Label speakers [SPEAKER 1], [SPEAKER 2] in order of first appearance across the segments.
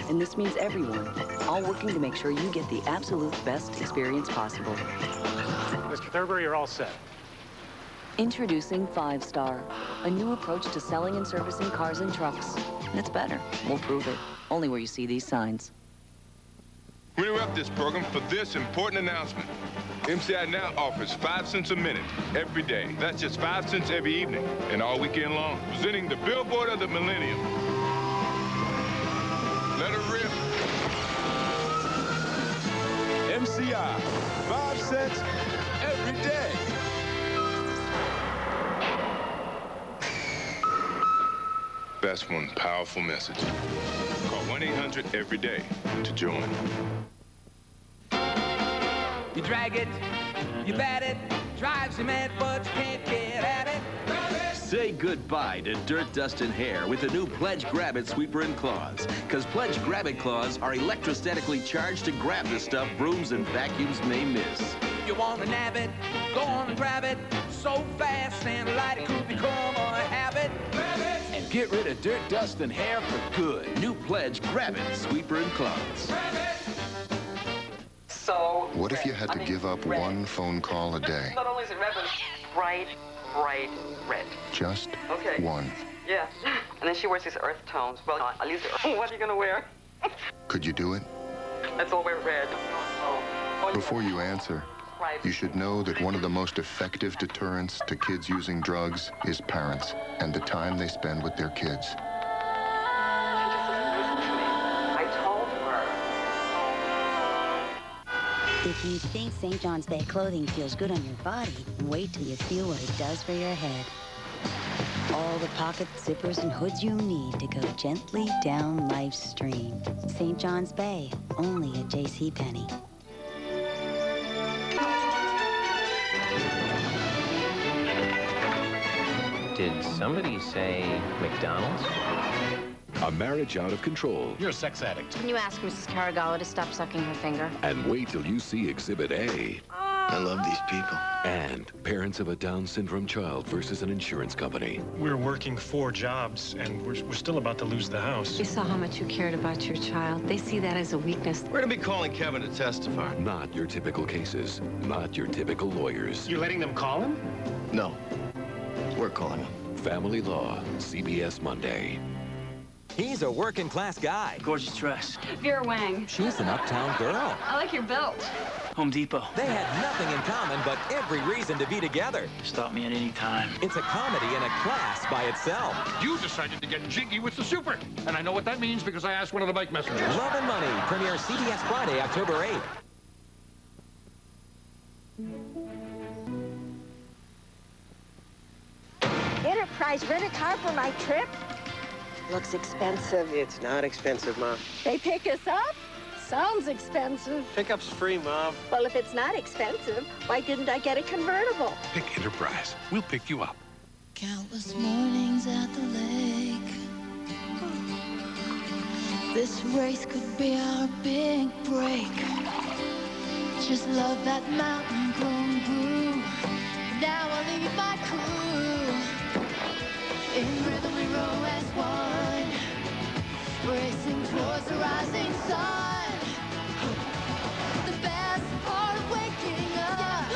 [SPEAKER 1] and this means everyone, all working to make sure you get the absolute best experience possible.
[SPEAKER 2] Mr. Thurber, you're all set.
[SPEAKER 1] Introducing 5-Star, a new approach to selling and servicing cars and trucks. It's better. We'll prove it. Only where you see these signs.
[SPEAKER 3] We interrupt this program for this important announcement. MCI now offers 5 cents a minute every day. That's just 5 cents every evening and all weekend long. Presenting the billboard of the millennium. Let it rip.
[SPEAKER 4] MCI, 5 cents every day.
[SPEAKER 3] That's one powerful message. Call 1-800 every day to join.
[SPEAKER 5] You drag it, you bat it, drives you mad, but you can't get at it.
[SPEAKER 6] Say goodbye to dirt, dust, and hair with the new Pledge Grab-It Sweeper and Claws. Because Pledge Grab-It Claws are electrostatically charged to grab the stuff brooms and vacuums may miss.
[SPEAKER 5] You want to nab it, go on and grab it, so fast and light it could become a habit. Grab it!
[SPEAKER 4] And get rid of dirt, dust, and hair for good.
[SPEAKER 6] New Pledge Grab-It Sweeper and Claws.
[SPEAKER 5] Grab it!
[SPEAKER 7] So
[SPEAKER 8] what if you had to give up one phone call a day?
[SPEAKER 7] not only is it red, but it's bright red.
[SPEAKER 8] Just
[SPEAKER 7] Okay.
[SPEAKER 8] one.
[SPEAKER 7] Yeah. And then she wears these earth tones. Well, at least, what are you gonna wear?
[SPEAKER 8] Could you do it?
[SPEAKER 7] Let's all wear red.
[SPEAKER 8] Before you answer, you should know that one of the most effective deterrents to kids using drugs is parents and the time they spend with their kids.
[SPEAKER 7] I told her.
[SPEAKER 9] If you think St. John's Bay clothing feels good on your body, wait till you feel what it does for your head. All the pockets, zippers, and hoods you need to go gently down life's stream. St. John's Bay, only at JCPenney.
[SPEAKER 10] Did somebody say McDonald's?
[SPEAKER 4] A marriage out of control.
[SPEAKER 2] You're a sex addict.
[SPEAKER 11] Can you ask Mrs. Caragala to stop sucking her finger?
[SPEAKER 4] And wait till you see Exhibit A.
[SPEAKER 12] I love these people.
[SPEAKER 4] And parents of a Down syndrome child versus an insurance company.
[SPEAKER 2] We're working 4 jobs, and we're still about to lose the house.
[SPEAKER 11] You saw how much you cared about your child. They see that as a weakness.
[SPEAKER 12] We're gonna be calling Kevin to testify.
[SPEAKER 4] Not your typical cases. Not your typical lawyers.
[SPEAKER 2] You're letting them call him?
[SPEAKER 12] No. We're calling him.
[SPEAKER 4] Family Law, CBS Monday.
[SPEAKER 13] He's a working class guy.
[SPEAKER 12] Gorgeous dress.
[SPEAKER 11] Vera Wang.
[SPEAKER 13] She's an uptown girl.
[SPEAKER 11] I like your belt.
[SPEAKER 12] Home Depot.
[SPEAKER 13] They had nothing in common but every reason to be together.
[SPEAKER 12] Stop me at any time.
[SPEAKER 13] It's a comedy in a class by itself.
[SPEAKER 14] You decided to get jiggy with the super. And I know what that means because I asked one of the bike messengers.
[SPEAKER 13] Love and Money premieres CBS Friday, October 8th.
[SPEAKER 15] Enterprise rent a car for my trip? Looks expensive.
[SPEAKER 12] It's not expensive, Mom.
[SPEAKER 15] They pick us up? Sounds expensive.
[SPEAKER 12] Pickup's free, Mom.
[SPEAKER 15] Well, if it's not expensive, why didn't I get a convertible?
[SPEAKER 14] Pick Enterprise. We'll pick you up.
[SPEAKER 16] Countless mornings at the lake. This race could be our big break. Just love that mountain grown groove. Now I'll leave my crew. In rhythm we row as one, racing towards the rising sun. The best part of waking up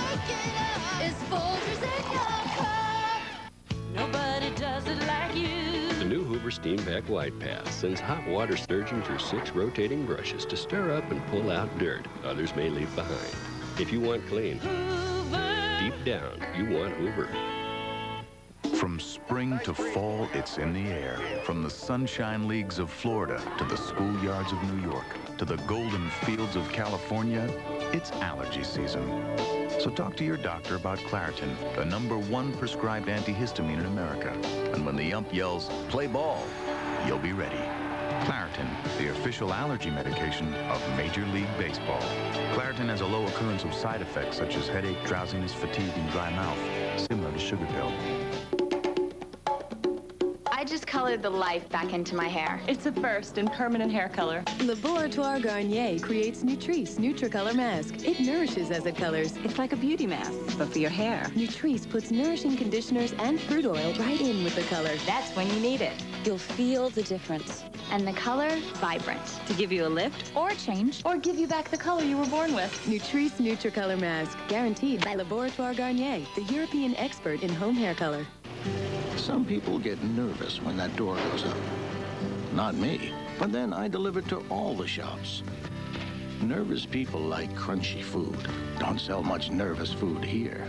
[SPEAKER 16] is Folgers in your cup. Nobody does it like you.
[SPEAKER 17] The new Hoover Steam Vac Wide Path sends hot water surging through 6 rotating brushes to stir up and pull out dirt others may leave behind. If you want clean, Hoover. Deep down, you want Hoover.
[SPEAKER 18] From spring to fall, it's in the air. From the sunshine leagues of Florida to the schoolyards of New York to the golden fields of California, it's allergy season. So talk to your doctor about Claritin, the #1 prescribed antihistamine in America. And when the ump yells, "Play ball," you'll be ready. Claritin, the official allergy medication of Major League Baseball. Claritin has a low occurrence of side effects such as headache, drowsiness, fatigue, and dry mouth, similar to sugar pill.
[SPEAKER 11] I just colored the life back into my hair.
[SPEAKER 19] It's a first in permanent hair color. Laboratoire Garnier creates Nutrice Nutricolor Mask. It nourishes as it colors. It's like a beauty mask, but for your hair. Nutrice puts nourishing conditioners and fruit oil right in with the color. That's when you need it.
[SPEAKER 11] You'll feel the difference.
[SPEAKER 20] And the color, vibrant.
[SPEAKER 19] To give you a lift
[SPEAKER 20] Or a change.
[SPEAKER 19] or give you back the color you were born with. Nutrice NutriColor Mask, guaranteed by Laboratoire Garnier, the European expert in home hair color.
[SPEAKER 21] Some people get nervous when that door goes up. Not me. But then I deliver to all the shops. Nervous people like crunchy food. Don't sell much nervous food here.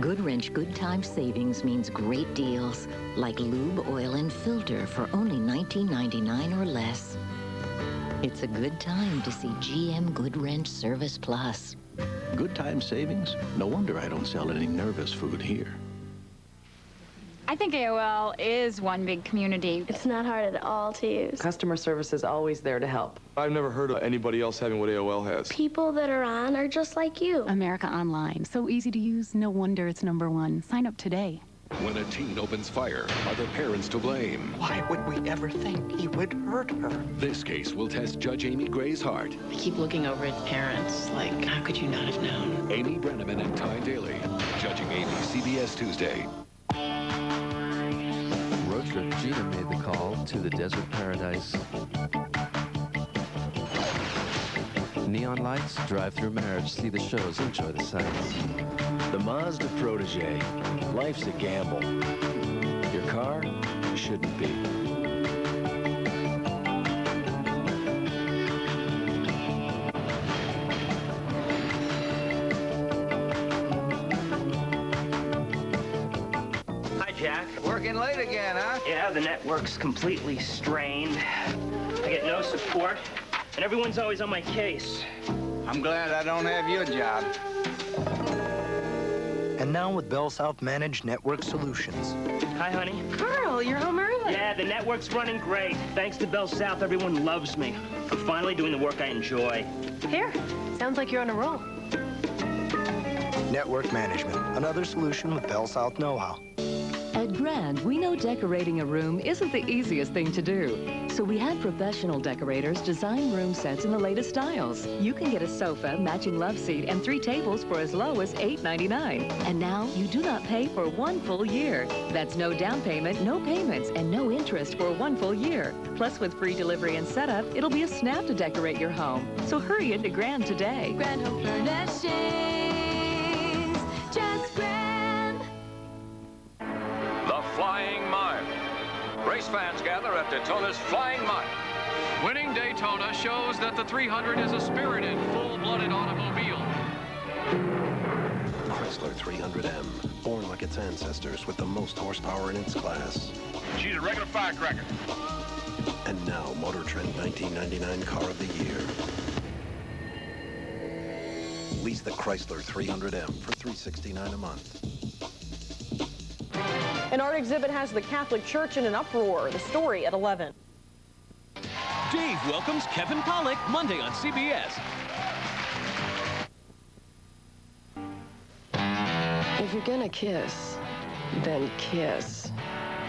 [SPEAKER 22] Good Wrench Good Time Savings means great deals, like lube, oil, and filter for only $19.99 or less. It's a good time to see GM Good Wrench Service Plus.
[SPEAKER 21] Good time savings? No wonder I don't sell any nervous food here.
[SPEAKER 20] I think AOL is one big community.
[SPEAKER 23] It's not hard at all to use.
[SPEAKER 7] Customer service is always there to help.
[SPEAKER 24] I've never heard of anybody else having what AOL has.
[SPEAKER 23] People that are on are just like you.
[SPEAKER 19] America Online. So easy to use, no wonder it's #1. Sign up today.
[SPEAKER 4] When a teen opens fire, are the parents to blame?
[SPEAKER 25] Why would we ever think he would hurt her?
[SPEAKER 4] This case will test Judge Amy Gray's heart.
[SPEAKER 26] I keep looking over at parents like, how could you not have known?
[SPEAKER 4] Amy Brenneman and Ty Daly. Judging Amy, CBS Tuesday.
[SPEAKER 27] Road trip Gina made the call to the desert paradise. Neon lights, drive-through marriage, see the shows, enjoy the sights.
[SPEAKER 28] The Mazda Protege. Life's a gamble. Your car shouldn't be.
[SPEAKER 29] Hi, Jack.
[SPEAKER 5] Working late again, huh?
[SPEAKER 29] Yeah, the network's completely strained. I get no support, and everyone's always on my case.
[SPEAKER 5] I'm glad I don't have your job.
[SPEAKER 30] And now with Bell South Managed Network Solutions.
[SPEAKER 29] Hi, honey.
[SPEAKER 23] Carl, you're home early.
[SPEAKER 29] Yeah, the network's running great. Thanks to Bell South, everyone loves me. I'm finally doing the work I enjoy.
[SPEAKER 23] Here, sounds like you're on a roll.
[SPEAKER 30] Network Management, another solution with Bell South know-how.
[SPEAKER 31] At Grand, we know decorating a room isn't the easiest thing to do. So we had professional decorators design room sets in the latest styles. You can get a sofa, matching love seat, and 3 tables for as low as $8.99. And now you do not pay for 1 full year. That's no down payment, no payments, and no interest for 1 full year. Plus, with free delivery and setup, it'll be a snap to decorate your home. So hurry into Grand today.
[SPEAKER 19] Grand Home Furnishings, just grand.
[SPEAKER 32] The Flying Mile. Race fans gather at Daytona's Flying Mile.
[SPEAKER 14] Winning Daytona shows that the 300 is a spirited, full-blooded automobile.
[SPEAKER 33] Chrysler 300M, born like its ancestors with the most horsepower in its class.
[SPEAKER 3] She's a regular firecracker.
[SPEAKER 33] And now, Motor Trend 1999 Car of the Year. Lease the Chrysler 300M for $369 a month.
[SPEAKER 34] An art exhibit has the Catholic Church in an uproar. The story at 11.
[SPEAKER 35] Dave welcomes Kevin Pollak Monday on CBS.
[SPEAKER 36] If you're gonna kiss, then kiss.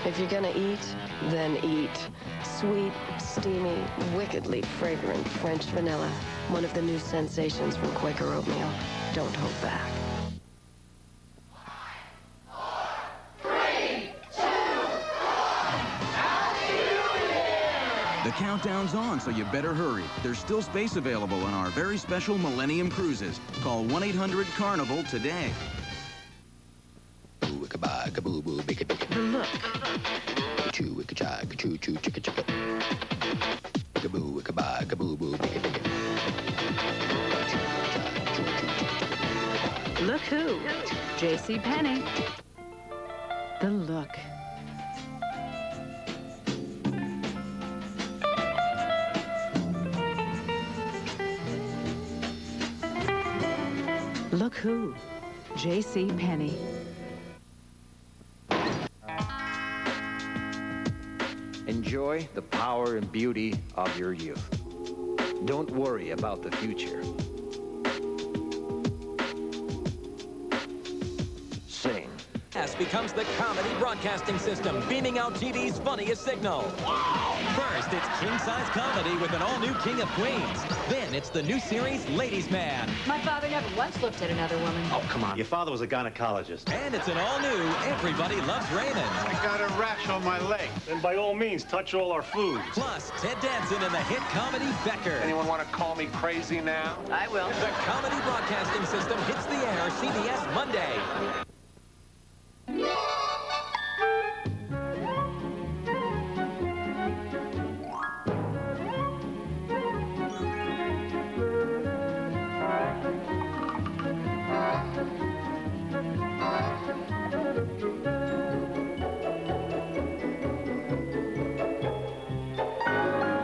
[SPEAKER 36] If you're gonna eat, then eat. Sweet, steamy, wickedly fragrant French vanilla. One of the new sensations from Quaker Oatmeal. Don't hold back.
[SPEAKER 37] The countdown's on, so you better hurry. There's still space available on our very special Millennium Cruises. Call 1-800-CARNIVAL today.
[SPEAKER 21] The look.
[SPEAKER 19] Look who? J.C. Penney. The look. Look who? J.C. Penney.
[SPEAKER 38] Enjoy the power and beauty of your youth. Don't worry about the future. Sing.
[SPEAKER 13] Ask becomes the comedy broadcasting system, beaming out TV's funniest signal. First, it's king-size comedy with an all-new King of Queens. Then it's the new series, Ladies Man.
[SPEAKER 1] My father never once looked at another woman.
[SPEAKER 2] Oh, come on. Your father was a gynecologist.
[SPEAKER 13] And it's an all-new Everybody Loves Raymond.
[SPEAKER 2] I got a rash on my leg. Then by all means, touch all our food.
[SPEAKER 13] Plus, Ted Danson in the hit comedy Becker.
[SPEAKER 2] Anyone want to call me crazy now?
[SPEAKER 1] I will.
[SPEAKER 13] The comedy broadcasting system hits the air CBS Monday.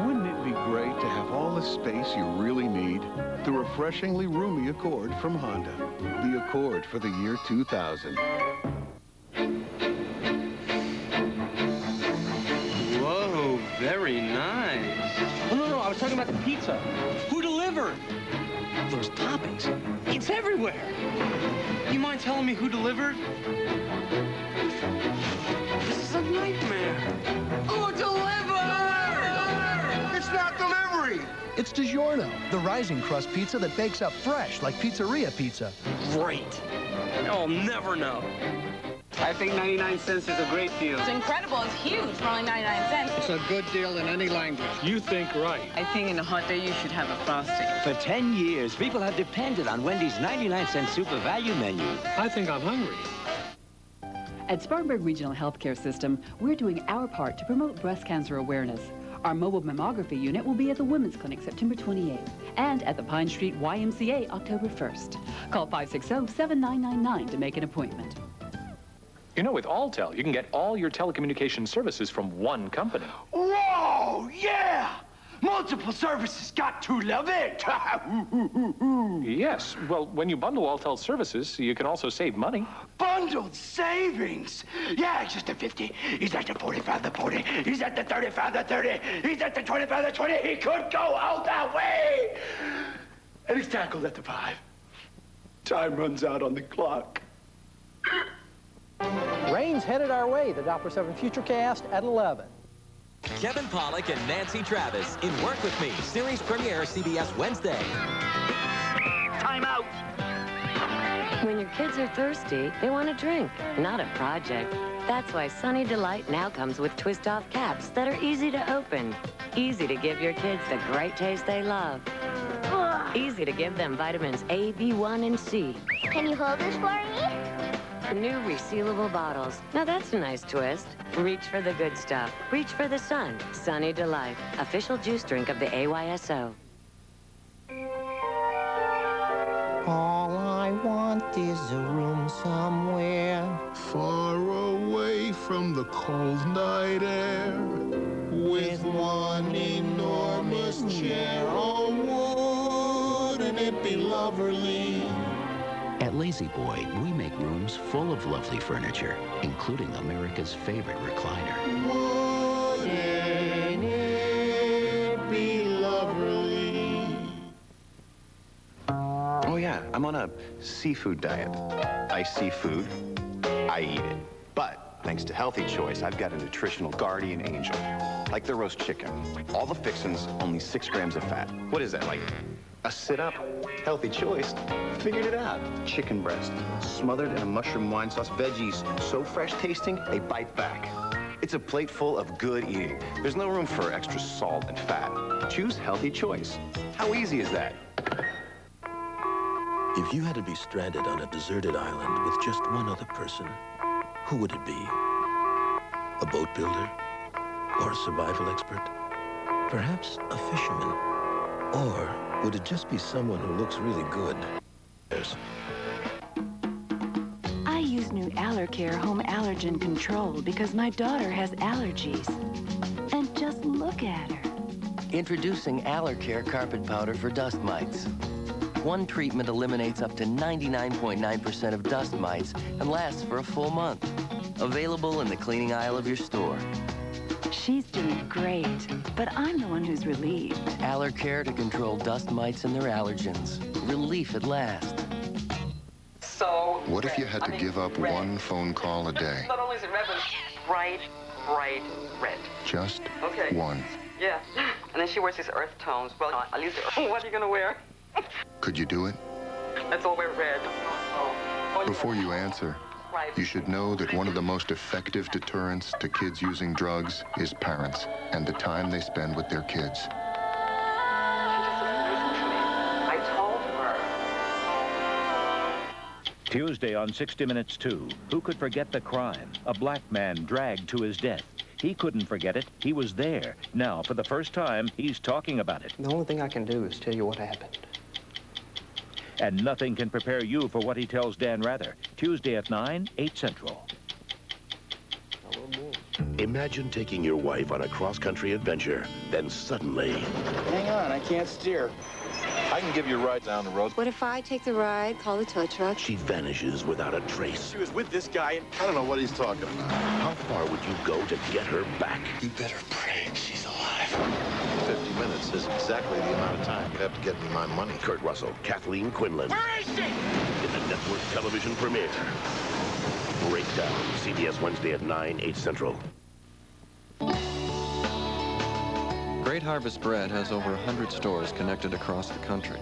[SPEAKER 6] Wouldn't it be great to have all the space you really need? The refreshingly roomy Accord from Honda. The Accord for the year 2000.
[SPEAKER 7] Whoa, very nice. Oh, no, I was talking about the pizza. Who delivered? Those toppings. It's everywhere. You mind telling me who delivered? This is a nightmare. Who delivered?
[SPEAKER 8] It's not delivery.
[SPEAKER 30] It's DiGiorno, the rising crust pizza that bakes up fresh like pizzeria pizza.
[SPEAKER 7] Great. I'll never know. I think 99 cents is a great deal.
[SPEAKER 1] It's incredible. It's huge for only 99 cents.
[SPEAKER 7] It's a good deal in any language. You think right.
[SPEAKER 1] I think in a hot day you should have a frosty.
[SPEAKER 38] For 10 years, people have depended on Wendy's 99-cent super value menu.
[SPEAKER 7] I think I'm hungry.
[SPEAKER 9] At Spartanburg Regional Healthcare System, we're doing our part to promote breast cancer awareness. Our mobile mammography unit will be at the Women's Clinic September 28th and at the Pine Street YMCA October 1st. Call 560-7999 to make an appointment.
[SPEAKER 10] You know, with Alltel, you can get all your telecommunication services from one company.
[SPEAKER 7] Whoa, yeah! Multiple services, got to love it!
[SPEAKER 10] Yes. Well, when you bundle Alltel services, you can also save money.
[SPEAKER 7] Bundled savings! Yeah, it's just the 50. He's at the 45, the 40. He's at the 35, the 30. He's at the 25, the 20. He could go out that way! And he's tackled at the 5. Time runs out on the clock.
[SPEAKER 11] Rain's headed our way, the Doppler 7 Futurecast at 11.
[SPEAKER 13] Kevin Pollak and Nancy Travis in Work With Me, series premiere CBS Wednesday.
[SPEAKER 1] Time out.
[SPEAKER 12] When your kids are thirsty, they want a drink, not a project. That's why Sunny Delight now comes with twist-off caps that are easy to open. Easy to give your kids the great taste they love. Easy to give them vitamins A, B1, and C.
[SPEAKER 23] Can you hold this for me?
[SPEAKER 12] New resealable bottles. Now that's a nice twist. Reach for the good stuff. Reach for the sun. Sunny Delight, official juice drink of the AYSO.
[SPEAKER 15] All I want is a room somewhere
[SPEAKER 6] Far away from the cold night air, with one enormous chair. Oh, wouldn't it be lovely?
[SPEAKER 38] At Lazy Boy, we make rooms full of lovely furniture, including America's favorite recliner.
[SPEAKER 6] Wouldn't it be lovely?
[SPEAKER 16] Oh yeah, I'm on a seafood diet. I see food, I eat it. But thanks to Healthy Choice, I've got a nutritional guardian angel. Like the roast chicken. All the fixins, only 6 grams of fat. What is that, like a sit-up? Healthy Choice figured it out. Chicken breast, smothered in a mushroom wine sauce, veggies so fresh tasting, they bite back. It's a plate full of good eating. There's no room for extra salt and fat. Choose Healthy Choice. How easy is that?
[SPEAKER 38] If you had to be stranded on a deserted island with just one other person, who would it be? A boat builder? Or a survival expert? Perhaps a fisherman? Or would it just be someone who looks really good?
[SPEAKER 19] I use new Allercare Home Allergen Control because my daughter has allergies. And just look at her.
[SPEAKER 17] Introducing Allercare Carpet Powder for dust mites. One treatment eliminates up to 99.9% of dust mites and lasts for a full month. Available in the cleaning aisle of your store.
[SPEAKER 19] She's doing great, but I'm the one who's relieved.
[SPEAKER 17] Allercare to control dust mites and their allergens. Relief at last.
[SPEAKER 3] So
[SPEAKER 6] What if you had to give up one phone call a day?
[SPEAKER 3] Not only is it red, but bright red.
[SPEAKER 6] Just
[SPEAKER 3] Okay.
[SPEAKER 6] one.
[SPEAKER 3] Yeah. And then she wears these earth tones. Well, at least, what are you going to wear?
[SPEAKER 6] Could you do it?
[SPEAKER 3] Let's all wear red.
[SPEAKER 6] Before you answer, you should know that one of the most effective deterrents to kids using drugs is parents and the time they spend with their kids.
[SPEAKER 3] I told her.
[SPEAKER 4] Tuesday on 60 Minutes 2, who could forget the crime? A black man dragged to his death. He couldn't forget it. He was there. Now, for the first time, he's talking about it.
[SPEAKER 11] The only thing I can do is tell you what happened.
[SPEAKER 4] And nothing can prepare you for what he tells Dan Rather. Tuesday at 9, 8 Central.
[SPEAKER 5] Imagine taking your wife on a cross-country adventure, then suddenly...
[SPEAKER 2] Hang on, I can't steer. I can give you a ride down the road.
[SPEAKER 8] What if I take the ride, call the tow truck?
[SPEAKER 5] She vanishes without a trace.
[SPEAKER 2] She was with this guy, and I don't know what he's talking about.
[SPEAKER 5] How far would you go to get her back?
[SPEAKER 2] You better pray she's alive. 50 minutes is exactly the amount of time you have to get me my money.
[SPEAKER 5] Kurt Russell, Kathleen Quinlan. Where is she? In the network television premiere. Breakdown, CBS Wednesday at 9, 8 Central.
[SPEAKER 8] Great Harvest Bread has over 100 stores connected across the country.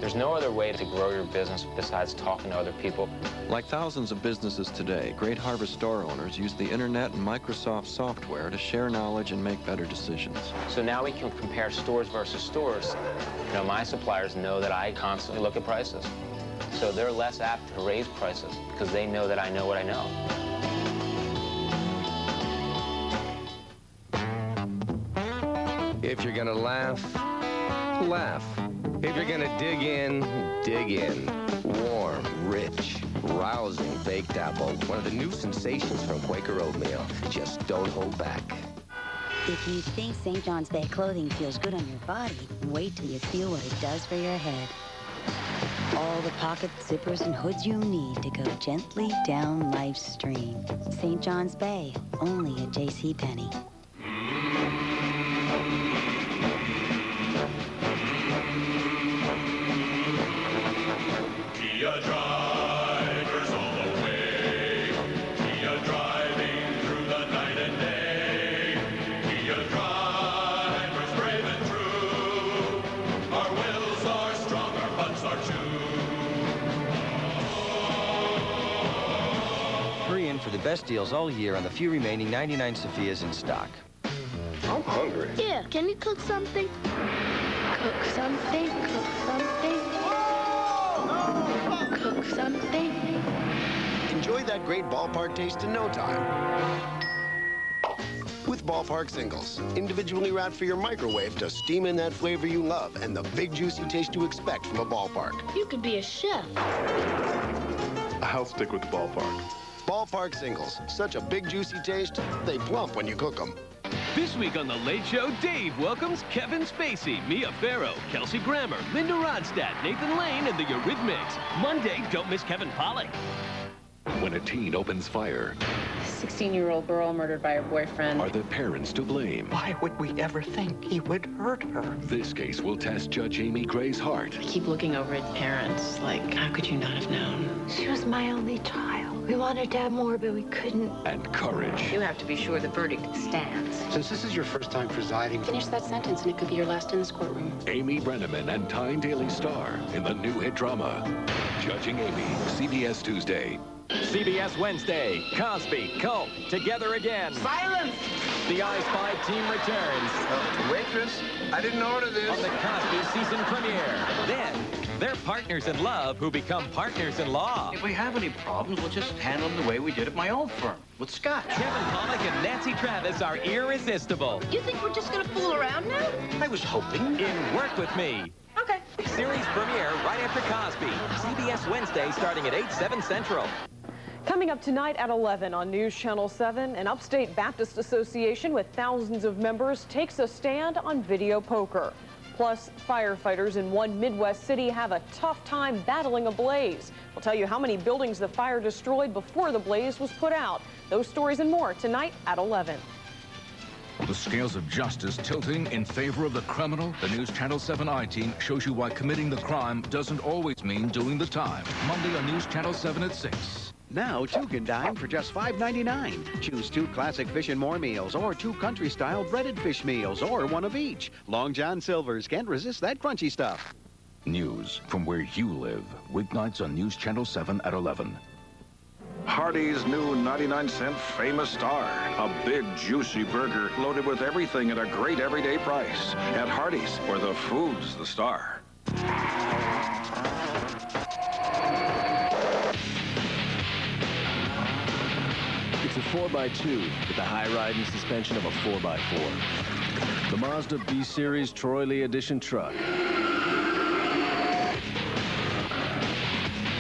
[SPEAKER 14] There's no other way to grow your business besides talking to other people.
[SPEAKER 8] Like thousands of businesses today, Great Harvest store owners use the internet and Microsoft software to share knowledge and make better decisions.
[SPEAKER 14] So now we can compare stores versus stores. You know, my suppliers know that I constantly look at prices. So they're less apt to raise prices because they know that I know what I know.
[SPEAKER 18] If you're gonna laugh, laugh. If you're gonna dig in, dig in. Warm, rich, rousing baked apple. One of the new sensations from Quaker Oatmeal. Just don't hold back.
[SPEAKER 20] If you think St. John's Bay clothing feels good on your body, wait till you feel what it does for your head. All the pockets, zippers, and hoods you need to go gently down life's stream. St. John's Bay, only at JCPenney.
[SPEAKER 22] Kia drivers all the way. Kia driving through the night and day. Kia drivers brave and true. Our wills are strong, our butts are too.
[SPEAKER 24] Hurry in for the best deals all year on the few remaining 99 Sophias in stock.
[SPEAKER 2] I'm hungry.
[SPEAKER 23] Yeah, can you cook something? Cook something, cook something. Cook something.
[SPEAKER 25] Enjoy that great ballpark taste in no time. With Ballpark Singles, individually wrapped for your microwave to steam in that flavor you love and the big juicy taste you expect from a ballpark.
[SPEAKER 23] You could be a chef.
[SPEAKER 2] I'll stick with the ballpark.
[SPEAKER 25] Ballpark Singles, such a big juicy taste, they plump when you cook them.
[SPEAKER 35] This week on The Late Show, Dave welcomes Kevin Spacey, Mia Farrow, Kelsey Grammer, Linda Ronstadt, Nathan Lane, and the Eurythmics. Monday, don't miss Kevin Pollak.
[SPEAKER 5] When a teen opens fire,
[SPEAKER 26] 16-year-old girl murdered by her boyfriend.
[SPEAKER 5] are the parents to blame?
[SPEAKER 7] Why would we ever think he would hurt her?
[SPEAKER 5] This case will test Judge Amy Gray's heart.
[SPEAKER 26] I keep looking over at parents, like, how could you not have known?
[SPEAKER 23] She was my only child. We wanted to have more, but we couldn't.
[SPEAKER 5] And courage.
[SPEAKER 26] You have to be sure the verdict stands.
[SPEAKER 7] Since this is your first time presiding,
[SPEAKER 26] Finish that sentence and it could be your last in this courtroom.
[SPEAKER 5] Amy Brenneman and Tyne Daly star in the new hit drama, Judging Amy, CBS Tuesday.
[SPEAKER 13] CBS Wednesday, Cosby, Culp, together again.
[SPEAKER 7] Silence!
[SPEAKER 13] The I Spy team returns.
[SPEAKER 7] Waitress, I didn't order this.
[SPEAKER 13] On the Cosby season premiere. Then, they're partners in love who become partners in law.
[SPEAKER 27] If we have any problems, we'll just handle them the way we did at my old firm, with Scotch.
[SPEAKER 13] Kevin Pollak and Nancy Travis are irresistible.
[SPEAKER 23] You think we're just gonna fool around now?
[SPEAKER 27] I was hoping.
[SPEAKER 13] In Work With Me.
[SPEAKER 23] Okay.
[SPEAKER 13] Series premiere right after Cosby. CBS Wednesday starting at 8, 7 Central.
[SPEAKER 28] Coming up tonight at 11 on News Channel 7, an Upstate Baptist Association with thousands of members takes a stand on video poker. Plus, firefighters in one Midwest city have a tough time battling a blaze. We'll tell you how many buildings the fire destroyed before the blaze was put out. Those stories and more tonight at 11.
[SPEAKER 1] The scales of justice tilting in favor of the criminal, the News Channel 7 I-Team shows you why committing the crime doesn't always mean doing the time. Monday on News Channel 7 at 6.
[SPEAKER 9] Now, 2 can dine for just $5.99. Choose 2 classic Fish and More meals or 2 country-style breaded fish meals or 1 of each. Long John Silver's can't resist that crunchy stuff.
[SPEAKER 1] News from where you live. Weeknights on News Channel 7 at 11.
[SPEAKER 10] Hardee's new 99-cent Famous Star. A big, juicy burger loaded with everything at a great everyday price. At Hardee's, where the food's the star.
[SPEAKER 12] It's a 4x2 with the high riding suspension of a 4x4. The Mazda B-Series Troy Lee Edition truck.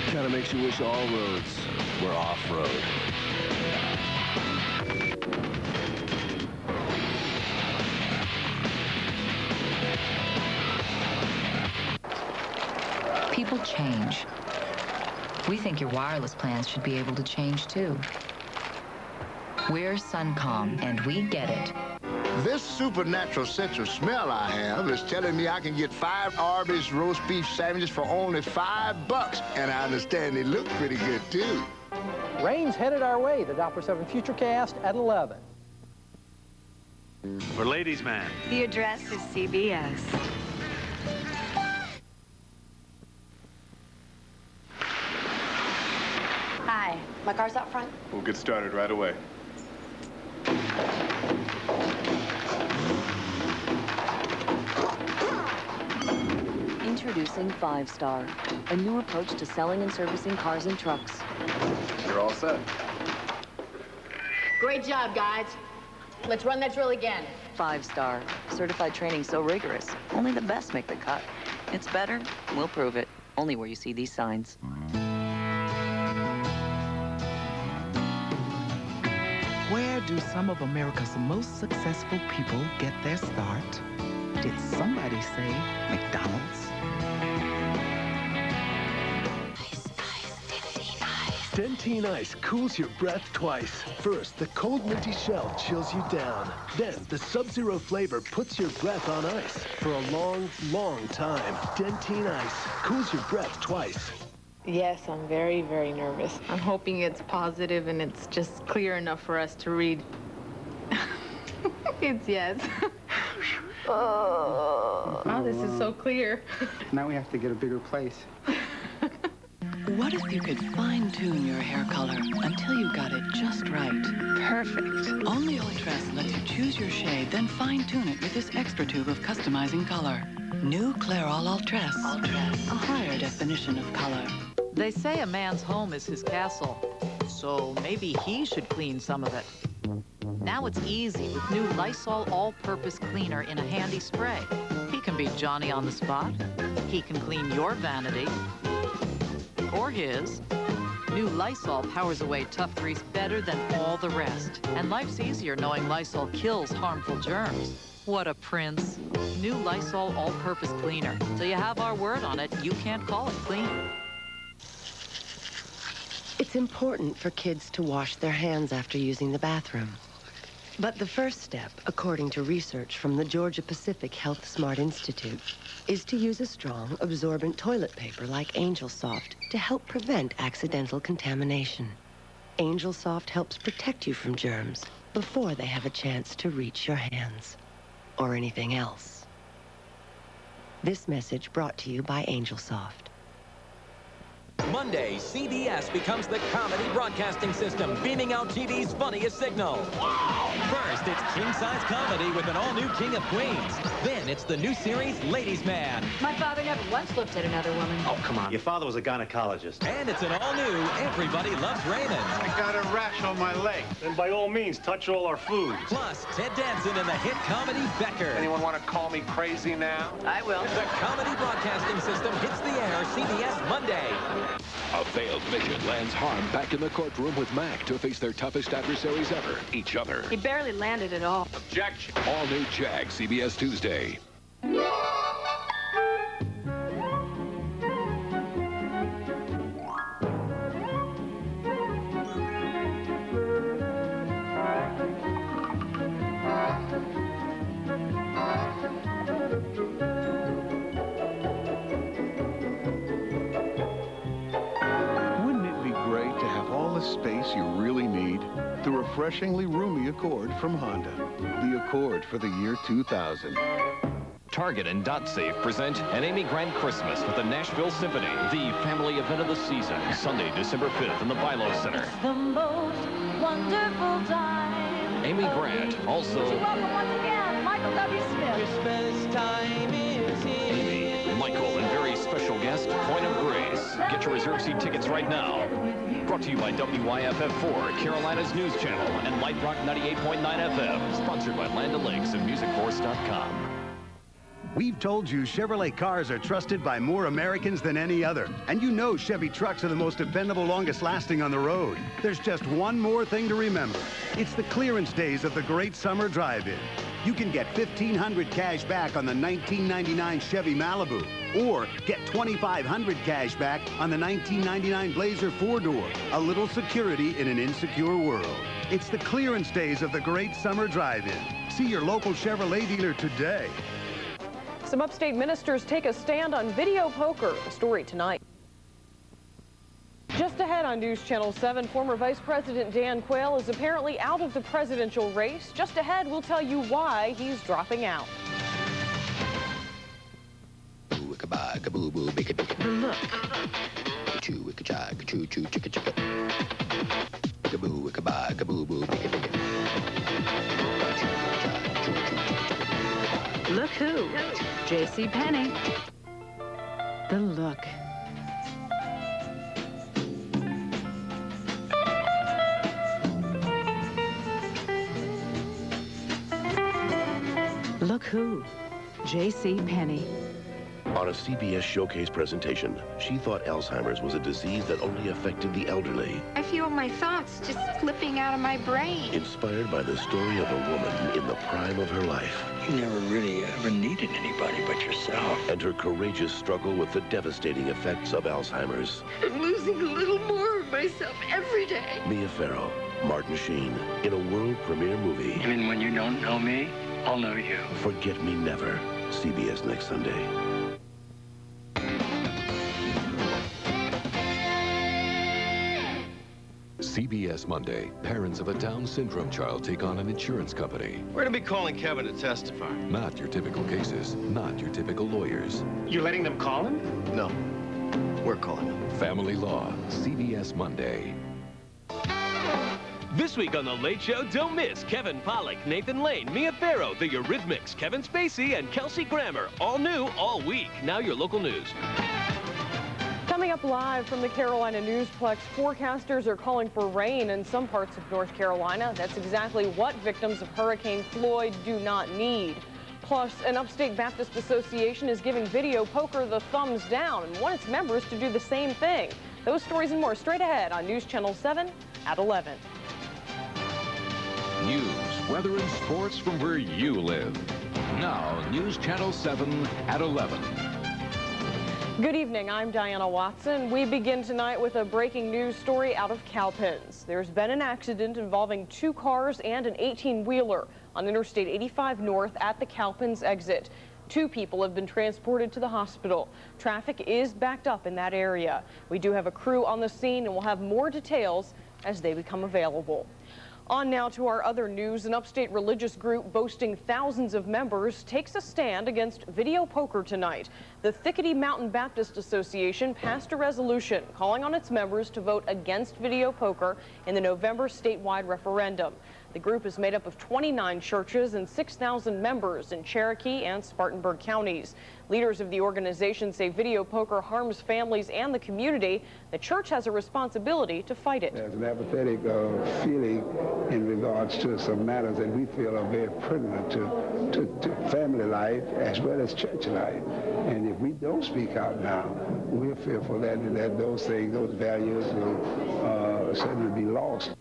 [SPEAKER 12] Kind of makes you wish all roads were off-road.
[SPEAKER 15] People change. We think your wireless plans should be able to change too. We're Suncom, and we get it.
[SPEAKER 16] This supernatural sense of smell I have is telling me I can get 5 Arby's roast beef sandwiches for only $5. And I understand they look pretty good, too.
[SPEAKER 11] Rain's headed our way. The Doppler 7 Futurecast at 11.
[SPEAKER 17] For Ladies Man.
[SPEAKER 19] The address is CBS.
[SPEAKER 21] Hi, my car's out front.
[SPEAKER 29] We'll get started right away.
[SPEAKER 30] Introducing 5-Star, a new approach to selling and servicing cars and trucks.
[SPEAKER 29] You're all set.
[SPEAKER 31] Great job, guys. Let's run that drill again.
[SPEAKER 30] 5-Star, certified training so rigorous, only the best make the cut. It's better, we'll prove it, only where you see these signs.
[SPEAKER 32] Where do some of America's most successful people get their start? Did somebody say McDonald's?
[SPEAKER 33] Dentine Ice cools your breath twice. First, the cold minty shell chills you down. Then, the Sub-Zero flavor puts your breath on ice for a long, long time. Dentine Ice cools your breath twice.
[SPEAKER 34] Yes, I'm very, very nervous. I'm hoping it's positive and it's just clear enough for us to read. It's yes. Oh, this is so clear.
[SPEAKER 35] Now we have to get a bigger place.
[SPEAKER 26] What if you could fine-tune your hair color until you got it just right? Perfect. Only Ultress lets you choose your shade, then fine-tune it with this extra tube of customizing color. New Clairol Ultress. A higher definition of color.
[SPEAKER 36] They say a man's home is his castle, so maybe he should clean some of it. Now it's easy with new Lysol all-purpose cleaner in a handy spray. He can be Johnny on the spot. He can clean your vanity. Or his. New Lysol powers away tough grease better than all the rest. And life's easier knowing Lysol kills harmful germs. What a prince. New Lysol all-purpose cleaner. Till you have our word on it, you can't call it clean.
[SPEAKER 37] It's important for kids to wash their hands after using the bathroom. But the first step, according to research from the Georgia-Pacific Health Smart Institute, is to use a strong, absorbent toilet paper like Angel Soft to help prevent accidental contamination. Angel Soft helps protect you from germs before they have a chance to reach your hands or anything else. This message brought to you by Angel Soft.
[SPEAKER 13] Monday, CBS becomes the comedy broadcasting system, beaming out TV's funniest signal. First, it's king-size comedy with an all-new King of Queens. Then it's the new series, Ladies Man.
[SPEAKER 31] My father never once looked at another woman.
[SPEAKER 17] Oh, come on. Your father was a gynecologist.
[SPEAKER 13] And it's an all-new Everybody Loves Raymond.
[SPEAKER 17] I got a rash on my leg. Then by all means, touch all our food.
[SPEAKER 13] Plus, Ted Danson in the hit comedy Becker.
[SPEAKER 38] Anyone want to call me crazy now?
[SPEAKER 31] I will.
[SPEAKER 13] The comedy broadcasting system hits the air CBS Monday.
[SPEAKER 1] A failed mission lands Harm back in the courtroom with Mac to face their toughest adversaries ever, each other.
[SPEAKER 31] He barely landed at all.
[SPEAKER 1] Objection. All new Jag, CBS Tuesday.
[SPEAKER 2] space you really need? The refreshingly roomy Accord from Honda. The Accord for the year 2000.
[SPEAKER 3] Target and DotSafe present an Amy Grant Christmas with the Nashville Symphony, the family event of the season, Sunday, December 5th in the Bilo Center.
[SPEAKER 4] It's the most wonderful time.
[SPEAKER 3] Amy Grant, also...
[SPEAKER 4] Welcome once again, Michael W. Smith.
[SPEAKER 3] Christmas time is here. Amy, Michael, and very special guest, Point of Grace. Get your reserve seat tickets right now. Brought to you by WYFF4, Carolina's news channel, and Light Rock 98.9 FM. Sponsored by Land O'Lakes and MusicForce.com.
[SPEAKER 5] We've told you Chevrolet cars are trusted by more Americans than any other. And you know Chevy trucks are the most dependable, longest lasting on the road. There's just one more thing to remember. It's the clearance days of the Great Summer Drive-In. You can get $1,500 cash back on the 1999 Chevy Malibu, or get $2,500 cash back on the 1999 Blazer 4-door. A little security in an insecure world. It's the clearance days of the Great Summer Drive-In. See your local Chevrolet dealer today.
[SPEAKER 6] Some upstate ministers take a stand on video poker. The story tonight. Just ahead on News Channel 7, former Vice President Dan Quayle is apparently out of the presidential race. Just ahead, we'll tell you why he's dropping out.
[SPEAKER 4] The Look who? J.C. Penney. The look. Look who? J.C. Penney.
[SPEAKER 7] On a CBS Showcase presentation, she thought Alzheimer's was a disease that only affected the elderly.
[SPEAKER 21] I feel my thoughts just slipping out of my brain.
[SPEAKER 7] Inspired by the story of a woman in the prime of her life.
[SPEAKER 8] You never really ever needed anybody but yourself.
[SPEAKER 7] And her courageous struggle with the devastating effects of Alzheimer's.
[SPEAKER 21] I'm losing a little more of myself every day.
[SPEAKER 7] Mia Farrow, Martin Sheen, in a world premiere movie.
[SPEAKER 8] You mean when you don't know me, I'll know you.
[SPEAKER 7] Forget Me Never. CBS next Sunday.
[SPEAKER 9] CBS Monday. Parents of a Down syndrome child take on an insurance company.
[SPEAKER 10] We're going to be calling Kevin to testify.
[SPEAKER 9] Not your typical cases, not your typical lawyers.
[SPEAKER 10] You're letting them call him?
[SPEAKER 7] No, we're calling him.
[SPEAKER 9] Family Law. CBS Monday.
[SPEAKER 35] This week on The Late Show, don't miss Kevin Pollak, Nathan Lane, Mia Farrow, The Eurythmics, Kevin Spacey, and Kelsey Grammer. All new, all week. Now your local news.
[SPEAKER 6] Coming up live from the Carolina Newsplex, forecasters are calling for rain in some parts of North Carolina. That's exactly what victims of Hurricane Floyd do not need. Plus, an Upstate Baptist Association is giving video poker the thumbs down and wants its members to do the same thing. Those stories and more straight ahead on News Channel 7 at 11.
[SPEAKER 1] News, weather, and sports from where you live. Now, News Channel 7 at 11.
[SPEAKER 6] Good evening, I'm Diana Watson. We begin tonight with a breaking news story out of Cowpens. There's been an accident involving 2 cars and an 18-wheeler on Interstate 85 North at the Cowpens exit. 2 people have been transported to the hospital. Traffic is backed up in that area. We do have a crew on the scene and we'll have more details as they become available. On now to our other news. An upstate religious group boasting thousands of members takes a stand against video poker tonight. The Thickety Mountain Baptist Association passed a resolution calling on its members to vote against video poker in the November statewide referendum. The group is made up of 29 churches and 6,000 members in Cherokee and Spartanburg counties. Leaders of the organization say video poker harms families and the community. The church has a responsibility to fight it.
[SPEAKER 14] There's an apathetic feeling in regards to some matters that we feel are very pertinent to family life as well as church life. And if we don't speak out now, we're fearful that those things, those values will certainly be lost.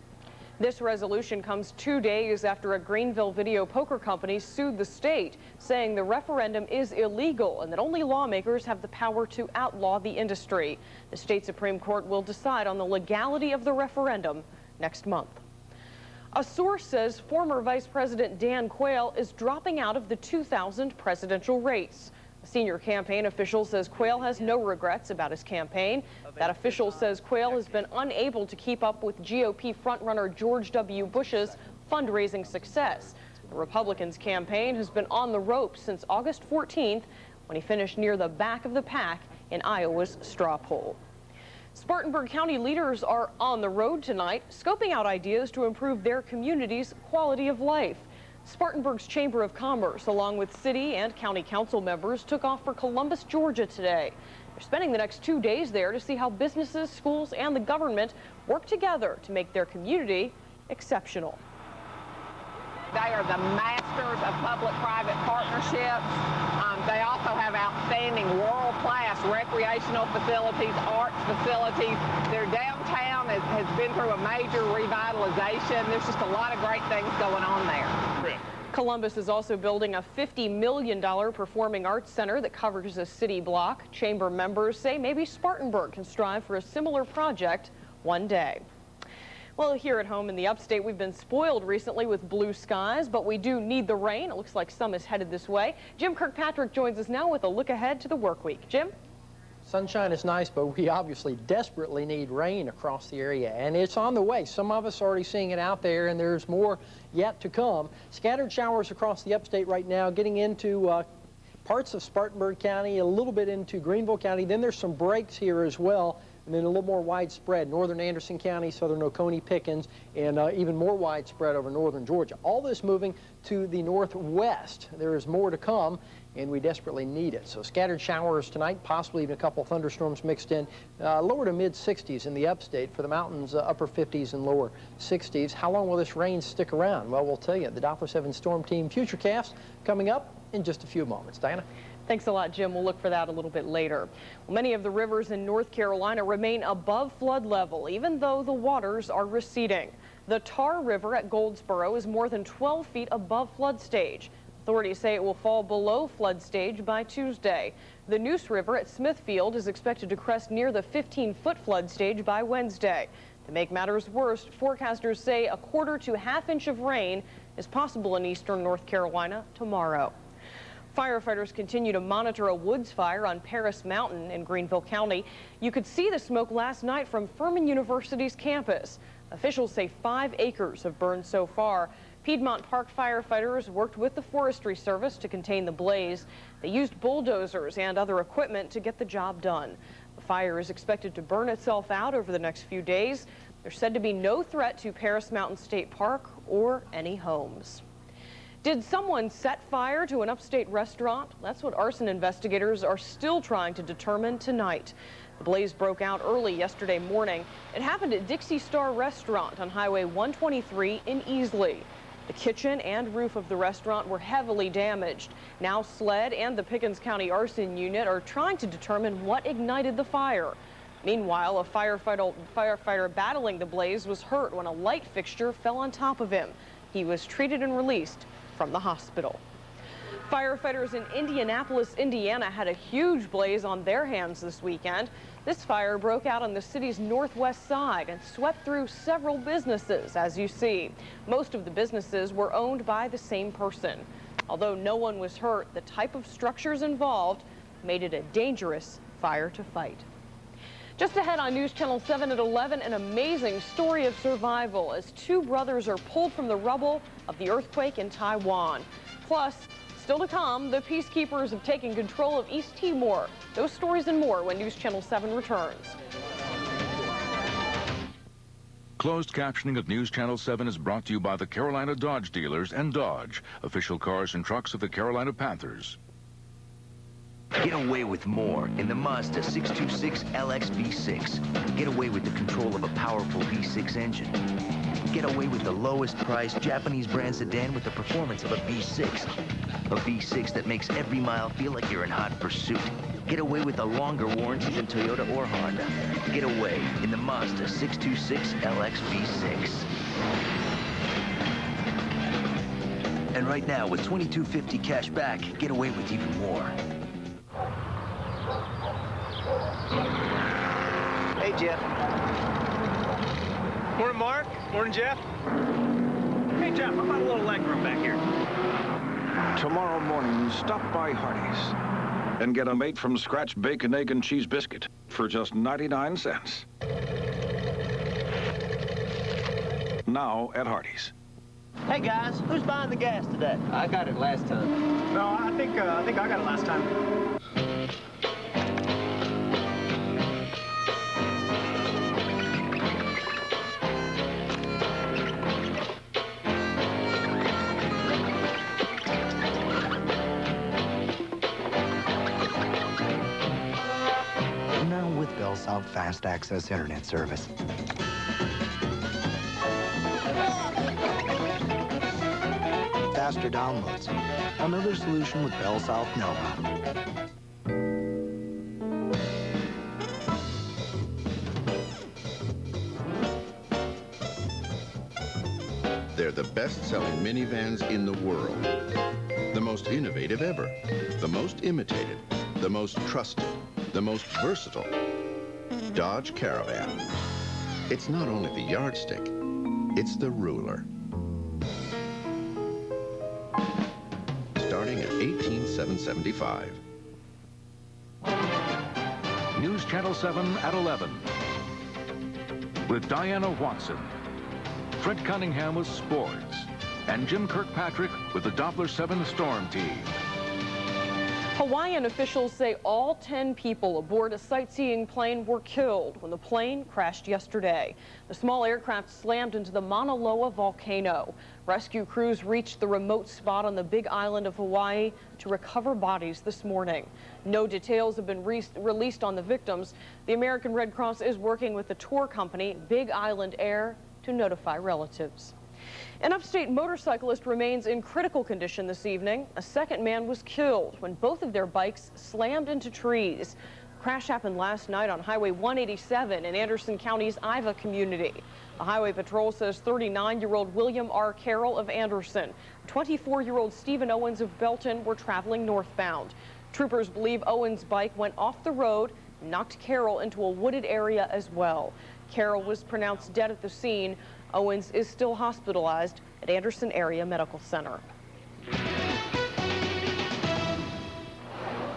[SPEAKER 6] This resolution comes 2 days after a Greenville video poker company sued the state, saying the referendum is illegal and that only lawmakers have the power to outlaw the industry. The state Supreme Court will decide on the legality of the referendum next month. A source says former Vice President Dan Quayle is dropping out of the 2000 presidential race. A senior campaign official says Quayle has no regrets about his campaign. That official says Quayle has been unable to keep up with GOP frontrunner George W. Bush's fundraising success. The Republicans' campaign has been on the ropes since August 14th, when he finished near the back of the pack in Iowa's straw poll. Spartanburg County leaders are on the road tonight, scoping out ideas to improve their community's quality of life. Spartanburg's Chamber of Commerce, along with city and county council members, took off for Columbus, Georgia today. They're spending the next 2 days there to see how businesses, schools, and the government work together to make their community exceptional.
[SPEAKER 11] They are the masters of public-private partnerships. They also have outstanding world-class recreational facilities, arts facilities. Their downtown has been through a major revitalization. There's just a lot of great things going on there.
[SPEAKER 6] Columbus is also building a $50 million performing arts center that covers a city block. Chamber members say maybe Spartanburg can strive for a similar project one day. Well, here at home in the upstate, we've been spoiled recently with blue skies, but we do need the rain. It looks like some is headed this way. Jim Kirkpatrick joins us now with a look ahead to the work week. Jim?
[SPEAKER 12] Sunshine is nice, but we obviously desperately need rain across the area, and it's on the way. Some of us are already seeing it out there, and there's more yet to come. Scattered showers across the upstate right now, getting into parts of Spartanburg County, a little bit into Greenville County. Then there's some breaks here as well, and then a little more widespread, northern Anderson County, southern Oconee, Pickens, and even more widespread over northern Georgia. All this moving to the northwest. There is more to come, and we desperately need it. So scattered showers tonight, possibly even a couple thunderstorms mixed in. Lower to mid-60s in the upstate. For the mountains, upper 50s and lower 60s. How long will this rain stick around? Well, we'll tell you. The Doppler 7 Storm Team Futurecast coming up in just a few moments. Diana?
[SPEAKER 6] Thanks a lot, Jim. We'll look for that a little bit later. Well, many of the rivers in North Carolina remain above flood level, even though the waters are receding. The Tar River at Goldsboro is more than 12 feet above flood stage. Authorities say it will fall below flood stage by Tuesday. The Neuse River at Smithfield is expected to crest near the 15-foot flood stage by Wednesday. To make matters worse, forecasters say a quarter to half-inch of rain is possible in eastern North Carolina tomorrow. Firefighters continue to monitor a woods fire on Paris Mountain in Greenville County. You could see the smoke last night from Furman University's campus. Officials say 5 acres have burned so far. Piedmont Park firefighters worked with the Forestry Service to contain the blaze. They used bulldozers and other equipment to get the job done. The fire is expected to burn itself out over the next few days. There's said to be no threat to Paris Mountain State Park or any homes. Did someone set fire to an upstate restaurant? That's what arson investigators are still trying to determine tonight. The blaze broke out early yesterday morning. It happened at Dixie Star Restaurant on Highway 123 in Easley. The kitchen and roof of the restaurant were heavily damaged. Now SLED and the Pickens County Arson Unit are trying to determine what ignited the fire. Meanwhile, a firefighter battling the blaze was hurt when a light fixture fell on top of him. He was treated and released from the hospital. Firefighters in Indianapolis, Indiana had a huge blaze on their hands this weekend. This fire broke out on the city's northwest side and swept through several businesses, as you see. Most of the businesses were owned by the same person. Although no one was hurt, the type of structures involved made it a dangerous fire to fight. Just ahead on News Channel 7 at 11, an amazing story of survival as 2 brothers are pulled from the rubble of the earthquake in Taiwan. Plus, still to come, the peacekeepers have taken control of East Timor. Those stories and more when News Channel 7 returns.
[SPEAKER 1] Closed captioning of News Channel 7 is brought to you by the Carolina Dodge dealers and Dodge, official cars and trucks of the Carolina Panthers.
[SPEAKER 15] Get away with more in the Mazda 626 LX V6. Get away with the control of a powerful V6 engine. Get away with the lowest priced Japanese brand sedan with the performance of a V6. A V6 that makes every mile feel like you're in hot pursuit. Get away with a longer warranty than Toyota or Honda. Get away in the Mazda 626 LX V6. And right now, with $22.50 cash back, get away with even more.
[SPEAKER 10] Hey, Jeff.
[SPEAKER 17] Morning, Mark. Morning, Jeff. Hey, Jeff, how about a little leg room back here?
[SPEAKER 16] Tomorrow morning, stop by Hardee's. and get a made from scratch bacon, egg, and cheese biscuit for just 99 cents. Now at Hardee's.
[SPEAKER 18] Hey guys, who's buying the gas today?
[SPEAKER 19] I got it last time.
[SPEAKER 18] No, I think I got it last time.
[SPEAKER 20] Now with BellSouth Fast Access Internet Service. Faster downloads. Another solution with BellSouth know-how.
[SPEAKER 22] They're the best-selling minivans in the world. The most innovative ever. The most imitated. The most trusted. The most versatile. Dodge Caravan. It's not only the yardstick, it's the ruler. Starting at $18,775.
[SPEAKER 1] News Channel 7 at 11. With Diana Watson. Fred Cunningham with sports. And Jim Kirkpatrick with the Doppler 7 Storm Team.
[SPEAKER 6] Hawaiian officials say all 10 people aboard a sightseeing plane were killed when the plane crashed yesterday. The small aircraft slammed into the Mauna Loa volcano. Rescue crews reached the remote spot on the Big Island of Hawaii to recover bodies this morning. No details have been released on the victims. The American Red Cross is working with the tour company, Big Island Air, to notify relatives. An upstate motorcyclist remains in critical condition this evening. A second man was killed when both of their bikes slammed into trees. The crash happened last night on Highway 187 in Anderson County's Iva community. The Highway Patrol says 39-year-old William R. Carroll of Anderson, 24-year-old Stephen Owens of Belton were traveling northbound. Troopers believe Owens' bike went off the road and knocked Carroll into a wooded area as well. Carroll was pronounced dead at the scene. Owens is still hospitalized at Anderson Area Medical Center.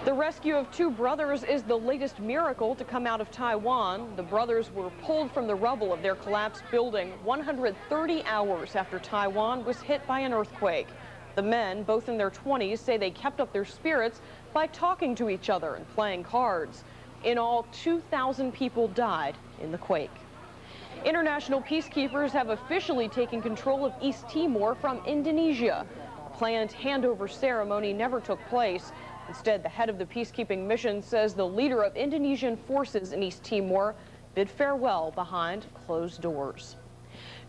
[SPEAKER 6] The rescue of two brothers is the latest miracle to come out of Taiwan. The brothers were pulled from the rubble of their collapsed building 130 hours after Taiwan was hit by an earthquake. The men, both in their 20s, say they kept up their spirits by talking to each other and playing cards. In all, 2,000 people died in the quake. International peacekeepers have officially taken control of East Timor from Indonesia. A planned handover ceremony never took place. Instead, the head of the peacekeeping mission says the leader of Indonesian forces in East Timor bid farewell behind closed doors.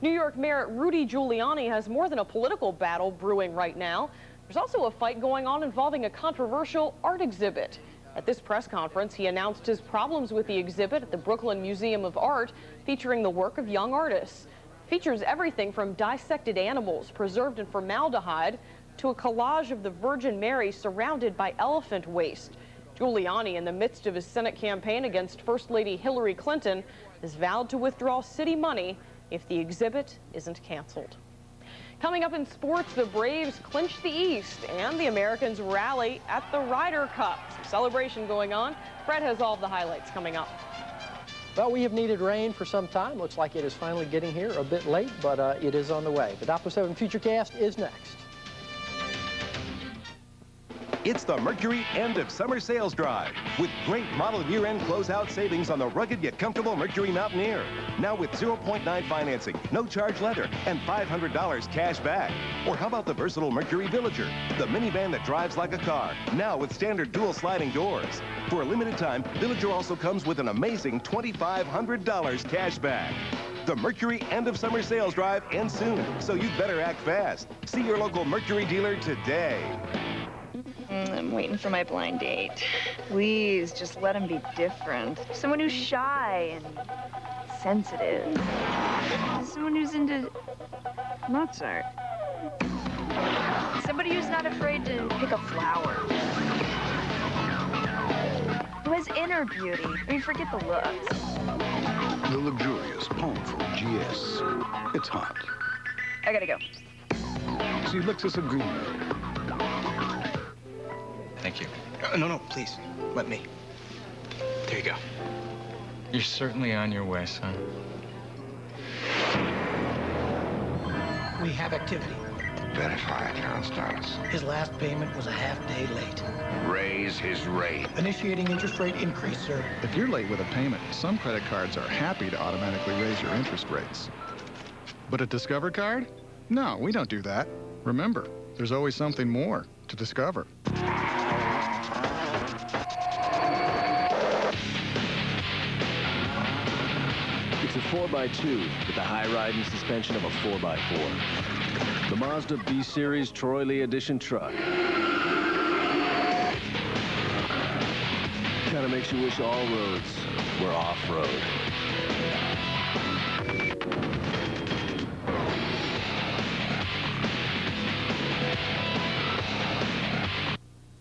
[SPEAKER 6] New York Mayor Rudy Giuliani has more than a political battle brewing right now. There's also a fight going on involving a controversial art exhibit. At this press conference, he announced his problems with the exhibit at the Brooklyn Museum of Art, featuring the work of young artists. It features everything from dissected animals preserved in formaldehyde to a collage of the Virgin Mary surrounded by elephant waste. Giuliani, in the midst of his Senate campaign against First Lady Hillary Clinton, has vowed to withdraw city money if the exhibit isn't canceled. Coming up in sports, the Braves clinch the East and the Americans rally at the Ryder Cup. Some celebration going on. Fred has all of the highlights coming up.
[SPEAKER 12] Well, we have needed rain for some time. Looks like it is finally getting here, a bit late, but it is on the way. The Doppler 7 Futurecast is next.
[SPEAKER 23] It's the Mercury End of Summer Sales Drive with great model year-end closeout savings on the rugged yet comfortable Mercury Mountaineer. Now with 0.9 financing, no charge leather, and $500 cash back. Or how about the versatile Mercury Villager, the minivan that drives like a car, now with standard dual sliding doors. For a limited time, Villager also comes with an amazing $2,500 cash back. The Mercury End of Summer Sales Drive ends soon, so you'd better act fast. See your local Mercury dealer today.
[SPEAKER 24] I'm waiting for my blind date. Please, just let him be different. Someone who's shy and sensitive. Someone who's into Mozart. Somebody who's not afraid to pick a flower. Who has inner beauty. I mean, forget the looks.
[SPEAKER 2] The luxurious powerful GS. It's hot.
[SPEAKER 24] I gotta go.
[SPEAKER 2] See Lexus Agreement.
[SPEAKER 25] Thank you.
[SPEAKER 3] No, please. Let me. There you go.
[SPEAKER 4] You're certainly on your way, son.
[SPEAKER 5] We have activity.
[SPEAKER 13] Verify account status.
[SPEAKER 5] His last payment was a half-day late.
[SPEAKER 13] Raise his rate.
[SPEAKER 5] Initiating interest rate increase, sir.
[SPEAKER 21] If you're late with a payment, some credit cards are happy to automatically raise your interest rates. But a Discover card? No, we don't do that. Remember, there's always something more to discover.
[SPEAKER 25] It's a 4x2 with the high ride and suspension of a 4x4. The Mazda B-Series Troy Lee Edition truck. Kind of makes you wish all roads were off-road.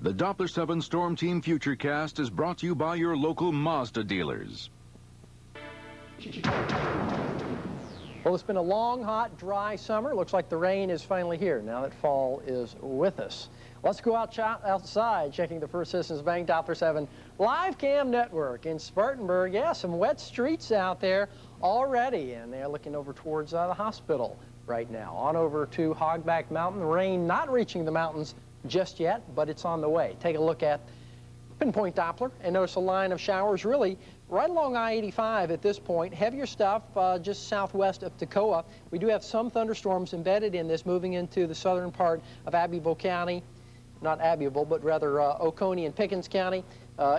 [SPEAKER 1] The Doppler 7 Storm Team Futurecast is brought to you by your local Mazda dealers.
[SPEAKER 12] Well, it's been a long, hot, dry summer. Looks like the rain is finally here now that fall is with us. Let's go outside, checking the First Citizens Bank Doppler 7 live cam network in Spartanburg. Yeah, some wet streets out there already, and they're looking over towards the hospital right now. On over to Hogback Mountain. Rain not reaching the mountains just yet, but it's on the way. Take a look at pinpoint Doppler and notice a line of showers really right along I-85 at this point. Heavier stuff just southwest of Toccoa. We do have some thunderstorms embedded in this moving into the southern part of Abbeville County. Not Abbeville, but rather Oconee and Pickens County,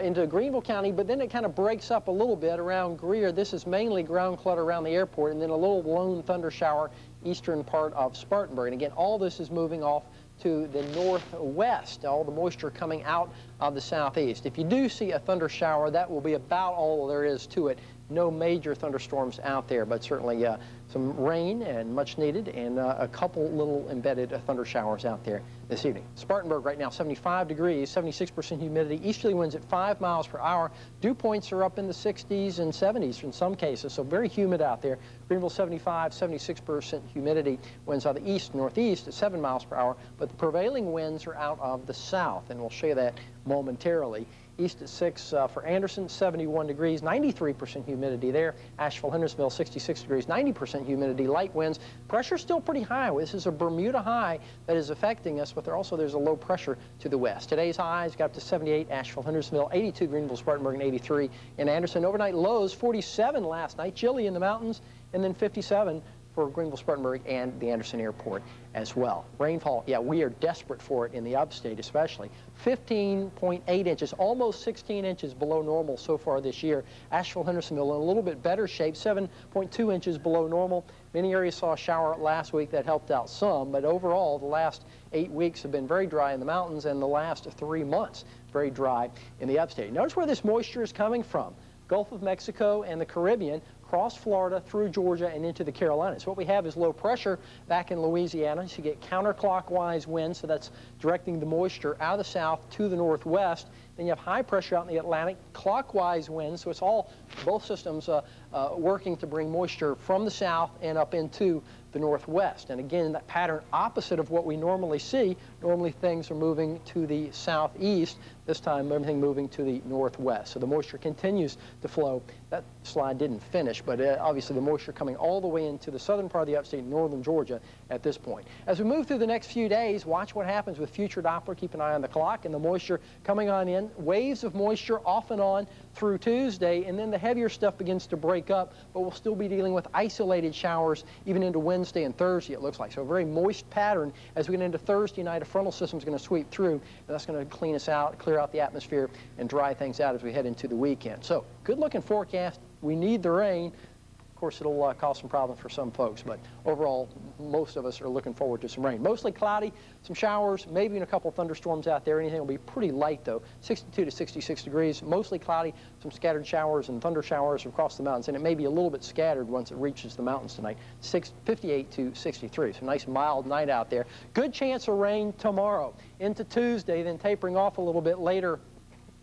[SPEAKER 12] into Greenville County, but then it kind of breaks up a little bit around Greer. This is mainly ground clutter around the airport, and then a little lone thunder shower eastern part of Spartanburg. And again, all this is moving off to the northwest, all the moisture coming out of the southeast. If you do see a thunder shower, that will be about all there is to it. No major thunderstorms out there, but certainly some rain and much needed, and a couple little embedded thunder showers out there this evening. Spartanburg right now 75 degrees, 76% humidity, easterly winds at 5 miles per hour. Dew points are up in the 60s and 70s in some cases, so very humid out there. Greenville 75, 76% humidity, winds out of the east northeast at 7 miles per hour, but the prevailing winds are out of the south, and we'll show you that momentarily. East at 6 for Anderson, 71 degrees, 93% humidity there. Asheville, Hendersonville, 66 degrees, 90% humidity, light winds. Pressure still pretty high. This is a Bermuda high that is affecting us, but there's a low pressure to the west. Today's highs got up to 78, Asheville, Hendersonville, 82, Greenville, Spartanburg, and 83 in Anderson. Overnight lows, 47 last night, chilly in the mountains, and then 57 for Greenville, Spartanburg, and the Anderson Airport as well. Rainfall, yeah, we are desperate for it in the upstate especially. 15.8 inches, almost 16 inches below normal so far this year. Asheville, Hendersonville in a little bit better shape, 7.2 inches below normal. Many areas saw a shower last week that helped out some, but overall the last 8 weeks have been very dry in the mountains, and the last 3 months very dry in the upstate. Notice where this moisture is coming from. Gulf of Mexico and the Caribbean, across Florida, through Georgia, and into the Carolinas. What we have is low pressure back in Louisiana. So you get counterclockwise winds, so that's directing the moisture out of the south to the northwest. Then you have high pressure out in the Atlantic, clockwise winds, so it's all, both systems working to bring moisture from the south and up into the northwest. And again, that pattern opposite of what we normally see. Normally things are moving to the southeast. This time, everything moving to the northwest. So the moisture continues to flow. That slide didn't finish, but obviously the moisture coming all the way into the southern part of the upstate, northern Georgia at this point. As we move through the next few days, watch what happens with future Doppler. Keep an eye on the clock and the moisture coming on in. Waves of moisture off and on through Tuesday, and then the heavier stuff begins to break up, but we'll still be dealing with isolated showers even into Wednesday and Thursday, it looks like. So a very moist pattern as we get into Thursday night. A frontal system is going to sweep through, and that's going to clean us out, clear out the atmosphere, and dry things out as we head into the weekend. So good looking forecast. We need the rain. Of course, it'll cause some problems for some folks, but overall, most of us are looking forward to some rain. Mostly cloudy, some showers, maybe a couple thunderstorms out there. Anything will be pretty light, though. 62 to 66 degrees, mostly cloudy, some scattered showers and thunder showers across the mountains, and it may be a little bit scattered once it reaches the mountains tonight. 58 to 63, so nice mild night out there. Good chance of rain tomorrow into Tuesday, then tapering off a little bit later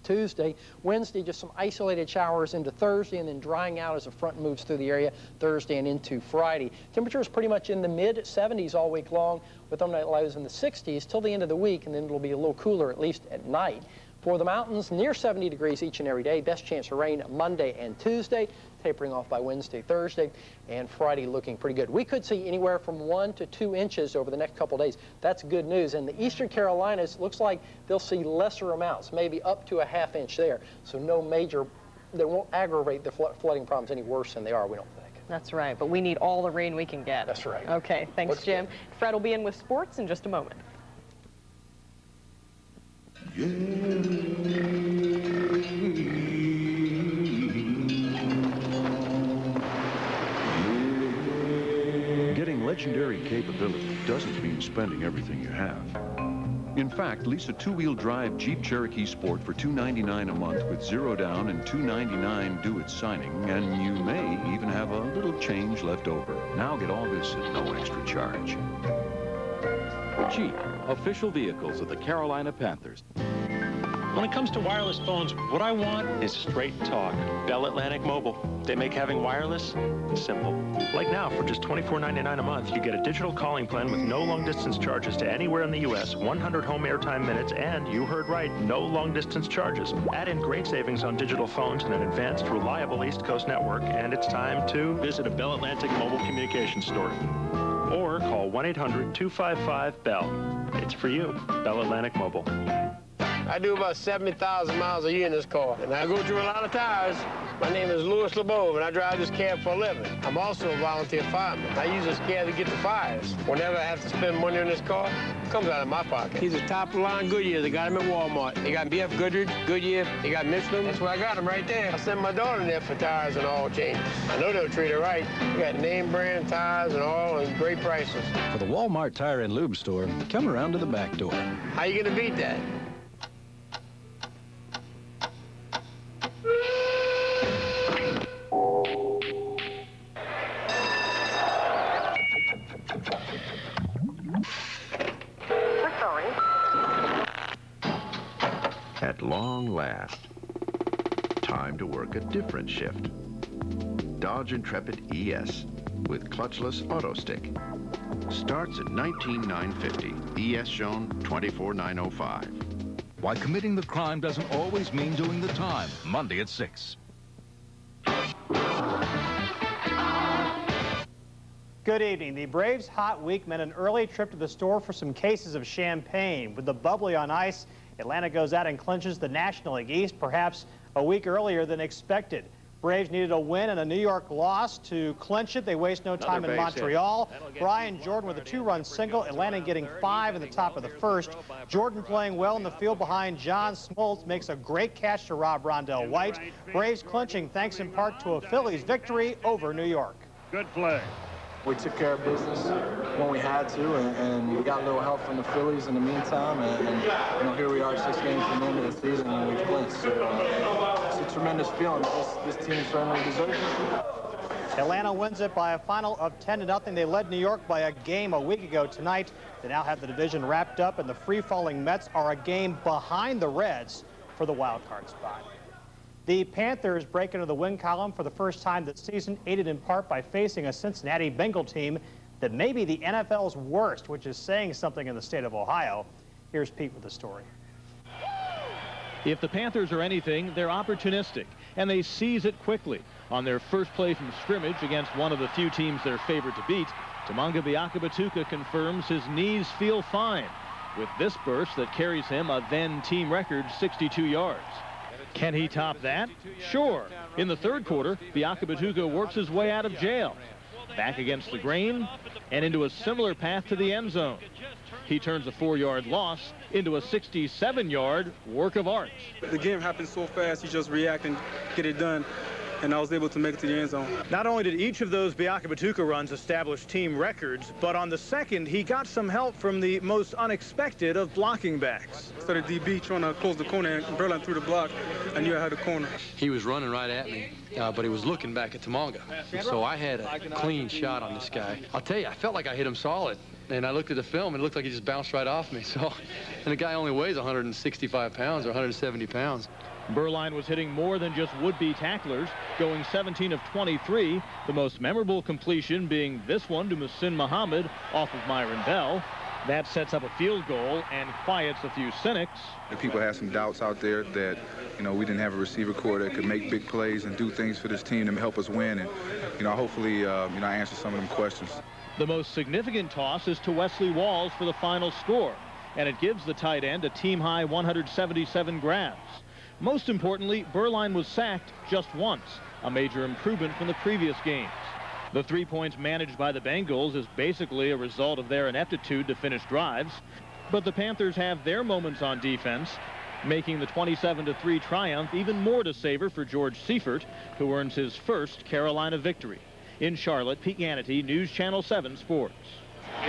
[SPEAKER 12] Tuesday. Wednesday, just some isolated showers into Thursday, and then drying out as the front moves through the area Thursday and into Friday. Temperatures pretty much in the mid-70s all week long, with overnight lows in the 60s till the end of the week, and then it'll be a little cooler, at least at night. For the mountains, near 70 degrees each and every day. Best chance of rain Monday and Tuesday, tapering off by Wednesday, Thursday, and Friday looking pretty good. We could see anywhere from 1 to 2 inches over the next couple days. That's good news. In the eastern Carolinas, looks like they'll see lesser amounts, maybe up to a ½ inch there. So no major, they won't aggravate the flooding problems any worse than they are, we don't think.
[SPEAKER 6] That's right, but we need all the rain we can get.
[SPEAKER 12] That's right.
[SPEAKER 6] Okay, thanks, Jim. Fred will be in with sports in just a moment.
[SPEAKER 7] Getting legendary capability doesn't mean spending everything you have. In fact, lease a two-wheel drive Jeep Cherokee Sport for $299 a month with 0 down and $299 due at signing, and you may even have a little change left over.
[SPEAKER 1] Now get all this at no extra charge. Jeep, official vehicles of the Carolina Panthers.
[SPEAKER 17] When it comes to wireless phones, what I want is straight talk. Bell Atlantic Mobile. They make having wireless simple. Like now, for just $24.99 a month, you get a digital calling plan with no long-distance charges to anywhere in the U.S., 100 home airtime minutes, and, you heard right, no long-distance charges. Add in great savings on digital phones and an advanced, reliable East Coast network, and it's time to visit a Bell Atlantic mobile communications store. Or call 1-800-255-BELL. It's for you, Bell Atlantic Mobile.
[SPEAKER 8] I do about 70,000 miles a year in this car, and I go through a lot of tires. My name is Louis LeBeau, and I drive this cab for a living. I'm also a volunteer fireman. I use this cab to get the fires. Whenever I have to spend money on this car, it comes out of my pocket. He's a top-of-the-line Goodyear. They got him at Walmart. They got BF Goodrich, Goodyear. They got Michelin. That's where I got them right there. I sent my daughter in there for tires and oil changes. I know they'll treat her right. We got name-brand tires and oil and great prices.
[SPEAKER 9] For the Walmart Tire and Lube store, come around to the back door.
[SPEAKER 8] How you gonna beat that?
[SPEAKER 22] At long last, time to work a different shift. Dodge Intrepid ES with clutchless auto stick. Starts at $19,950. ES shown $24,905.
[SPEAKER 1] Why committing the crime doesn't always mean doing the time. Monday at 6.
[SPEAKER 11] Good evening. The Braves' hot week meant an early trip to the store for some cases of champagne. With the bubbly on ice, Atlanta goes out and clinches the National League East, perhaps a week earlier than expected. Braves needed a win and a New York loss to clinch it. They waste no time in Montreal. Brian Jordan with a 2-run single. Atlanta getting 5 in the top of the first. Jordan playing well in the field behind John Smoltz makes a great catch to rob Rondell White. Braves clinching thanks in part to a Phillies victory over New York.
[SPEAKER 17] Good play.
[SPEAKER 14] We took care of business when we had to, and we got a little help from the Phillies in the meantime, and you know, here we are 6 games from the end of the season, and we've clinched. So it's a tremendous feeling. This team certainly deserves it.
[SPEAKER 11] Atlanta wins it by a final of 10-0. They led New York by a game a week ago tonight. They now have the division wrapped up, and the free-falling Mets are a game behind the Reds for the wild card spot. The Panthers break into the win column for the first time this season, aided in part by facing a Cincinnati Bengal team that may be the NFL's worst, which is saying something in the state of Ohio. Here's Pete with the story.
[SPEAKER 26] If the Panthers are anything, they're opportunistic, and they seize it quickly. On their first play from scrimmage against one of the few teams they're favored to beat, Tamanga Biakabatuka confirms his knees feel fine, with this burst that carries him a then-team record 62 yards. Can he top that? Sure. In the third quarter, Biakabatuka works his way out of jail, back against the grain, and into a similar path to the end zone. He turns a 4-yard loss into a 67-yard work of art.
[SPEAKER 27] The game happened so fast, you just react and get it done. And I was able to make it to the end zone.
[SPEAKER 28] Not only did each of those Biakabatuka runs establish team records, but on the second, he got some help from the most unexpected of blocking backs.
[SPEAKER 27] Started DB trying to close the corner, and Berlin threw the block. I knew I had the corner.
[SPEAKER 29] He was running right at me, but he was looking back at Tamanga. So I had a clean shot on this guy. I'll tell you, I felt like I hit him solid. And I looked at the film, and it looked like he just bounced right off me. So, and the guy only weighs 165 pounds or 170 pounds.
[SPEAKER 26] Berline was hitting more than just would-be tacklers, going 17 of 23, the most memorable completion being this one to Muhsin Muhammad off of Myron Bell. That sets up a field goal and quiets a few cynics.
[SPEAKER 2] If people have some doubts out there that, we didn't have a receiver core that could make big plays and do things for this team to help us win. And, hopefully, I answer some of them questions.
[SPEAKER 26] The most significant toss is to Wesley Walls for the final score, and it gives the tight end a team-high 177 grabs. Most importantly, Berline was sacked just once, a major improvement from the previous games. The 3 points managed by the Bengals is basically a result of their ineptitude to finish drives, but the Panthers have their moments on defense, making the 27-3 triumph even more to savor for George Seifert, who earns his first Carolina victory. In Charlotte, Pete Ganity, News Channel 7 Sports.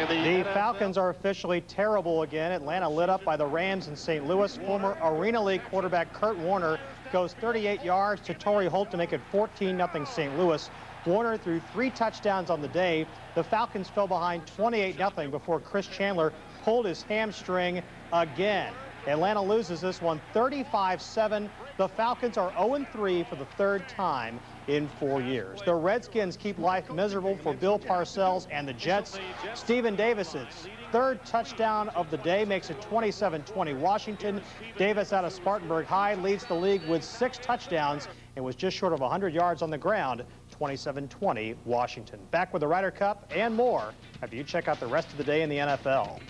[SPEAKER 11] The Falcons are officially terrible again. Atlanta lit up by the Rams in St. Louis. Former Arena League quarterback Kurt Warner goes 38 yards to Torrey Holt to make it 14-0 St. Louis. Warner threw 3 touchdowns on the day. The Falcons fell behind 28-0 before Chris Chandler pulled his hamstring again. Atlanta loses this one 35-7. The Falcons are 0-3 for the 3rd time in 4 years. The Redskins keep life miserable for Bill Parcells and the Jets. Stephen Davis's 3rd touchdown of the day makes it 27-20 Washington. Davis out of Spartanburg High leads the league with 6 touchdowns and was just short of 100 yards on the ground. 27-20 Washington. Back with the Ryder Cup and more after you check out the rest of the day in the NFL.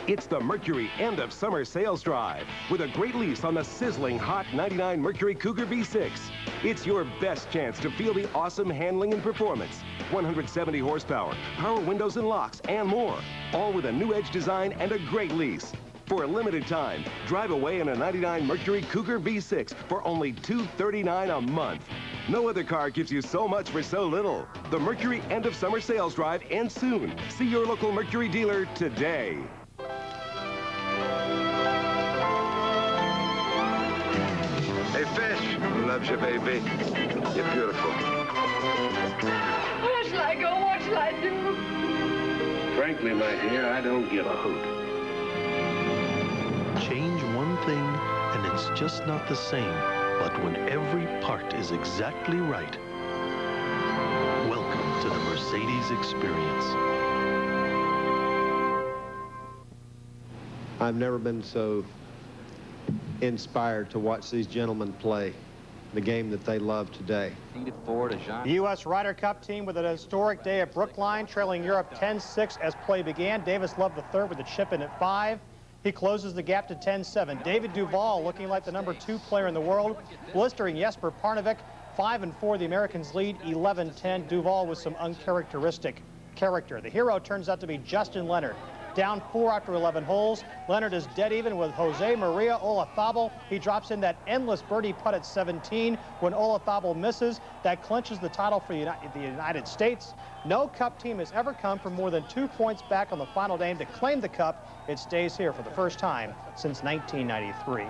[SPEAKER 10] It's the Mercury end of summer sales drive with a great lease on the sizzling hot 99 Mercury Cougar V6. It's your best chance to feel the awesome handling and performance. 170 horsepower, power windows and locks, and more. All with a new edge design and a great lease. For a limited time, drive away in a 99 Mercury Cougar V6 for only $239 a month. No other car gives you so much for so little. The Mercury end of summer sales drive ends soon. See your local Mercury dealer today.
[SPEAKER 13] Hey, Fish. Loves you, baby. You're beautiful.
[SPEAKER 15] Where shall I go? What shall I do?
[SPEAKER 13] Frankly, my dear, I don't give a hoot.
[SPEAKER 16] Change one thing, and it's just not the same. But when every part is exactly right, welcome to the Mercedes experience.
[SPEAKER 18] I've never been so inspired to watch these gentlemen play the game that they love today.
[SPEAKER 11] The U.S. Ryder Cup team with an historic day at Brookline, trailing Europe 10-6 as play began. Davis Love III with a chip in at 5. He closes the gap to 10-7. David Duval looking like the #2 player in the world, blistering Jesper Parnevik. 5-4, the Americans lead 11-10. Duval with some uncharacteristic character. The hero turns out to be Justin Leonard. Down 4 after 11 holes. Leonard is dead even with Jose Maria Olazabal. He drops in that endless birdie putt at 17 when Olazabal misses. That clinches the title for the United States. No Cup team has ever come from more than 2 points back on the final day to claim the Cup. It stays here for the first time since 1993.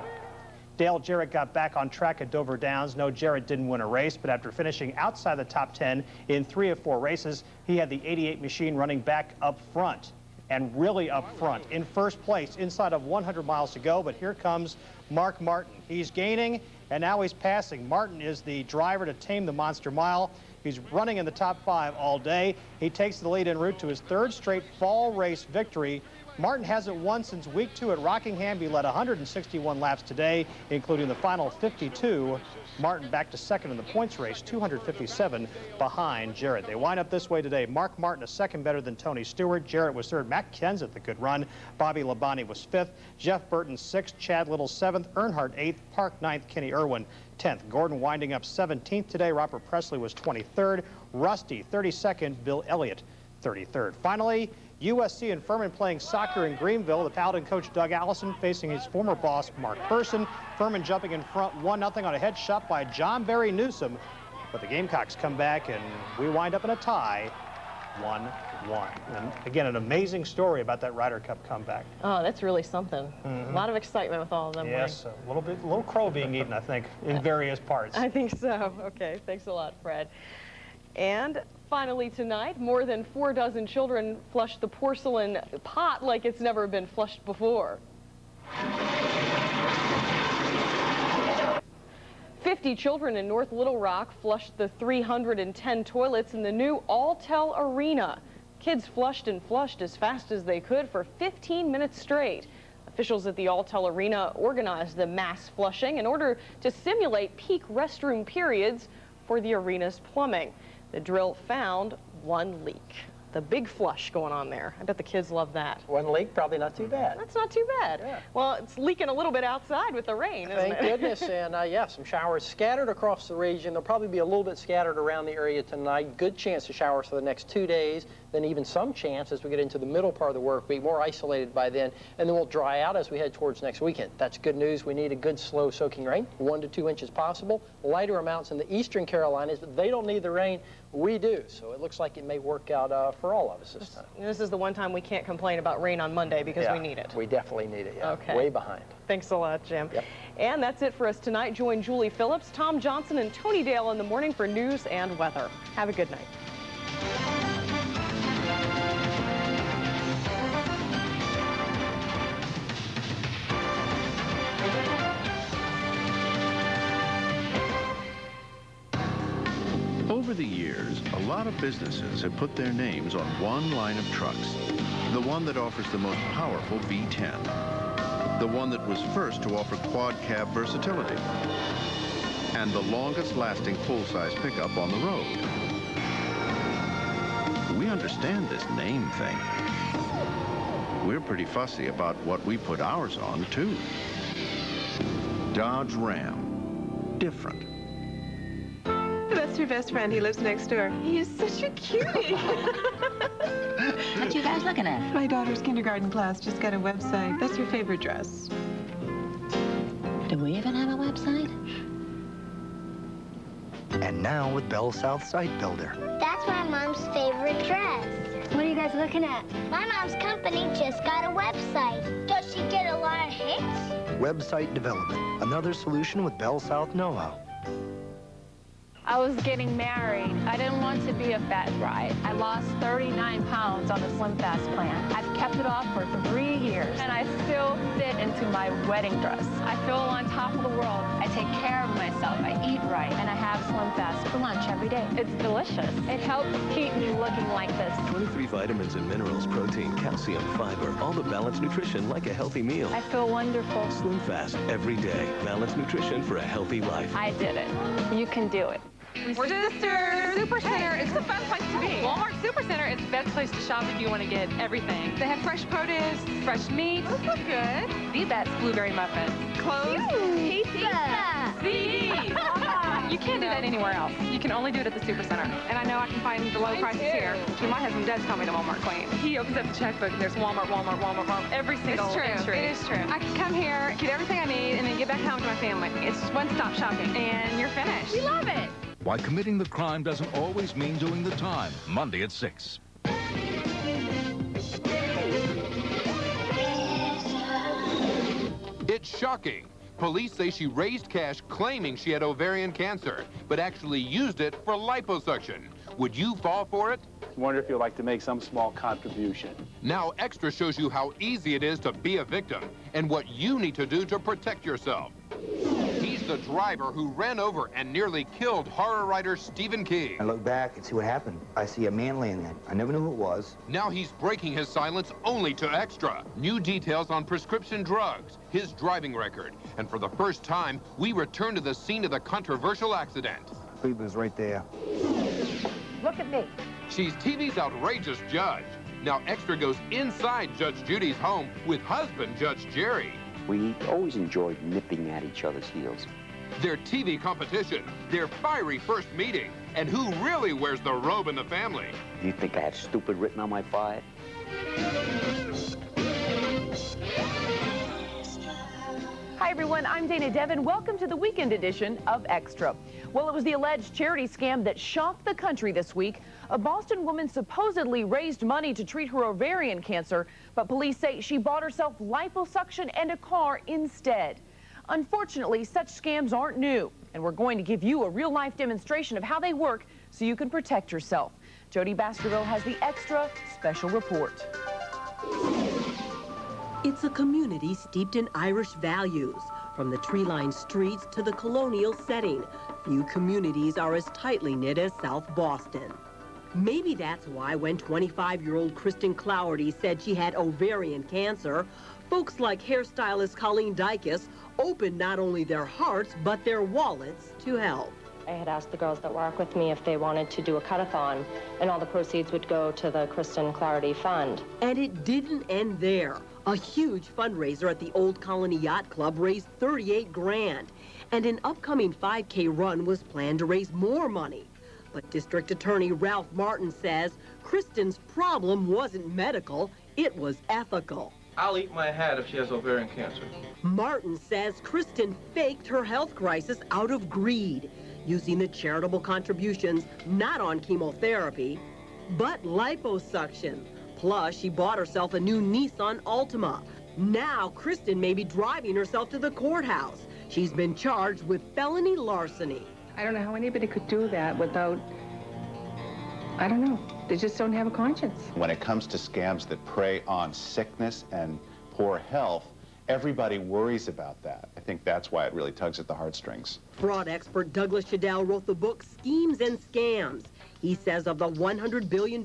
[SPEAKER 11] Dale Jarrett got back on track at Dover Downs. No, Jarrett didn't win a race, but after finishing outside the top 10 in 3 of 4 races, he had the 88 machine running back up front. And really up front, in first place, inside of 100 miles to go. But here comes Mark Martin. He's gaining, and now he's passing. Martin is the driver to tame the Monster Mile. He's running in the top 5 all day. He takes the lead en route to his 3rd straight fall race victory. Martin hasn't won since week 2 at Rockingham. He led 161 laps today, including the final 52. Martin back to 2nd in the points race, 257 behind Jarrett. They wind up this way today. Mark Martin a 2nd better than Tony Stewart. Jarrett was 3rd. Matt Kenseth, the good run. Bobby Labonte was 5th. Jeff Burton 6th. Chad Little 7th. Earnhardt 8th. Park 9th. Kenny Irwin 10th. Gordon winding up 17th today. Robert Presley was 23rd. Rusty 32nd. Bill Elliott 33rd. Finally, USC and Furman playing soccer in Greenville. The Paladin coach Doug Allison facing his former boss Mark Person. Furman jumping in front 1-0 on a head shot by John Barry Newsom. But the Gamecocks come back and we wind up in a tie, 1-1. And again, an amazing story about that Ryder Cup comeback.
[SPEAKER 6] Oh, that's really something. A lot of excitement with all of them.
[SPEAKER 11] Yes, a little crow being eaten, I think, in various parts.
[SPEAKER 6] I think so. Okay, thanks a lot, Fred. And Finally tonight, more than 4 dozen children flushed the porcelain pot like it's never been flushed before. 50 children in North Little Rock flushed the 310 toilets in the new Alltel Arena. Kids flushed and flushed as fast as they could for 15 minutes straight. Officials at the Alltel Arena organized the mass flushing in order to simulate peak restroom periods for the arena's plumbing. The drill found one leak. The big flush going on there. I bet the kids love that.
[SPEAKER 12] One leak, probably not too bad.
[SPEAKER 6] That's not too bad.
[SPEAKER 12] Yeah.
[SPEAKER 6] Well, it's leaking a little bit outside with the rain, isn't it?
[SPEAKER 12] Thank goodness. And yeah, some showers scattered across the region. They'll probably be a little bit scattered around the area tonight. Good chance of showers for the next 2 days. Then even some chance as we get into the middle part of the work week, more isolated by then. And then we'll dry out as we head towards next weekend. That's good news. We need a good slow soaking rain, 1 to 2 inches possible. Lighter amounts in the eastern Carolinas, but they don't need the rain. We do. So it looks like it may work out for all of us this time.
[SPEAKER 6] This is the one time we can't complain about rain on Monday because we need it.
[SPEAKER 12] We definitely need it, yeah.
[SPEAKER 6] Okay.
[SPEAKER 12] Way behind.
[SPEAKER 6] Thanks a lot, Jim.
[SPEAKER 12] Yep.
[SPEAKER 6] And that's it for us tonight. Join Julie Phillips, Tom Johnson, and Tony Dale in the morning for news and weather. Have a good night.
[SPEAKER 22] Over the years, a lot of businesses have put their names on one line of trucks, the one that offers the most powerful V10, the one that was first to offer quad cab versatility, and the longest lasting full-size pickup on the road. We understand this name thing. We're pretty fussy about what we put ours on, too. Dodge Ram. Different.
[SPEAKER 3] That's your best friend. He lives next door. He is such a cutie.
[SPEAKER 4] What you guys looking at?
[SPEAKER 3] My daughter's kindergarten class just got a website. That's your favorite dress.
[SPEAKER 4] Do we even have a website?
[SPEAKER 5] And now with Bell South Site Builder.
[SPEAKER 19] That's my mom's favorite dress. What are you guys looking at? My mom's company just got a website. Does she get a lot of hits?
[SPEAKER 5] Website development. Another solution with Bell South know-how.
[SPEAKER 20] I was getting married. I didn't want to be a fat bride. I lost 39 pounds on the Slim Fast plan. I've kept it off for 3 years, and I still fit into my wedding dress. I feel on top of the world. I take care of myself. I eat right, and I have Slim Fast for lunch every day. It's delicious. It helps keep me looking like this.
[SPEAKER 21] 23 vitamins and minerals, protein, calcium, fiber, all the balanced nutrition like a healthy meal.
[SPEAKER 20] I feel wonderful.
[SPEAKER 21] Slim Fast every day. Balanced nutrition for a healthy life.
[SPEAKER 20] I did it. You can do it.
[SPEAKER 23] We're sisters. Super Center. It's the fun place to be. Walmart Super Center is the best place to shop if you want to get everything. They have fresh produce, fresh meat. Those look good. The best blueberry muffins. Clothes.
[SPEAKER 19] Pizza.
[SPEAKER 23] CDs. You can't do that anywhere else. You can only do it at the Super Center. And I know I can find the low prices here. My husband does call me the Walmart queen. He opens up the checkbook and there's Walmart, Walmart, Walmart, Walmart. Every single entry. It is true. I can come here, get everything I need, and then get back home to my family. It's just one-stop shopping, and you're finished. We love it.
[SPEAKER 1] Why committing the crime doesn't always mean doing the time. Monday at 6.
[SPEAKER 24] It's shocking. Police say she raised cash claiming she had ovarian cancer, but actually used it for liposuction. Would you fall for it?
[SPEAKER 25] Wonder if you'd like to make some small contribution.
[SPEAKER 24] Now Extra shows you how easy it is to be a victim and what you need to do to protect yourself. He's the driver who ran over and nearly killed horror writer Stephen King.
[SPEAKER 30] I look back and see what happened. I see a man laying there. I never knew who it was.
[SPEAKER 24] Now he's breaking his silence only to Extra. New details on prescription drugs, his driving record, and for the first time, we return to the scene of the controversial accident.
[SPEAKER 30] Cleveland's right there.
[SPEAKER 19] Look at me.
[SPEAKER 24] She's TV's outrageous judge. Now Extra goes inside Judge Judy's home with husband Judge Jerry.
[SPEAKER 31] We always enjoyed nipping at each other's heels.
[SPEAKER 24] Their TV competition, their fiery first meeting, and who really wears the robe in the family.
[SPEAKER 31] Do you think I have stupid written on my file?
[SPEAKER 32] Hi, everyone. I'm Dana Devin. Welcome to the weekend edition of Extra. Well, it was the alleged charity scam that shocked the country this week. A Boston woman supposedly raised money to treat her ovarian cancer, but police say she bought herself liposuction and a car instead. Unfortunately, such scams aren't new, and we're going to give you a real-life demonstration of how they work so you can protect yourself. Jody Baskerville has the extra special report.
[SPEAKER 2] It's a community steeped in Irish values. From the tree-lined streets to the colonial setting, few communities are as tightly knit as South Boston. Maybe that's why when 25-year-old Kristen Clougherty said she had ovarian cancer, folks like hairstylist Colleen Dykes opened not only their hearts, but their wallets to help.
[SPEAKER 7] I had asked the girls that work with me if they wanted to do a cut-a-thon, and all the proceeds would go to the Kristen Clougherty Fund.
[SPEAKER 2] And it didn't end there. A huge fundraiser at the Old Colony Yacht Club raised $38 grand, and an upcoming 5K run was planned to raise more money. But District Attorney Ralph Martin says Kristen's problem wasn't medical, it was ethical.
[SPEAKER 8] I'll eat my hat if she has ovarian cancer.
[SPEAKER 2] Martin says Kristen faked her health crisis out of greed, using the charitable contributions not on chemotherapy, but liposuction. Plus, she bought herself a new Nissan Altima. Now, Kristen may be driving herself to the courthouse. She's been charged with felony larceny.
[SPEAKER 9] I don't know how anybody could do that without, I don't know, they just don't have a conscience.
[SPEAKER 10] When it comes to scams that prey on sickness and poor health, everybody worries about that. I think that's why it really tugs at the heartstrings.
[SPEAKER 2] Fraud expert Douglas Shadell wrote the book Schemes and Scams. He says of the $100 billion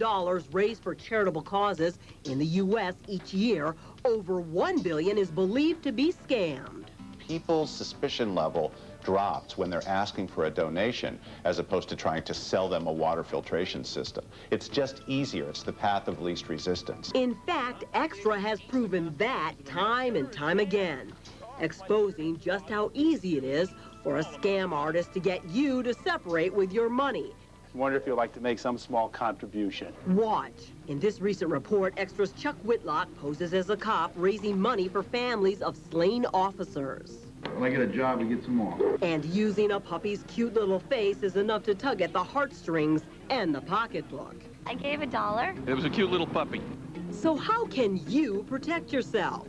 [SPEAKER 2] raised for charitable causes in the U.S. each year, over $1 billion is believed to be scammed.
[SPEAKER 10] People's suspicion level drops when they're asking for a donation as opposed to trying to sell them a water filtration system. It's just easier. It's the path of least resistance.
[SPEAKER 2] In fact, Extra has proven that time and time again, exposing just how easy it is for a scam artist to get you to separate with your money.
[SPEAKER 25] I wonder if you'd like to make some small contribution.
[SPEAKER 2] Watch. In this recent report, Extra's Chuck Whitlock poses as a cop raising money for families of slain officers.
[SPEAKER 8] When I get a job, we get some more.
[SPEAKER 2] And using a puppy's cute little face is enough to tug at the heartstrings and the pocketbook.
[SPEAKER 19] I gave $1.
[SPEAKER 8] It was a cute little puppy.
[SPEAKER 2] So how can you protect yourself?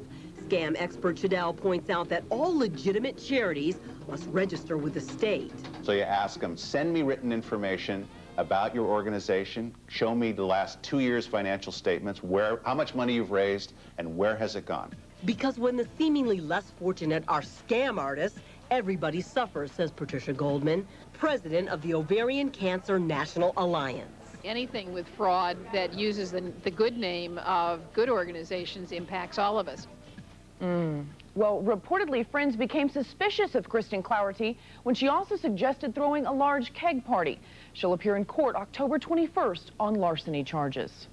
[SPEAKER 2] Scam expert Shadell points out that all legitimate charities must register with the state.
[SPEAKER 10] So you ask them, send me written information about your organization, show me the last 2 years' financial statements, how much money you've raised, and where has it gone.
[SPEAKER 2] Because when the seemingly less fortunate are scam artists, everybody suffers, says Patricia Goldman, president of the Ovarian Cancer National Alliance.
[SPEAKER 14] Anything with fraud that uses the good name of good organizations impacts all of us.
[SPEAKER 32] Well, reportedly, friends became suspicious of Kristen Clougherty when she also suggested throwing a large keg party. She'll appear in court October 21st on larceny charges.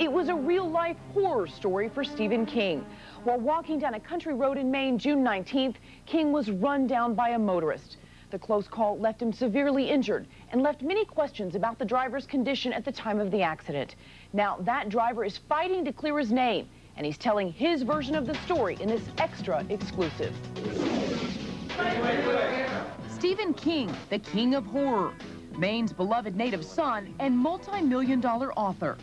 [SPEAKER 32] It was a real-life horror story for Stephen King. While walking down a country road in Maine June 19th, King was run down by a motorist. The close call left him severely injured and left many questions about the driver's condition at the time of the accident. Now, that driver is fighting to clear his name, and he's telling his version of the story in this extra exclusive. Stephen King, the king of horror, Maine's beloved native son and multi-million-dollar author.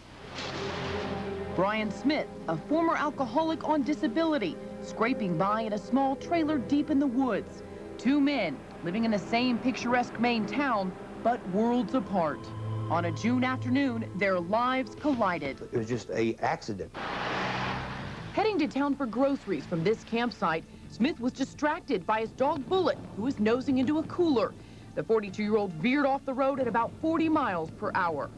[SPEAKER 32] Brian Smith, a former alcoholic on disability, scraping by in a small trailer deep in the woods. Two men living in the same picturesque Maine town, but worlds apart. On a June afternoon, their lives collided.
[SPEAKER 30] It was just an accident.
[SPEAKER 32] Heading to town for groceries from this campsite, Smith was distracted by his dog Bullet, who was nosing into a cooler. The 42-year-old veered off the road at about 40 miles per hour.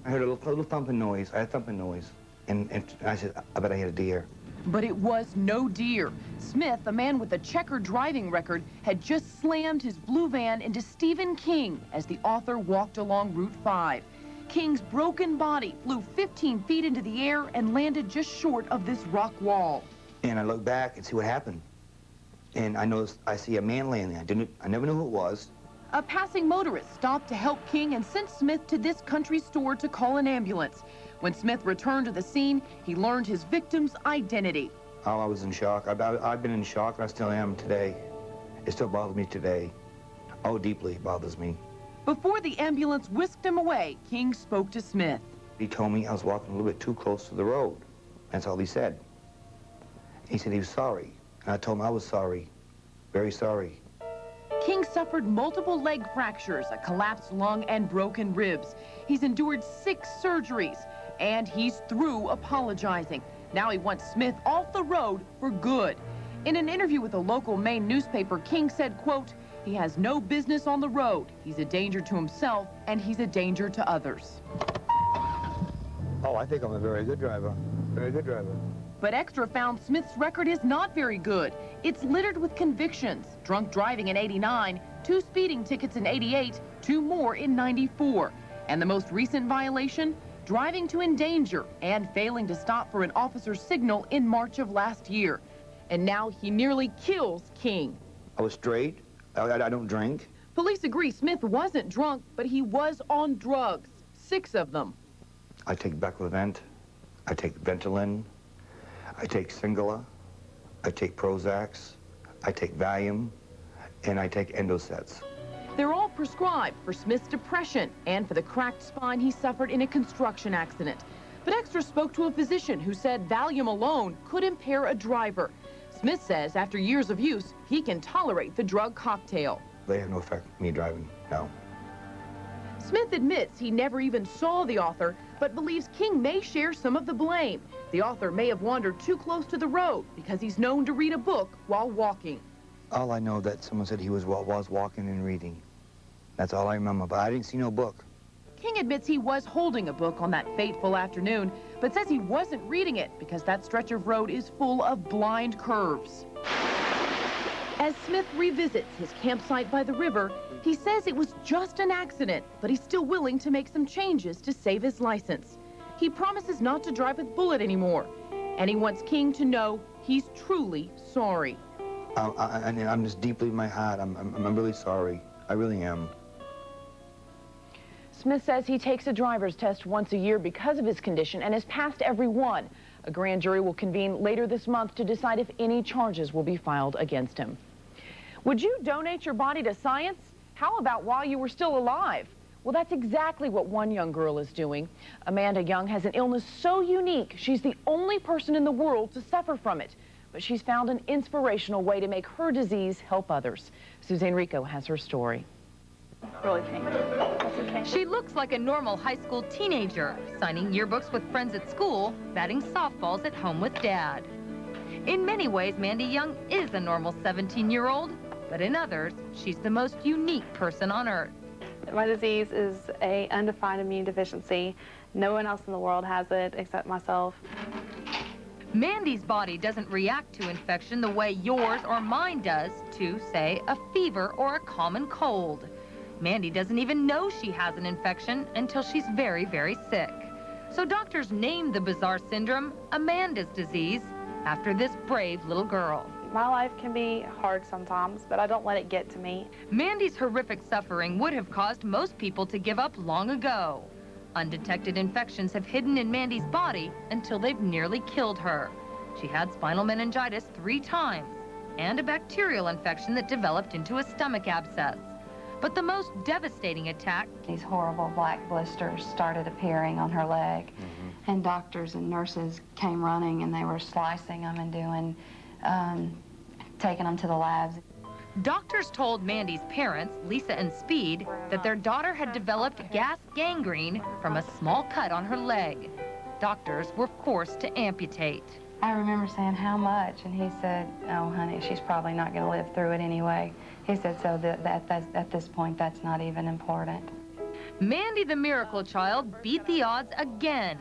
[SPEAKER 30] I heard a little thumping noise. I had a thumping noise. And I said, I bet I hit a deer.
[SPEAKER 32] But it was no deer. Smith, a man with a checkered driving record, had just slammed his blue van into Stephen King as the author walked along Route 5. King's broken body flew 15 feet into the air and landed just short of this rock wall.
[SPEAKER 30] And I looked back and see what happened. And I see a man laying there. I never knew who it was.
[SPEAKER 32] A passing motorist stopped to help King and sent Smith to this country store to call an ambulance. When Smith returned to the scene, he learned his victim's identity.
[SPEAKER 30] Oh, I was in shock. I've been in shock, and I still am today. It still bothers me today. Oh, deeply it bothers me.
[SPEAKER 32] Before the ambulance whisked him away, King spoke to Smith.
[SPEAKER 30] He told me I was walking a little bit too close to the road. That's all he said. He said he was sorry. And I told him I was sorry. Very sorry.
[SPEAKER 32] King suffered multiple leg fractures, a collapsed lung, and broken ribs. He's endured 6 surgeries, and he's through apologizing. Now he wants Smith off the road for good. In an interview with a local Maine newspaper, King said, quote, "He has no business on the road. He's a danger to himself, and he's a danger to others."
[SPEAKER 30] Oh, I think I'm a very good driver. Very good driver.
[SPEAKER 32] But Extra found Smith's record is not very good. It's littered with convictions: drunk driving in '89, 2 speeding tickets in '88, 2 more in '94. And the most recent violation? Driving to endanger and failing to stop for an officer's signal in March of last year. And now he nearly kills King.
[SPEAKER 30] I was straight. I don't drink.
[SPEAKER 32] Police agree Smith wasn't drunk, but he was on drugs. 6 of them.
[SPEAKER 30] I take Beclevent. I take Ventolin. I take Singula. I take Prozacs. I take Valium. And I take Endosets.
[SPEAKER 32] They're all prescribed for Smith's depression and for the cracked spine he suffered in a construction accident. But Extra spoke to a physician who said Valium alone could impair a driver. Smith says after years of use, he can tolerate the drug cocktail.
[SPEAKER 30] They have no effect on me driving, no.
[SPEAKER 32] Smith admits he never even saw the author, but believes King may share some of the blame. The author may have wandered too close to the road because he's known to read a book while walking.
[SPEAKER 30] All I know that someone said he was walking and reading. That's all I remember, but I didn't see no book.
[SPEAKER 32] King admits he was holding a book on that fateful afternoon, but says he wasn't reading it because that stretch of road is full of blind curves. As Smith revisits his campsite by the river, he says it was just an accident, but he's still willing to make some changes to save his license. He promises not to drive with Bullet anymore, and he wants King to know he's truly sorry.
[SPEAKER 30] I'm just deeply in my heart. I'm really sorry. I really am.
[SPEAKER 32] Smith says he takes a driver's test once a year because of his condition and has passed every one. A grand jury will convene later this month to decide if any charges will be filed against him. Would you donate your body to science? How about while you were still alive? Well, that's exactly what one young girl is doing. Amanda Young has an illness so unique, she's the only person in the world to suffer from it. But she's found an inspirational way to make her disease help others. Suzanne Rico has her story.
[SPEAKER 6] Really pink. That's okay. She looks like a normal high school teenager, signing yearbooks with friends at school, batting softballs at home with Dad. In many ways, Mandy Young is a normal 17-year-old, but in others, she's the most unique person on Earth.
[SPEAKER 11] My disease is an undefined immune deficiency. No one else in the world has it except myself.
[SPEAKER 6] Mandy's body doesn't react to infection the way yours or mine does to, say, a fever or a common cold. Mandy doesn't even know she has an infection until she's very, very sick. So doctors named the bizarre syndrome Amanda's disease after this brave little girl.
[SPEAKER 11] My life can be hard sometimes, but I don't let it get to me.
[SPEAKER 6] Mandy's horrific suffering would have caused most people to give up long ago. Undetected infections have hidden in Mandy's body until they've nearly killed her. She had spinal meningitis 3 times and a bacterial infection that developed into a stomach abscess. But the most devastating attack...
[SPEAKER 12] These horrible black blisters started appearing on her leg, and doctors and nurses came running, and they were slicing them and doing, taking them to the labs.
[SPEAKER 6] Doctors told Mandy's parents, Lisa and Speed, that their daughter had developed gas gangrene from a small cut on her leg. Doctors were forced to amputate.
[SPEAKER 12] I remember saying, "How much?" And he said, "Oh, honey, she's probably not going to live through it anyway." He said, "So at this point, that's not even important."
[SPEAKER 6] Mandy the miracle child beat the odds again,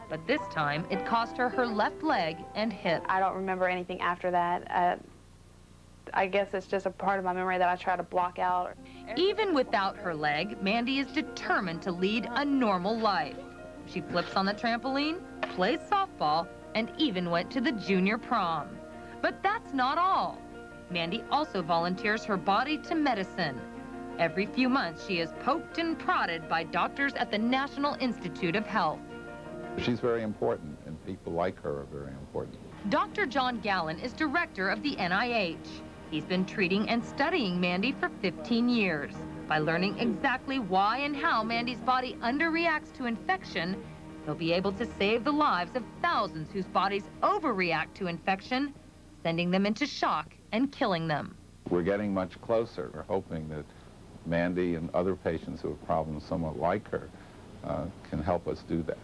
[SPEAKER 6] but this time it cost her her left leg and hip.
[SPEAKER 11] I don't remember anything after that. I guess it's just a part of my memory that I try to block out.
[SPEAKER 6] Even without her leg, Mandy is determined to lead a normal life. She flips on the trampoline, plays softball, and even went to the junior prom. But that's not all. Mandy also volunteers her body to medicine. Every few months, she is poked and prodded by doctors at the National Institute of Health.
[SPEAKER 10] She's very important, and people like her are very important.
[SPEAKER 6] Dr. John Gallen is director of the NIH. He's been treating and studying Mandy for 15 years. By learning exactly why and how Mandy's body underreacts to infection, he'll be able to save the lives of thousands whose bodies overreact to infection, sending them into shock and killing them.
[SPEAKER 3] We're getting much closer. We're hoping that Mandy and other patients who have problems somewhat like her can help us do that.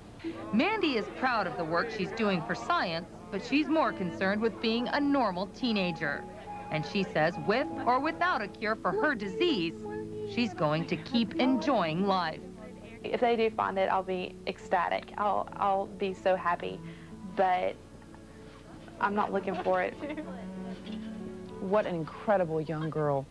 [SPEAKER 6] Mandy is proud of the work she's doing for science, but she's more concerned with being a normal teenager. And she says with or without a cure for her disease, she's going to keep enjoying life.
[SPEAKER 11] If they do find it, I'll be ecstatic. I'll be so happy, but I'm not looking for it.
[SPEAKER 32] What an incredible young girl.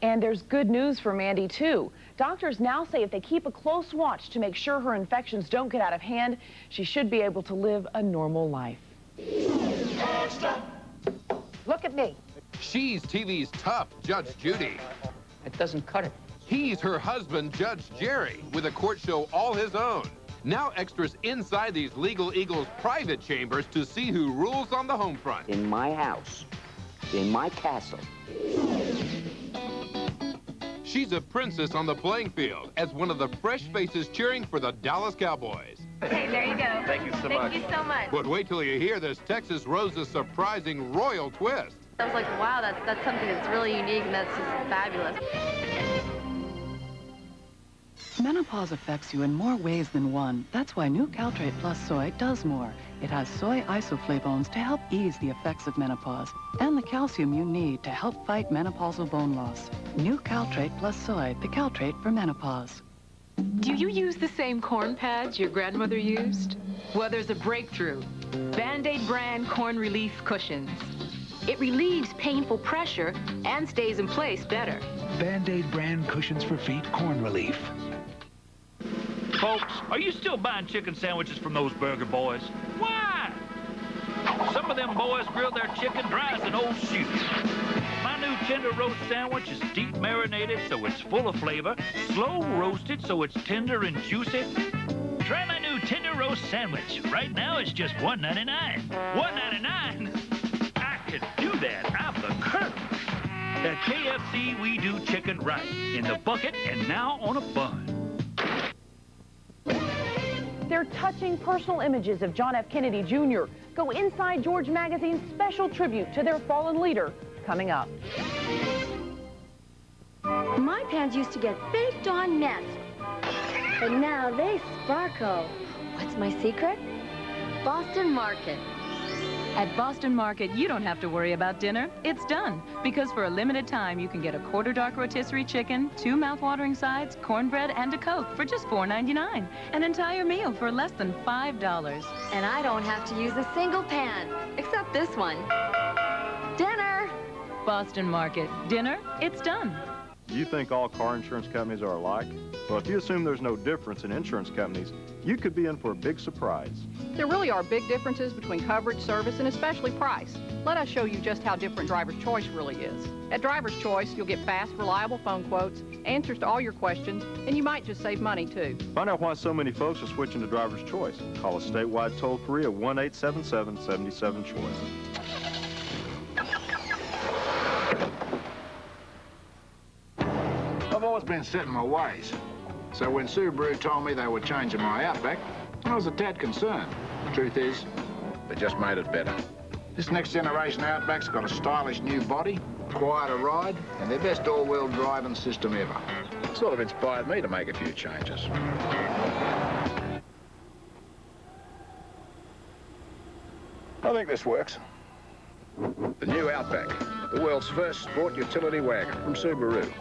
[SPEAKER 32] And there's good news for Mandy, too. Doctors now say if they keep a close watch to make sure her infections don't get out of hand, she should be able to live a normal life.
[SPEAKER 4] Look at me.
[SPEAKER 24] She's TV's tough Judge Judy.
[SPEAKER 4] It doesn't cut it.
[SPEAKER 24] He's her husband, Judge Jerry, with a court show all his own. Now extras inside these Legal Eagles private chambers to see who rules on the home front.
[SPEAKER 31] In my house, in my castle.
[SPEAKER 24] She's a princess on the playing field as one of the fresh faces cheering for the Dallas Cowboys.
[SPEAKER 13] Okay, there you go.
[SPEAKER 24] Thank you so much.
[SPEAKER 13] Thank you so much.
[SPEAKER 24] But wait till you hear this Texas Rose's surprising royal twist.
[SPEAKER 11] I was like, wow, that's something that's really unique and that's just fabulous.
[SPEAKER 15] Menopause affects you in more ways than one. That's why new Caltrate Plus Soy does more. It has soy isoflavones to help ease the effects of menopause and the calcium you need to help fight menopausal bone loss. New Caltrate Plus Soy, the Caltrate for menopause.
[SPEAKER 16] Do you use the same corn pads your grandmother used? Well, there's a breakthrough. Band-Aid brand corn relief cushions. It relieves painful pressure and stays in place better.
[SPEAKER 17] Band-Aid brand cushions for feet, corn relief.
[SPEAKER 18] Folks, are you still buying chicken sandwiches from those burger boys? Why? Some of them boys grill their chicken dry as an old shoe. My new tender roast sandwich is deep marinated so it's full of flavor, slow roasted so it's tender and juicy. Try my new tender roast sandwich. Right now it's just $1.99. $1.99? I can do that. I'm the colonel. At KFC, we do chicken right. In the bucket and now on a bun.
[SPEAKER 32] They're touching personal images of John F. Kennedy Jr. Go inside George Magazine's special tribute to their fallen leader, coming up.
[SPEAKER 19] My pants used to get baked on mess, but now they sparkle. What's my secret? Boston Market.
[SPEAKER 22] At Boston Market, you don't have to worry about dinner. It's done. Because for a limited time, you can get a quarter dark rotisserie chicken, 2 mouth-watering sides, cornbread, and a Coke for just $4.99. An entire meal for less than $5.
[SPEAKER 19] And I don't have to use a single pan, except this one. Dinner!
[SPEAKER 22] Boston Market. Dinner, it's done.
[SPEAKER 26] You think all car insurance companies are alike? Well, if you assume there's no difference in insurance companies, you could be in for a big surprise.
[SPEAKER 27] There really are big differences between coverage, service, and especially price. Let us show you just how different Driver's Choice really is. At Driver's Choice, you'll get fast, reliable phone quotes, answers to all your questions, and you might just save money, too.
[SPEAKER 26] Find out why so many folks are switching to Driver's Choice. Call us statewide toll-free at 1-877-77-CHOICE.
[SPEAKER 28] I've always been set in my ways. So when Subaru told me they were changing my Outback, I was a tad concerned. Truth is, they just made it better. This next generation Outback's got a stylish new body, quieter ride, and their best all-wheel driving system ever. Sort of inspired me to make a few changes. I think this works. The new Outback, the world's first sport utility wagon from Subaru.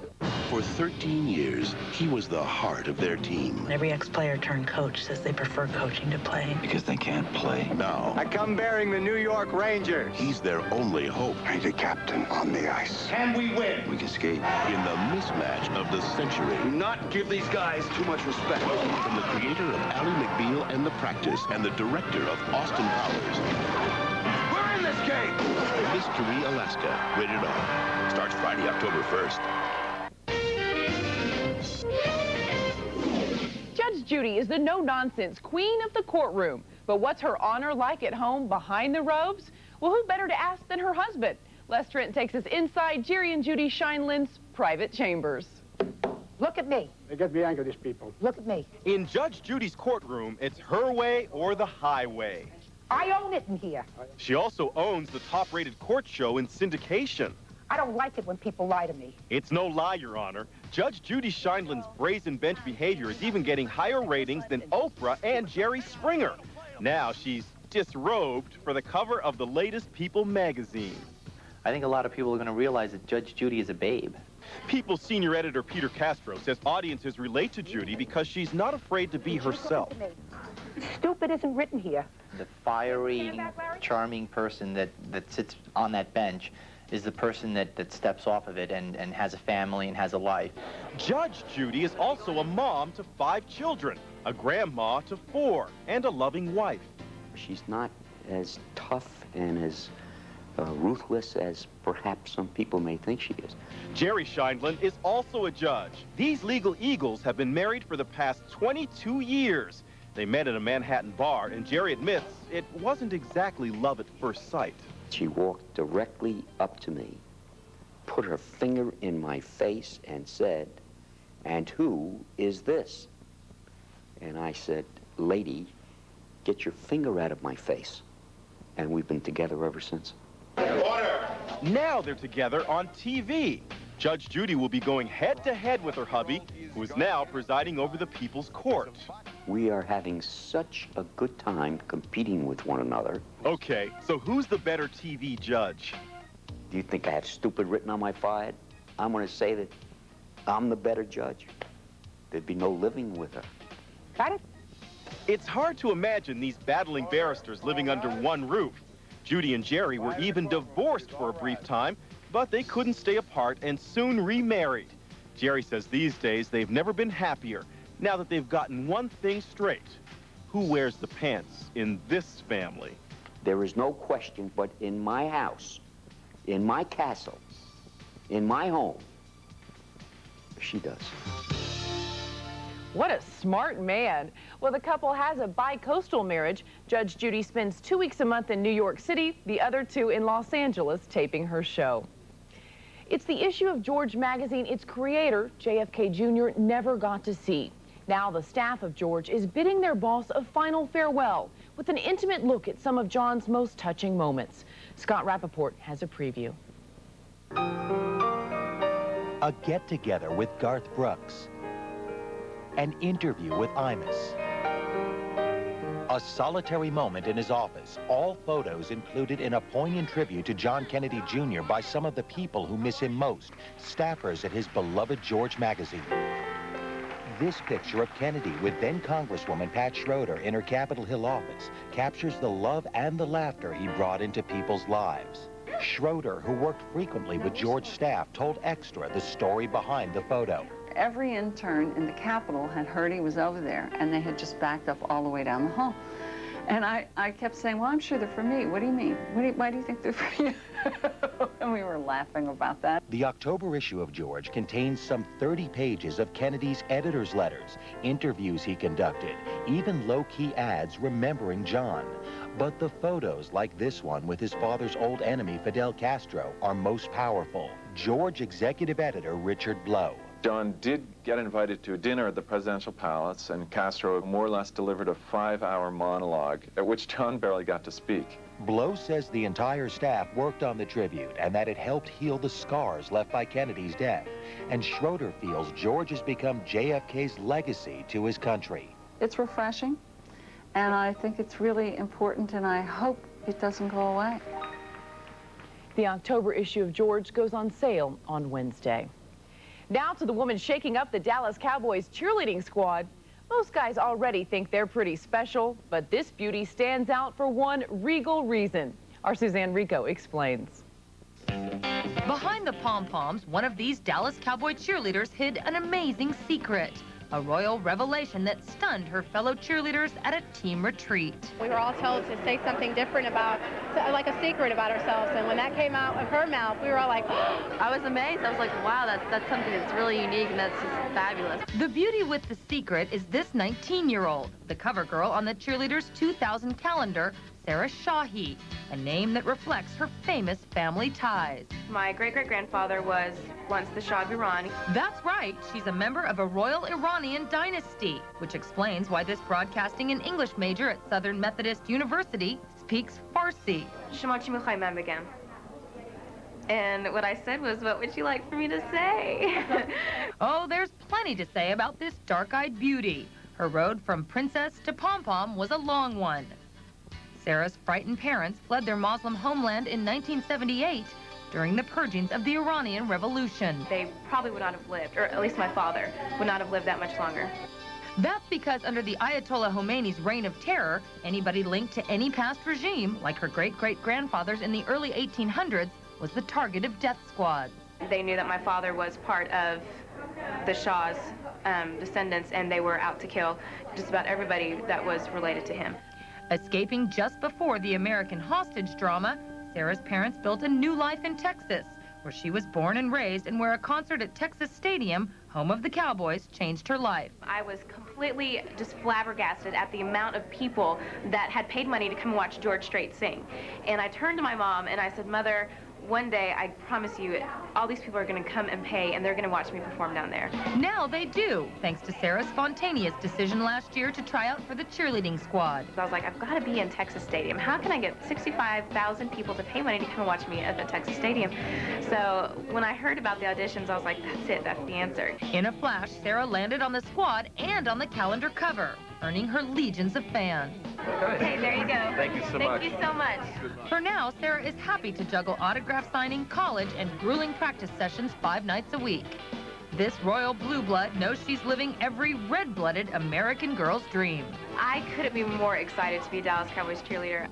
[SPEAKER 29] For 13 years, he was the heart of their team.
[SPEAKER 33] Every ex-player turned coach says they prefer coaching to playing.
[SPEAKER 29] Because they can't play. Now,
[SPEAKER 5] I come bearing the New York Rangers.
[SPEAKER 29] he's their only hope.
[SPEAKER 5] I'm the captain on the ice.
[SPEAKER 29] Can we win? We escape in the mismatch of the century.
[SPEAKER 5] Do not give these guys too much respect.
[SPEAKER 29] From the creator of Ally McBeal and The Practice and the director of Austin Powers.
[SPEAKER 5] We're in this game!
[SPEAKER 29] Mystery Alaska. Rated R. Starts Friday, October 1st.
[SPEAKER 32] Judge Judy is the no-nonsense queen of the courtroom. But what's her honor like at home behind the robes? Well, who better to ask than her husband? Les Trent takes us inside Jerry and Judy Scheinlin's private chambers.
[SPEAKER 4] Look at me.
[SPEAKER 34] They get me angry, these people.
[SPEAKER 4] Look at me.
[SPEAKER 35] In Judge Judy's courtroom, it's her way or the highway.
[SPEAKER 4] I own it in here.
[SPEAKER 35] She also owns the top-rated court show in syndication.
[SPEAKER 4] I don't like it when people lie to me.
[SPEAKER 35] It's no lie, Your Honor. Judge Judy Scheindlin's brazen bench behavior is even getting higher ratings than Oprah and Jerry Springer. Now she's disrobed for the cover of the latest People magazine.
[SPEAKER 1] I think a lot of people are going to realize that Judge Judy is a babe.
[SPEAKER 35] People's senior editor Peter Castro says audiences relate to Judy because she's not afraid to be herself.
[SPEAKER 4] Stupid isn't written here.
[SPEAKER 1] The fiery, charming person that sits on that bench is the person that steps off of it and has a family and has a life.
[SPEAKER 35] Judge Judy is also a mom to 5 children, a grandma to 4, and a loving wife.
[SPEAKER 31] She's not as tough and as ruthless as perhaps some people may think she is.
[SPEAKER 35] Jerry Scheindlin is also a judge. These legal eagles have been married for the past 22 years. They met at a Manhattan bar, and Jerry admits it wasn't exactly love at first sight.
[SPEAKER 31] She walked directly up to me, put her finger in my face and said, "And who is this?" And I said, "Lady, get your finger out of my face." And we've been together ever since.
[SPEAKER 35] Order! Now they're together on TV. Judge Judy will be going head-to-head with her hubby, who is now presiding over the People's Court.
[SPEAKER 31] We are having such a good time competing with one another.
[SPEAKER 35] Okay, so who's the better TV judge?
[SPEAKER 31] Do you think I have stupid written on my forehead? I'm going to say that I'm the better judge. There'd be no living with her.
[SPEAKER 4] Got it?
[SPEAKER 35] It's hard to imagine these battling barristers living under one roof. Judy and Jerry were even divorced for a brief time, but they couldn't stay apart and soon remarried. Jerry says these days they've never been happier, now that they've gotten one thing straight. Who wears the pants in this family?
[SPEAKER 31] There is no question, but in my house, in my castle, in my home, she does.
[SPEAKER 32] What a smart man. Well, the couple has a bi-coastal marriage. Judge Judy spends 2 weeks a month in New York City, the other 2 in Los Angeles, taping her show. It's the issue of George magazine its creator, JFK Jr., never got to see. Now the staff of George is bidding their boss a final farewell with an intimate look at some of John's most touching moments. Scott Rappaport has a preview.
[SPEAKER 2] A get-together with Garth Brooks. An interview with Imus. A solitary moment in his office, all photos included in a poignant tribute to John Kennedy Jr. by some of the people who miss him most, staffers at his beloved George magazine. This picture of Kennedy with then Congresswoman Pat Schroeder in her Capitol Hill office captures the love and the laughter he brought into people's lives. Schroeder, who worked frequently with George's staff, told Extra the story behind the photo.
[SPEAKER 7] Every intern in the Capitol had heard he was over there, and they had just backed up all the way down the hall. And I kept saying, well, I'm sure they're for me. What do you mean? Why do you think they're for you? And we were laughing about that.
[SPEAKER 2] The October issue of George contains some 30 pages of Kennedy's editor's letters, interviews he conducted, even low-key ads remembering John. But the photos, like this one with his father's old enemy, Fidel Castro, are most powerful. George executive editor Richard Blow.
[SPEAKER 8] John did get invited to a dinner at the presidential palace, and Castro more or less delivered a 5-hour monologue at which John barely got to speak.
[SPEAKER 2] Blow says the entire staff worked on the tribute and that it helped heal the scars left by Kennedy's death. And Schroeder feels George has become JFK's legacy to his country.
[SPEAKER 7] It's refreshing, and I think it's really important, and I hope it doesn't go away.
[SPEAKER 32] The October issue of George goes on sale on Wednesday. Now to the woman shaking up the Dallas Cowboys cheerleading squad. Most guys already think they're pretty special, but this beauty stands out for one regal reason. Our Suzanne Rico explains.
[SPEAKER 6] Behind the pom-poms, one of these Dallas Cowboy cheerleaders hid an amazing secret. A royal revelation that stunned her fellow cheerleaders at a team retreat.
[SPEAKER 9] We were all told to say something different about, like a secret about ourselves, and when that came out of her mouth, we were all like,
[SPEAKER 10] I was amazed. I was like, wow, that's something that's really unique and that's just fabulous.
[SPEAKER 6] The beauty with the secret is this 19-year-old, the cover girl on the cheerleaders' 2000 calendar, Sarah Shahi, a name that reflects her famous family ties.
[SPEAKER 10] My great-great-grandfather was once the Shah of Iran.
[SPEAKER 6] That's right. She's a member of a royal Iranian dynasty, which explains why this broadcasting and English major at Southern Methodist University speaks Farsi.
[SPEAKER 10] شما چی می‌خوای من بگم؟ And what I said was, what would you like for me to say?
[SPEAKER 6] Oh, there's plenty to say about this dark-eyed beauty. Her road from princess to pom-pom was a long one. Sarah's frightened parents fled their Muslim homeland in 1978 during the purgings of the Iranian Revolution.
[SPEAKER 10] They probably would not have lived, or at least my father would not have lived that much longer.
[SPEAKER 6] That's because under the Ayatollah Khomeini's reign of terror, anybody linked to any past regime, like her great-great-grandfathers in the early 1800s, was the target of death squads.
[SPEAKER 10] They knew that my father was part of the Shah's descendants, and they were out to kill just about everybody that was related to him.
[SPEAKER 6] Escaping just before the American hostage drama, Sarah's parents built a new life in Texas, where she was born and raised and where a concert at Texas Stadium, home of the Cowboys, changed her life.
[SPEAKER 10] I was completely just flabbergasted at the amount of people that had paid money to come watch George Strait sing. And I turned to my mom and I said, Mother, one day, I promise you, all these people are going to come and pay, and they're going to watch me perform down there.
[SPEAKER 6] Now they do, thanks to Sarah's spontaneous decision last year to try out for the cheerleading squad.
[SPEAKER 10] I was like, I've got to be in Texas Stadium. How can I get 65,000 people to pay money to come and watch me at the Texas Stadium? So when I heard about the auditions, I was like, that's it, that's the answer.
[SPEAKER 6] In a flash, Sarah landed on the squad and on the calendar cover, earning her legions of fans.
[SPEAKER 10] Okay, there you go.
[SPEAKER 8] Thank you so much.
[SPEAKER 10] Thank you so much.
[SPEAKER 6] For now, Sarah is happy to juggle autograph signing, college, and grueling practice sessions 5 nights a week. This royal blue blood knows she's living every red-blooded American girl's dream.
[SPEAKER 10] I couldn't be more excited to be a Dallas Cowboys cheerleader.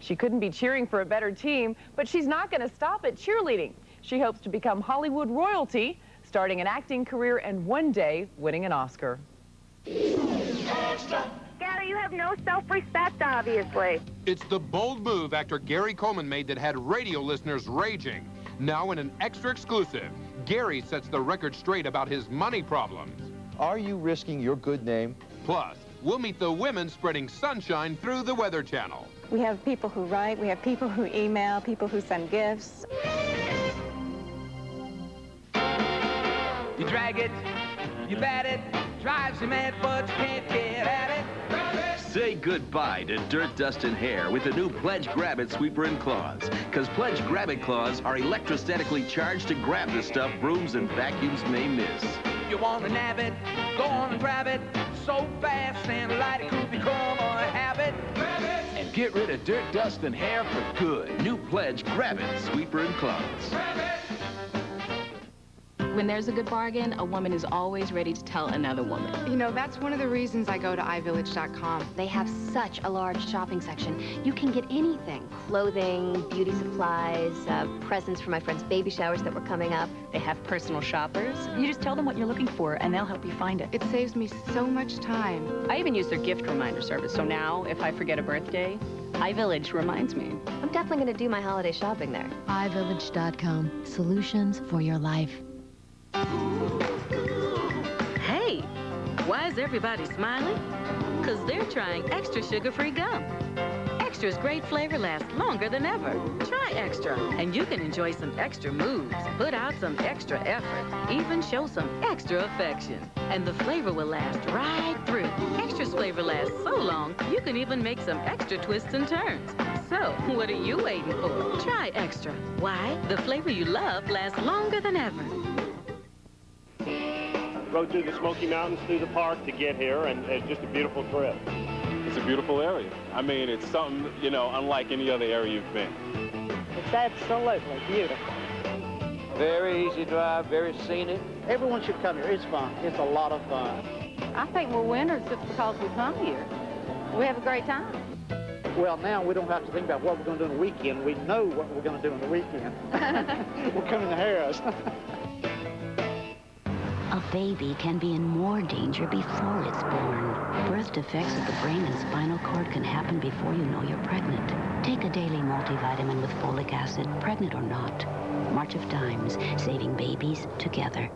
[SPEAKER 32] She couldn't be cheering for a better team, but she's not going to stop at cheerleading. She hopes to become Hollywood royalty, starting an acting career and one day winning an Oscar.
[SPEAKER 3] Gary, you have no self-respect, obviously.
[SPEAKER 11] It's the bold move actor Gary Coleman made that had radio listeners raging. Now in an extra exclusive, Gary sets the record straight about his money problems.
[SPEAKER 12] Are you risking your good name?
[SPEAKER 11] Plus, we'll meet the women spreading sunshine through the Weather Channel.
[SPEAKER 13] We have people who write, we have people who email, people who send gifts.
[SPEAKER 14] You drag it, you bat it, drives you mad, but you can't get at it.
[SPEAKER 15] Say goodbye to dirt, dust, and hair with the new Pledge Grab-It Sweeper and Claws. Because Pledge Grab-It Claws are electrostatically charged to grab the stuff brooms and vacuums may miss.
[SPEAKER 14] You want to nab it, go on and grab it, so fast and light it could become a habit. Grab it!
[SPEAKER 15] And get rid of dirt, dust, and hair for good. New Pledge Grab-It Sweeper and Claws.
[SPEAKER 14] Grab it!
[SPEAKER 16] When there's a good bargain, a woman is always ready to tell another woman.
[SPEAKER 17] You know, that's one of the reasons I go to iVillage.com.
[SPEAKER 20] They have such a large shopping section. You can get anything. Clothing, beauty supplies, presents for my friends' baby showers that were coming up.
[SPEAKER 16] They have personal shoppers. You just tell them what you're looking for, and they'll help you find it.
[SPEAKER 17] It saves me so much time.
[SPEAKER 16] I even use their gift reminder service, so now, if I forget a birthday, iVillage reminds me.
[SPEAKER 20] I'm definitely going to do my holiday shopping there.
[SPEAKER 21] iVillage.com. Solutions for your life.
[SPEAKER 22] Hey, why is everybody smiling? Because they're trying extra sugar-free gum. Extra's great flavor lasts longer than ever. Try Extra, and you can enjoy some extra moves, put out some extra effort, even show some extra affection. And the flavor will last right through. Extra's flavor lasts so long, you can even make some extra twists and turns. So, what are you waiting for? Try Extra. Why? The flavor you love lasts longer than ever.
[SPEAKER 35] Rode through the Smoky Mountains, through the park to get here, and it's just a beautiful trip.
[SPEAKER 8] It's a beautiful area. I mean, it's something, you know, unlike any other area you've been.
[SPEAKER 4] It's absolutely beautiful.
[SPEAKER 23] Very easy drive, very scenic. Everyone should come here. It's fun. It's a lot of fun.
[SPEAKER 7] I think we're winners just because we come here. We have a great time.
[SPEAKER 23] Well, now we don't have to think about what we're going to do on the weekend. We know what we're going to do on the weekend. We're coming to Harris.
[SPEAKER 24] A baby can be in more danger before it's born. Birth defects of the brain and spinal cord can happen before you know you're pregnant. Take a daily multivitamin with folic acid, pregnant or not. March of Dimes, saving babies together.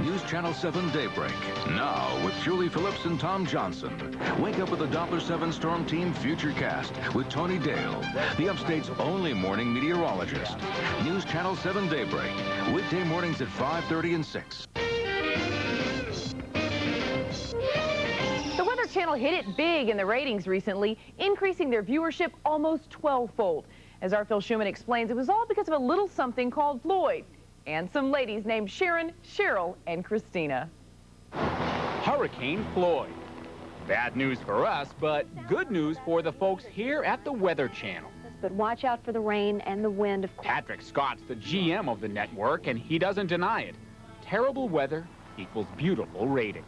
[SPEAKER 25] News Channel 7 Daybreak. Now with Julie Phillips and Tom Johnson. Wake up with the Doppler 7 Storm Team Futurecast with Tony Dale, the Upstate's only morning meteorologist. News Channel 7 Daybreak. Weekday mornings at 5:30 and 6.
[SPEAKER 32] The Weather Channel hit it big in the ratings recently, increasing their viewership almost 12-fold. As our Phil Schumann explains, it was all because of a little something called Floyd and some ladies named Sharon, Cheryl, and Christina.
[SPEAKER 1] Hurricane Floyd. Bad news for us, but good news for the folks here at the Weather Channel.
[SPEAKER 2] But watch out for the rain and the wind, of course.
[SPEAKER 1] Patrick Scott's the GM of the network, and he doesn't deny it. Terrible weather equals beautiful ratings.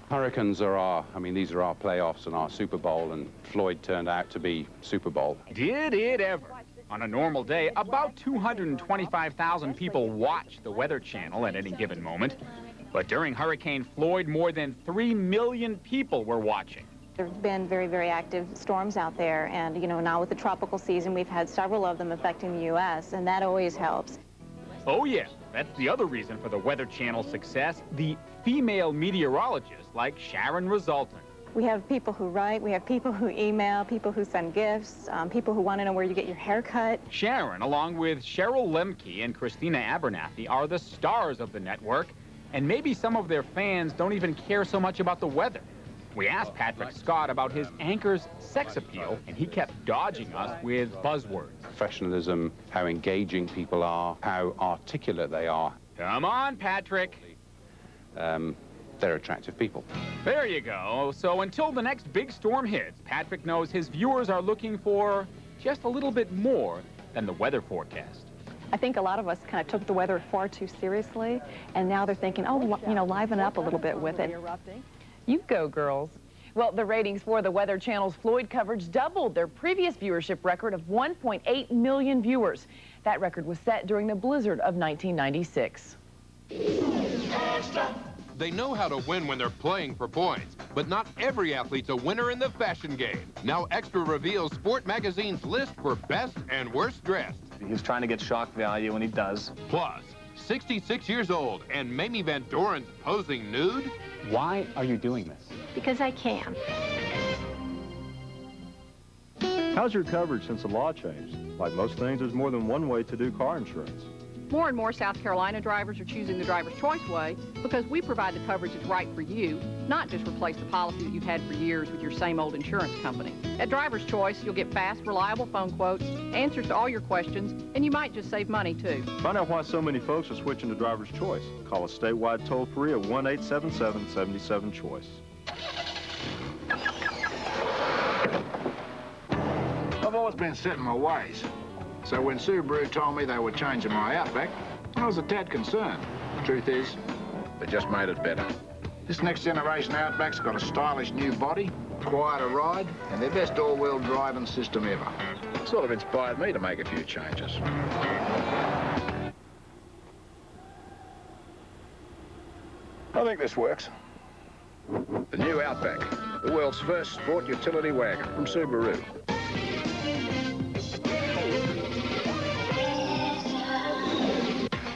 [SPEAKER 5] Hurricanes are these are our playoffs and our Super Bowl, and Floyd turned out to be Super Bowl.
[SPEAKER 1] Did it ever? On a normal day, about 225,000 people watch the Weather Channel at any given moment. But during Hurricane Floyd, more than 3 million people were watching.
[SPEAKER 13] There have been very, very active storms out there, and, you know, now with the tropical season, we've had several of them affecting the U.S., and that always helps.
[SPEAKER 1] Oh, yeah, that's the other reason for the Weather Channel's success, the female meteorologists like Sharon Resultant.
[SPEAKER 13] We have people who write, we have people who email, people who send gifts, people who want to know where you get your hair cut.
[SPEAKER 1] Sharon, along with Cheryl Lemke and Christina Abernathy, are the stars of the network, and maybe some of their fans don't even care so much about the weather. We asked Patrick Scott about his anchor's sex appeal, and he kept dodging us with buzzwords.
[SPEAKER 5] Professionalism, how engaging people are, how articulate they are.
[SPEAKER 1] Come on, Patrick.
[SPEAKER 5] They're attractive people.
[SPEAKER 1] There you go. So until the next big storm hits, Patrick knows his viewers are looking for just a little bit more than the weather forecast.
[SPEAKER 13] I think a lot of us kind of took the weather far too seriously, and now they're thinking, oh, you know, liven up a little bit with it.
[SPEAKER 32] You go, girls. Well, the ratings for the Weather Channel's Floyd coverage doubled their previous viewership record of 1.8 million viewers. That record was set during the blizzard of 1996.
[SPEAKER 11] They know how to win when they're playing for points, but not every athlete's a winner in the fashion game. Now Extra reveals Sport Magazine's list for best and worst dressed.
[SPEAKER 6] He's trying to get shock value, and he does.
[SPEAKER 11] Plus, 66 years old and Mamie Van Doren's posing nude?
[SPEAKER 1] Why are you doing this?
[SPEAKER 2] Because I can.
[SPEAKER 9] How's your coverage since the law changed? Like most things, there's more than one way to do car insurance.
[SPEAKER 18] More and more South Carolina drivers are choosing the driver's choice way because we provide the coverage that's right for you, not just replace the policy that you've had for years with your same old insurance company. At Driver's Choice, you'll get fast, reliable phone quotes, answers to all your questions, and you might just save money, too.
[SPEAKER 9] Find out why so many folks are switching to Driver's Choice. Call us statewide toll-free at 1-877-77-CHOICE.
[SPEAKER 19] I've always been set in my ways. So when Subaru told me they were changing my Outback, I was a tad concerned. Truth is, they just made it better. This next generation Outback's got a stylish new body, quieter ride, and their best all-wheel driving system ever. Sort of inspired me to make a few changes. I think this works. The new Outback, the world's first sport utility wagon from Subaru.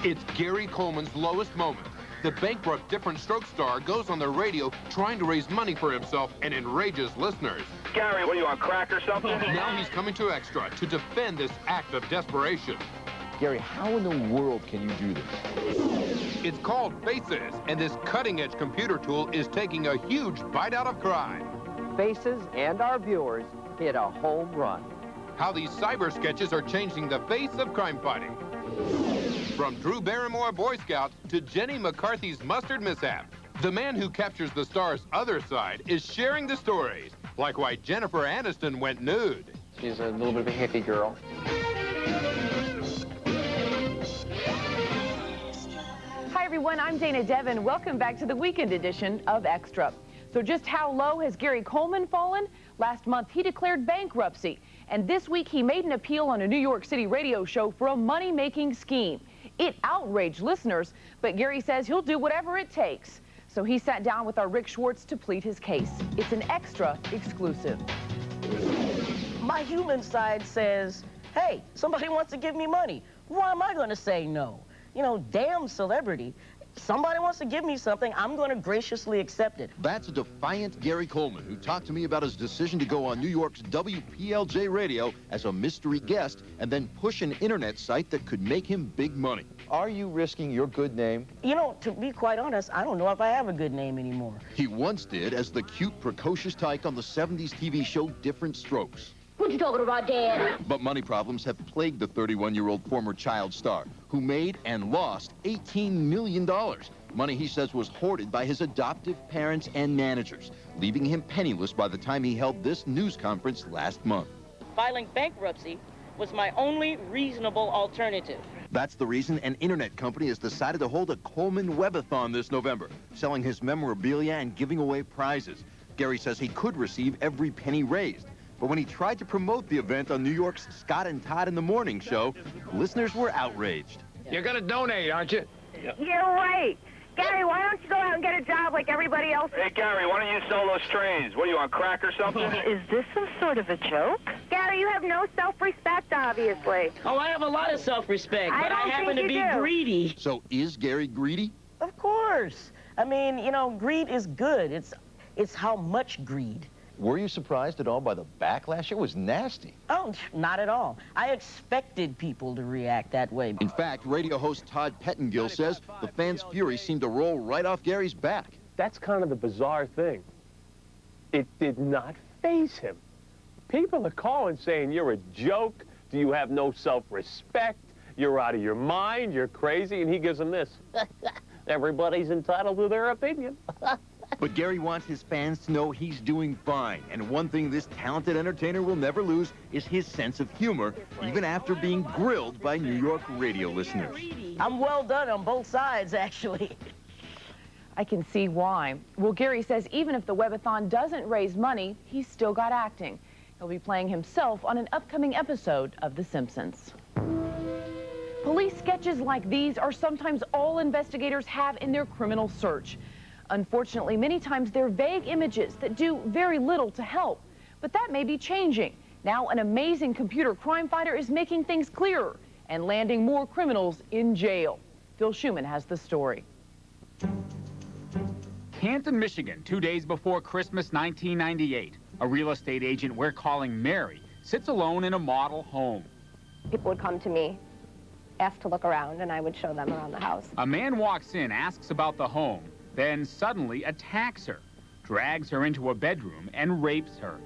[SPEAKER 11] It's Gary Coleman's lowest moment. The bankrupt Different Stroke star goes on the radio trying to raise money for himself and enrages listeners.
[SPEAKER 6] Gary, what are you, on crack or something?
[SPEAKER 11] Now he's coming to Extra to defend this act of desperation.
[SPEAKER 12] Gary, how in the world can you do this?
[SPEAKER 11] It's called Faces, and this cutting-edge computer tool is taking a huge bite out of crime.
[SPEAKER 4] Faces and our viewers hit a home run.
[SPEAKER 11] How these cyber sketches are changing the face of crime fighting. From Drew Barrymore, Boy Scout, to Jenny McCarthy's mustard mishap, the man who captures the star's other side is sharing the stories, like why Jennifer Aniston went nude.
[SPEAKER 4] She's a little bit of a hippie girl.
[SPEAKER 32] Hi, everyone. I'm Dana Devin. Welcome back to the weekend edition of Extra. So just how low has Gary Coleman fallen? Last month, he declared bankruptcy. And this week, he made an appeal on a New York City radio show for a money-making scheme. It outraged listeners, but Gary says he'll do whatever it takes. So he sat down with our Rick Schwartz to plead his case. It's an Extra exclusive.
[SPEAKER 26] My human side says, hey, somebody wants to give me money. Why am I going to say no? You know, damn celebrity. Somebody wants to give me something, I'm going to graciously accept it.
[SPEAKER 12] That's a defiant Gary Coleman, who talked to me about his decision to go on New York's WPLJ radio as a mystery guest and then push an internet site that could make him big money. Are you risking your good name?
[SPEAKER 26] You know, to be quite honest, I don't know if I have a good name anymore.
[SPEAKER 12] He once did as the cute, precocious tyke on the 70s TV show Different Strokes.
[SPEAKER 3] What you talking about, Dad?
[SPEAKER 12] But money problems have plagued the 31-year-old former child star, who made and lost $18 million. Money he says was hoarded by his adoptive parents and managers, leaving him penniless by the time he held this news conference last month.
[SPEAKER 26] Filing bankruptcy was my only reasonable alternative.
[SPEAKER 12] That's the reason an internet company has decided to hold a Coleman Webathon this November, selling his memorabilia and giving away prizes. Gary says he could receive every penny raised. But when he tried to promote the event on New York's Scott and Todd in the Morning show, listeners were outraged.
[SPEAKER 10] You're going to donate, aren't you?
[SPEAKER 14] You're right. Gary, why don't you go out and get a job like everybody else?
[SPEAKER 6] Hey, Gary, why don't you sell those trains? What, are you on crack or something?
[SPEAKER 14] Is this some sort of a joke? Gary, you have no self-respect, obviously.
[SPEAKER 26] Oh, I have a lot of self-respect, but I happen to be greedy.
[SPEAKER 12] So is Gary greedy?
[SPEAKER 26] Of course. I mean, you know, greed is good. It's how much greed.
[SPEAKER 12] Were you surprised at all by the backlash? It was nasty.
[SPEAKER 26] Oh, not at all. I expected people to react that way.
[SPEAKER 12] In fact, radio host Todd Pettengill says the fans' fury seemed to roll right off Gary's back.
[SPEAKER 10] That's kind of the bizarre thing. It did not faze him. People are calling saying you're a joke, do you have no self-respect, you're out of your mind, you're crazy, and he gives them this. Everybody's entitled to their opinion.
[SPEAKER 12] But Gary wants his fans to know he's doing fine. And one thing this talented entertainer will never lose is his sense of humor, even after being grilled by New York radio listeners.
[SPEAKER 26] I'm well done on both sides, actually.
[SPEAKER 32] I can see why. Well, Gary says even if the Webathon doesn't raise money, he's still got acting. He'll be playing himself on an upcoming episode of The Simpsons. Police sketches like these are sometimes all investigators have in their criminal search. Unfortunately, many times they're vague images that do very little to help. But that may be changing. Now an amazing computer crime fighter is making things clearer and landing more criminals in jail. Phil Schuman has the story.
[SPEAKER 1] Canton, Michigan, 2 days before Christmas 1998. A real estate agent we're calling Mary sits alone in a model home.
[SPEAKER 2] People would come to me, ask to look around, and I would show them around the house.
[SPEAKER 1] A man walks in, asks about the home, then suddenly attacks her, drags her into a bedroom, and rapes her.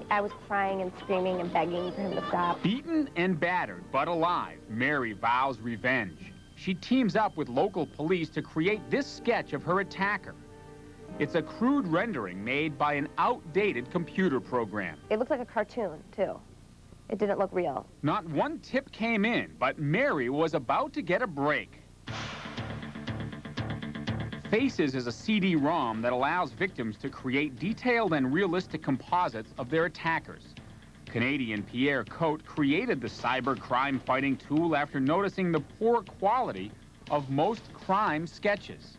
[SPEAKER 2] I was crying and screaming and begging for him to stop.
[SPEAKER 1] Beaten and battered, but alive, Mary vows revenge. She teams up with local police to create this sketch of her attacker. It's a crude rendering made by an outdated computer program.
[SPEAKER 2] It looked like a cartoon, too. It didn't look real.
[SPEAKER 1] Not one tip came in, but Mary was about to get a break. Faces is a CD-ROM that allows victims to create detailed and realistic composites of their attackers. Canadian Pierre Cote created the cyber crime fighting tool after noticing the poor quality of most crime sketches.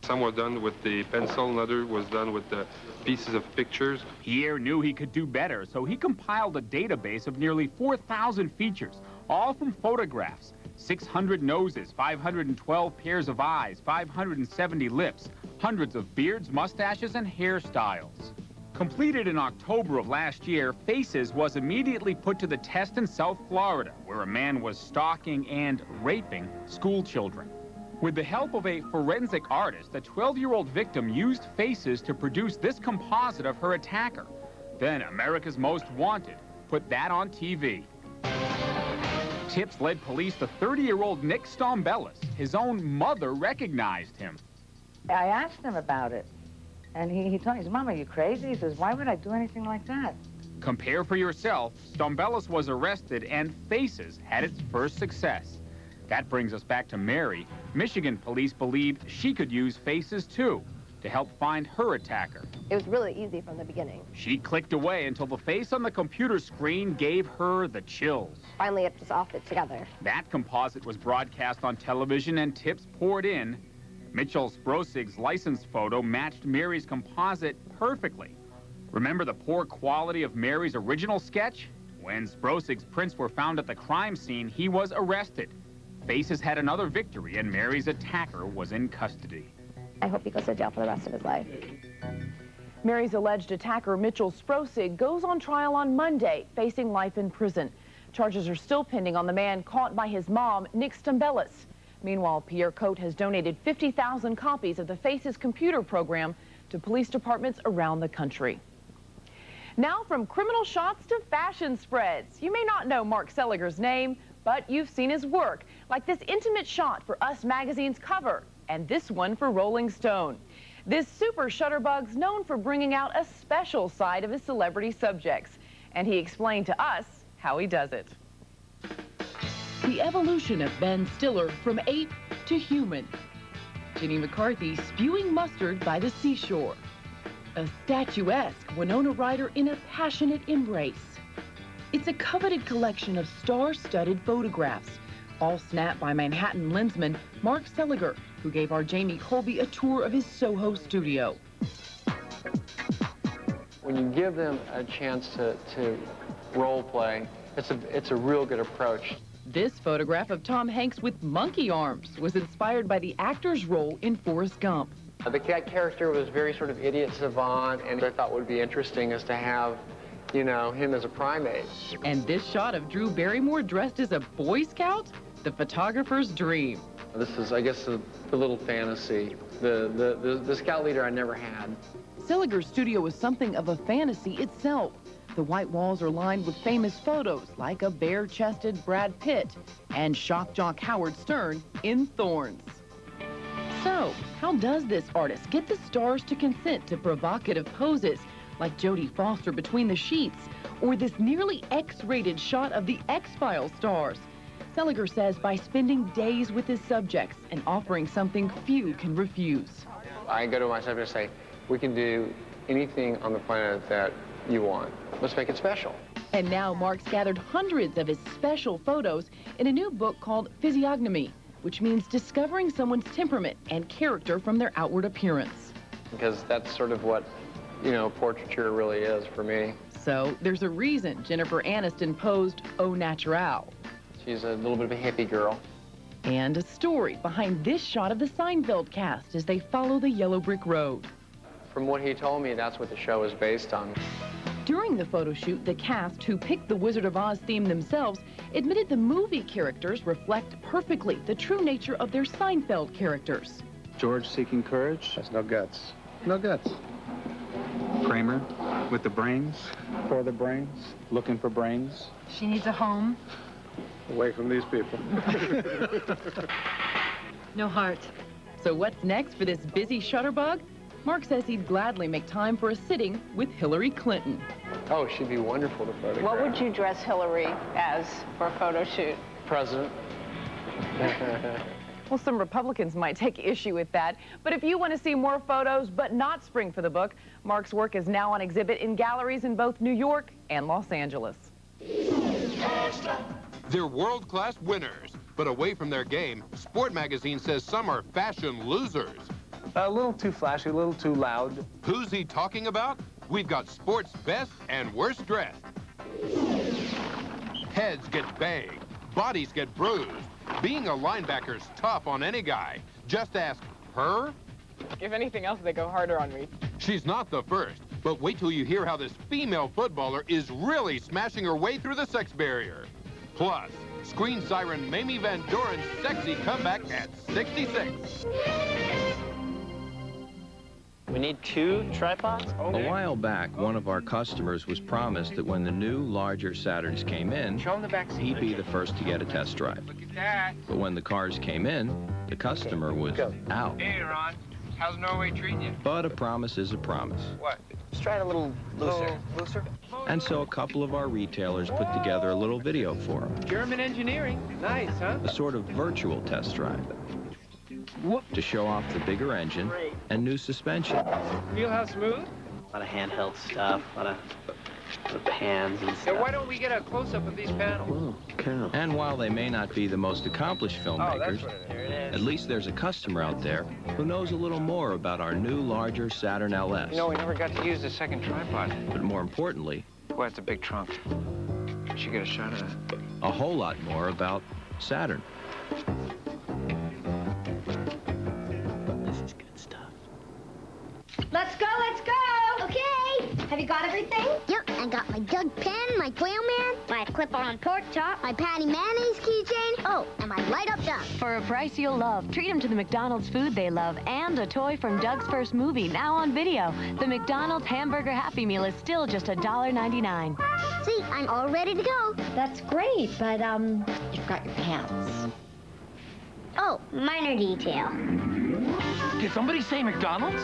[SPEAKER 15] Some were done with the pencil, another was done with the pieces of pictures.
[SPEAKER 1] Pierre knew he could do better, so he compiled a database of nearly 4,000 features, all from photographs. 600 noses, 512 pairs of eyes, 570 lips, hundreds of beards, mustaches, and hairstyles. Completed in October of last year, Faces was immediately put to the test in South Florida, where a man was stalking and raping school children. With the help of a forensic artist, a 12-year-old victim used Faces to produce this composite of her attacker. Then America's Most Wanted put that on TV. Tips led police to 30-year-old Nick Stombellis. His own mother recognized him.
[SPEAKER 16] I asked him about it, and he told me, Mom, are you crazy? He says, why would I do anything like that?
[SPEAKER 1] Compare for yourself. Stombellis was arrested, and Faces had its first success. That brings us back to Mary. Michigan police believed she could use Faces, too, to help find her attacker.
[SPEAKER 2] It was really easy from the beginning.
[SPEAKER 1] She clicked away until the face on the computer screen gave her the chills.
[SPEAKER 2] Finally, it just all fit together.
[SPEAKER 1] That composite was broadcast on television and tips poured in. Mitchell Sprosig's license photo matched Mary's composite perfectly. Remember the poor quality of Mary's original sketch? When Sprosig's prints were found at the crime scene, he was arrested. Faces had another victory, and Mary's attacker was in custody.
[SPEAKER 2] I hope he goes to jail for the rest of his life.
[SPEAKER 32] Mary's alleged attacker, Mitchell Sprosig, goes on trial on Monday, facing life in prison. Charges are still pending on the man caught by his mom, Nick Stombellis. Meanwhile, Pierre Cote has donated 50,000 copies of the Faces computer program to police departments around the country. Now from criminal shots to fashion spreads. You may not know Mark Seliger's name, but you've seen his work, like this intimate shot for Us Magazine's cover, and this one for Rolling Stone. This super shutterbug's known for bringing out a special side of his celebrity subjects, and he explained to us how he does it. The evolution of Ben Stiller from ape to human. Jenny McCarthy spewing mustard by the seashore. A statuesque Winona Ryder in a passionate embrace. It's a coveted collection of star-studded photographs, all snapped by Manhattan lensman Mark Seliger, who gave our Jamie Colby a tour of his Soho studio.
[SPEAKER 3] When you give them a chance to role play, it's a real good approach.
[SPEAKER 32] This photograph of Tom Hanks with monkey arms was inspired by the actor's role in Forrest Gump.
[SPEAKER 3] The cat character was very sort of idiot savant, and I thought would be interesting is to have, you know, him as a primate.
[SPEAKER 32] And this shot of Drew Barrymore dressed as a Boy Scout? The photographer's dream.
[SPEAKER 3] This is, I guess, the little fantasy, the scout leader I never had.
[SPEAKER 32] Seliger's studio was something of a fantasy itself. The white walls are lined with famous photos like a bare-chested Brad Pitt and shock jock Howard Stern in Thorns. So, how does this artist get the stars to consent to provocative poses like Jodie Foster between the sheets or this nearly X-rated shot of the X-Files stars? Seliger says by spending days with his subjects and offering something few can refuse.
[SPEAKER 3] I go to my subject and say, we can do anything on the planet that you want. Let's make it special.
[SPEAKER 32] And now Mark's gathered hundreds of his special photos in a new book called Physiognomy, which means discovering someone's temperament and character from their outward appearance.
[SPEAKER 3] Because that's sort of what, you know, portraiture really is for me.
[SPEAKER 32] So there's a reason Jennifer Aniston posed au naturel.
[SPEAKER 3] She's a little bit of a hippie girl.
[SPEAKER 32] And a story behind this shot of the Seinfeld cast as they follow the yellow brick road.
[SPEAKER 3] From what he told me, that's what the show is based on.
[SPEAKER 32] During the photo shoot, the cast, who picked the Wizard of Oz theme themselves, admitted the movie characters reflect perfectly the true nature of their Seinfeld characters.
[SPEAKER 7] George seeking courage.
[SPEAKER 3] That's no guts.
[SPEAKER 7] No guts. Kramer with the brains. For the brains. Looking for brains.
[SPEAKER 8] She needs a home.
[SPEAKER 7] Away from these people.
[SPEAKER 8] No heart.
[SPEAKER 32] So what's next for this busy shutterbug? Mark says he'd gladly make time for a sitting with Hillary Clinton.
[SPEAKER 3] Oh, she'd be wonderful to photograph.
[SPEAKER 13] What would you dress Hillary as for a photo shoot?
[SPEAKER 3] President.
[SPEAKER 32] Well, some Republicans might take issue with that. But if you want to see more photos but not spring for the book, Mark's work is now on exhibit in galleries in both New York and Los Angeles.
[SPEAKER 11] They're world-class winners, but away from their game, Sport Magazine says some are fashion losers.
[SPEAKER 10] A little too flashy, a little too loud.
[SPEAKER 11] Who's he talking about? We've got sports best and worst dressed. Heads get banged, bodies get bruised. Being a linebacker's tough on any guy. Just ask her.
[SPEAKER 32] If anything else, they go harder on me.
[SPEAKER 11] She's not the first, but wait till you hear how this female footballer is really smashing her way through the sex barrier. Plus, screen siren Mamie Van Doren's sexy comeback at 66.
[SPEAKER 17] We need 2 tripods?
[SPEAKER 20] A while back, one of our customers was promised that when the new, larger Saturns came in, he'd be the first to get a test drive.
[SPEAKER 17] Look at that.
[SPEAKER 20] But when the cars came in, the customer was out.
[SPEAKER 17] Hey, Ron. How's Norway treating you?
[SPEAKER 20] But a promise is a promise.
[SPEAKER 17] What?
[SPEAKER 26] Just try it a little looser.
[SPEAKER 17] Looser?
[SPEAKER 20] And so a couple of our retailers put together a little video for him.
[SPEAKER 17] German engineering. Nice, huh?
[SPEAKER 20] A sort of virtual test drive. To show off the bigger engine and new suspension.
[SPEAKER 17] Feel how smooth?
[SPEAKER 23] A lot of handheld stuff, a lot of pans and stuff.
[SPEAKER 17] Yeah, why don't we get a close-up of these panels?
[SPEAKER 20] And while they may not be the most accomplished filmmakers,
[SPEAKER 17] Here it is.
[SPEAKER 20] at least there's a customer out there who knows a little more about our new, larger Saturn LS.
[SPEAKER 17] You know, we never got to use the second tripod.
[SPEAKER 20] But more importantly,
[SPEAKER 17] Boy, it's a big trunk. We should get a shot of that.
[SPEAKER 20] a whole lot more about Saturn.
[SPEAKER 23] This is good stuff.
[SPEAKER 14] Let's go, let's go! Okay!
[SPEAKER 5] Have you got everything? Yep, I got my Doug pen, my Quail Man, my clip-on pork chop, my Patty Mayonnaise keychain, oh, and my light-up duck.
[SPEAKER 9] For a price you'll love, treat them to the McDonald's food they love and a toy from Doug's first movie, now on video. The McDonald's Hamburger Happy Meal is still just $1.99.
[SPEAKER 5] See, I'm all ready to go. That's great, but, you've got your pants. Oh, minor detail.
[SPEAKER 18] Did somebody say McDonald's?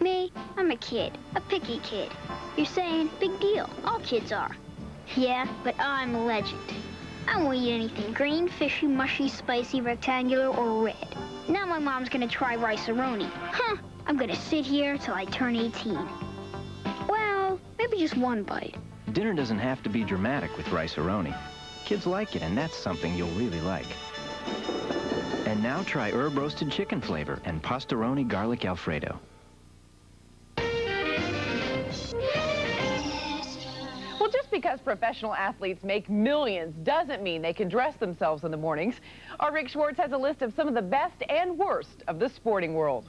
[SPEAKER 5] Me, I'm a kid, a picky kid. You're saying big deal, all kids are. Yeah, but I'm a legend. I won't eat anything green, fishy, mushy, spicy, rectangular, or red. Now my mom's gonna try rice-a-roni. Huh, I'm gonna sit here till I turn 18. Well, maybe just one bite.
[SPEAKER 17] Dinner doesn't have to be dramatic with rice-a-roni. Kids like it, and that's something you'll really like. And now try herb roasted chicken flavor and pastaroni garlic Alfredo.
[SPEAKER 32] Well, just because professional athletes make millions doesn't mean they can dress themselves in the mornings. Our Rick Schwartz has a list of some of the best and worst of the sporting world.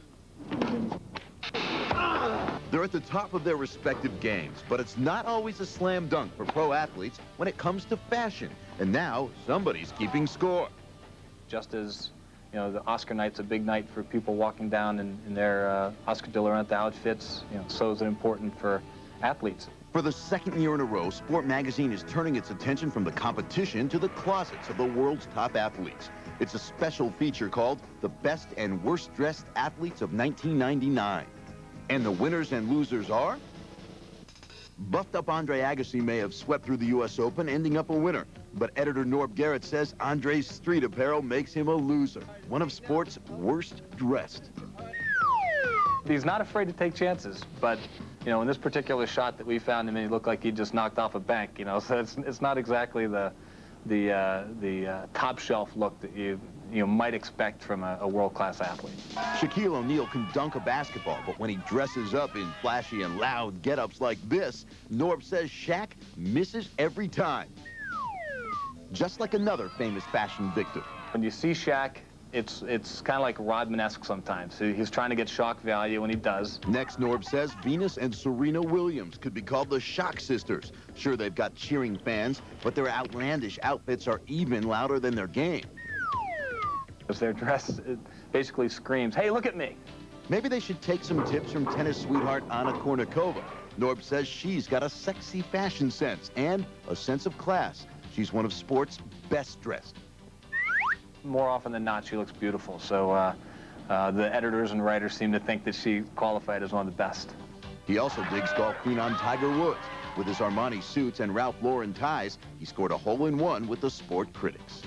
[SPEAKER 12] They're at the top of their respective games, but it's not always a slam dunk for pro athletes when it comes to fashion. And now somebody's keeping score.
[SPEAKER 21] Just as, you know, the Oscar night's a big night for people walking down in their Oscar de la Renta outfits, you know, so is it important for athletes.
[SPEAKER 12] For the second year in a row, Sport Magazine is turning its attention from the competition to the closets of the world's top athletes. It's a special feature called The Best and Worst Dressed Athletes of 1999. And the winners and losers are? Buffed up Andre Agassi may have swept through the U.S. Open, ending up a winner. But editor Norb Garrett says Andre's street apparel makes him a loser, one of sport's worst dressed.
[SPEAKER 21] He's not afraid to take chances, but, you know, in this particular shot that we found him, he looked like he just knocked off a bank, you know, so it's not exactly the top shelf look that you might expect from a world-class athlete.
[SPEAKER 12] Shaquille O'Neal can dunk a basketball, but when he dresses up in flashy and loud get-ups like this, Norb says Shaq misses every time. Just like another famous fashion victim.
[SPEAKER 21] When you see Shaq, it's kind of like Rodman-esque sometimes. He's trying to get shock value, and he does.
[SPEAKER 12] Next, Norb says Venus and Serena Williams could be called the Shock Sisters. Sure, they've got cheering fans, but their outlandish outfits are even louder than their game.
[SPEAKER 21] Because their dress basically screams, hey, look at me.
[SPEAKER 12] Maybe they should take some tips from tennis sweetheart Anna Kournikova. Norb says she's got a sexy fashion sense and a sense of class. She's one of sport's best dressed.
[SPEAKER 21] More often than not, she looks beautiful. So the editors and writers seem to think that she qualified as one of the best.
[SPEAKER 12] He also digs golf phenom Tiger Woods. With his Armani suits and Ralph Lauren ties, he scored a hole-in-one with the sport critics.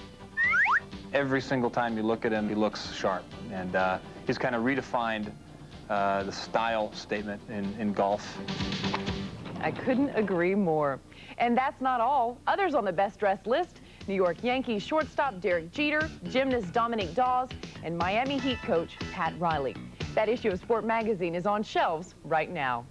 [SPEAKER 21] Every single time you look at him, he looks sharp. And he's kind of redefined the style statement in golf.
[SPEAKER 32] I couldn't agree more. And that's not all. Others on the best dressed list: New York Yankees shortstop Derek Jeter, gymnast Dominique Dawes, and Miami Heat coach Pat Riley. That issue of Sport Magazine is on shelves right now.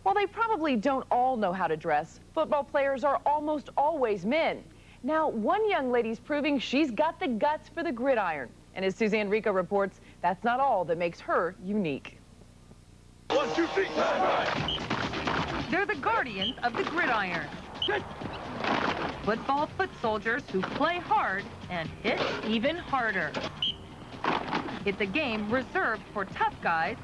[SPEAKER 32] While they probably don't all know how to dress, football players are almost always men. Now, one young lady's proving she's got the guts for the gridiron. And as Suzanne Rico reports, that's not all that makes her unique.
[SPEAKER 18] 1, 2, 3, right.
[SPEAKER 22] They're the guardians of the gridiron. Football foot soldiers who play hard and hit even harder. It's a game reserved for tough guys